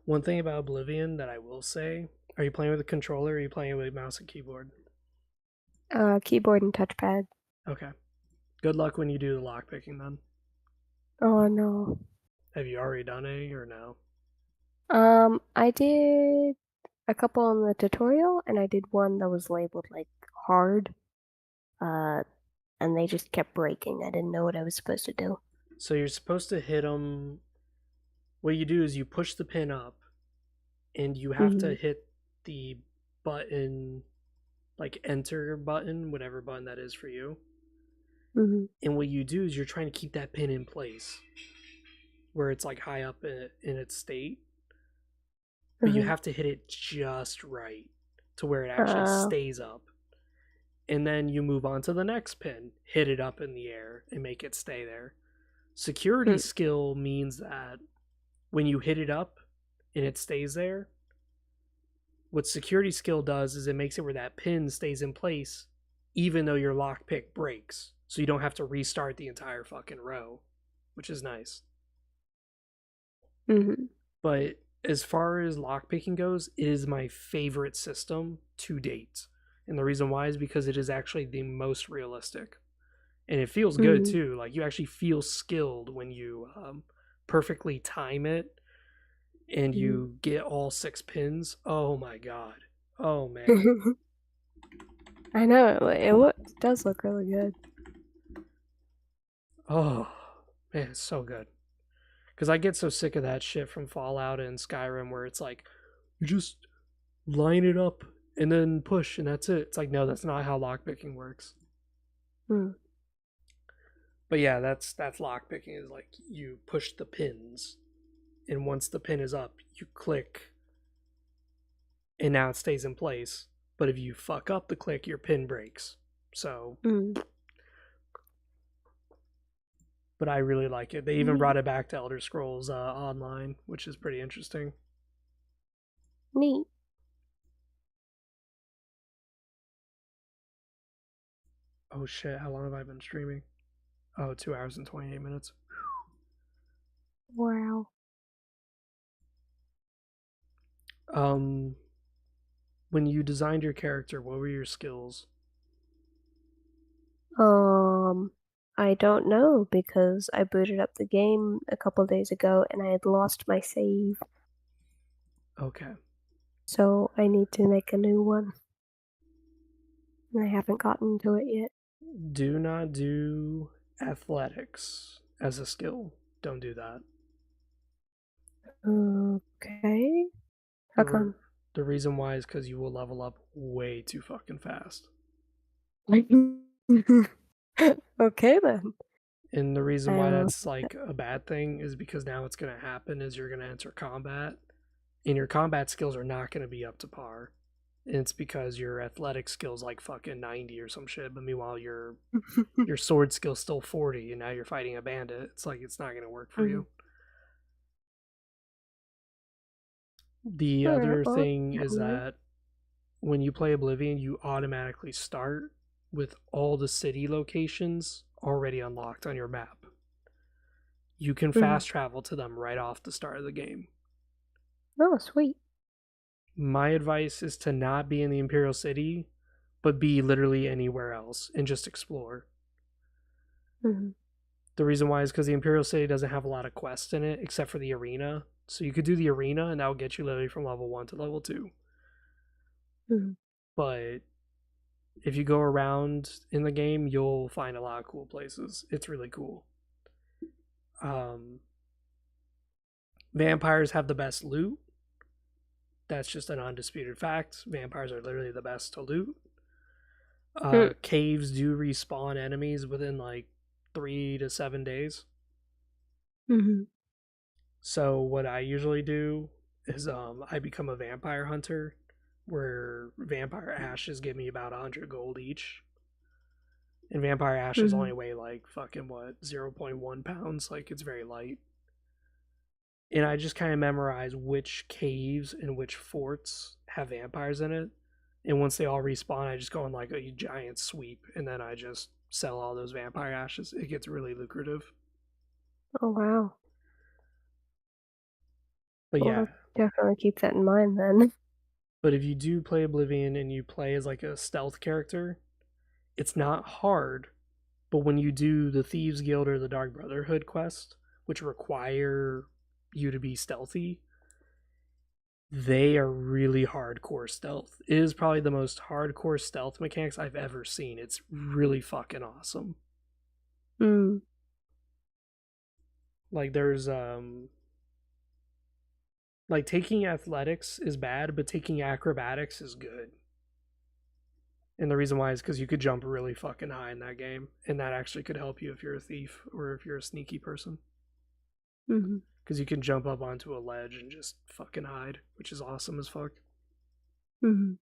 one thing about Oblivion that I will say: are you playing with a controller? Or are you playing with mouse and keyboard? Keyboard and touchpad. Okay. Good luck when you do the lockpicking then. Oh no. Have you already done any or no? I did a couple on the tutorial, and I did one that was labeled like hard. And they just kept breaking. I didn't know what I was supposed to do. So you're supposed to hit them. What you do is you push the pin up, and you have to hit the button, like enter button, whatever button that is for you. And what you do is you're trying to keep that pin in place, where it's like high up in its state. But you have to hit it just right to where it actually stays up. And then you move on to the next pin, hit it up in the air, and make it stay there. Security skill means that when you hit it up and it stays there, what security skill does is it makes it where that pin stays in place even though your lockpick breaks. So you don't have to restart the entire fucking row, which is nice. But as far as lockpicking goes, it is my favorite system to date. And the reason why is because it is actually the most realistic. And it feels good too. Like you actually feel skilled when you perfectly time it and you get all 6 pins. Oh my god. Oh man. I know, it does look really good. Oh man, it's so good. Because I get so sick of that shit from Fallout and Skyrim where it's like, you just line it up and then push and that's it. It's like, no, that's not how lockpicking works. But yeah, that's lockpicking, is like you push the pins, and once the pin is up, you click, and now it stays in place. But if you fuck up the click, your pin breaks. So, but I really like it. They even brought it back to Elder Scrolls Online, which is pretty interesting. Neat. Oh shit! How long have I been streaming? Oh, 2 hours and 28 minutes. Wow. When you designed your character, what were your skills? I don't know because I booted up the game a couple days ago and I had lost my save. Okay. So I need to make a new one. And I haven't gotten to it yet. Do not do athletics as a skill. Don't do that. Okay. How come? The reason why is because you will level up way too fucking fast. Okay then. And the reason why that's like a bad thing is because now what's going to happen is you're going to enter combat, and your combat skills are not going to be up to par. And it's because your athletic skills like fucking 90 or some shit, but meanwhile your sword skill's still 40, and now you're fighting a bandit. It's like it's not going to work for you. The other thing is that when you play Oblivion, you automatically start with all the city locations already unlocked on your map. You can fast travel to them right off the start of the game. Oh, sweet. My advice is to not be in the Imperial City, but be literally anywhere else and just explore. The reason why is because the Imperial City doesn't have a lot of quests in it except for the arena. So you could do the arena and that will get you literally from level 1 to level 2. But if you go around in the game, you'll find a lot of cool places. It's really cool. Vampires have the best loot. That's just an undisputed fact. Vampires are literally the best to loot. Caves do respawn enemies within like 3 to 7 days. So what I usually do is I become a vampire hunter, where vampire ashes give me about 100 gold each. And vampire ashes only weigh like fucking 0.1 pounds. Like it's very light. And I just kind of memorize which caves and which forts have vampires in it. And once they all respawn, I just go on like a giant sweep, and then I just sell all those vampire ashes. It gets really lucrative. Oh, wow. But yeah. Definitely keep that in mind then. But if you do play Oblivion and you play as like a stealth character, it's not hard. But when you do the Thieves Guild or the Dark Brotherhood quest, which require you to be stealthy, they are really hardcore stealth. It is probably the most hardcore stealth mechanics I've ever seen. It's really fucking awesome. Hmm. Like there's like taking athletics is bad, but taking acrobatics is good. And the reason why is because you could jump really fucking high in that game, and that actually could help you if you're a thief or if you're a sneaky person. Hmm. Because you can jump up onto a ledge and just fucking hide, which is awesome as fuck. Hmm.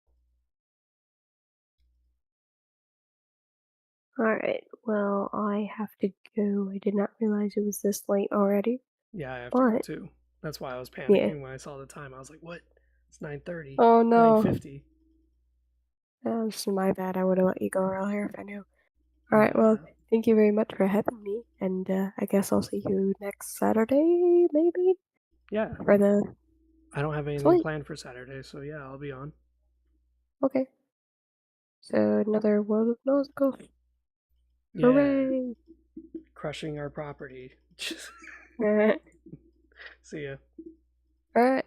Alright, well, I have to go. I did not realize it was this late already. Yeah, I have to go But, too. That's why I was yeah. panicking when I saw the time. I was like, "What? It's 9:30, Oh no. 9:50." That's my bad. I would have let you go earlier if I knew. Alright, well, Nah. thank you very much for having me. And I guess I'll see you next Saturday, maybe? Yeah, For the I don't have anything slate. planned for Saturday, so yeah, I'll be on. Okay. So, another World of Nosgoth. Yeah, Hooray! crushing our property. Alright. See ya. Alright.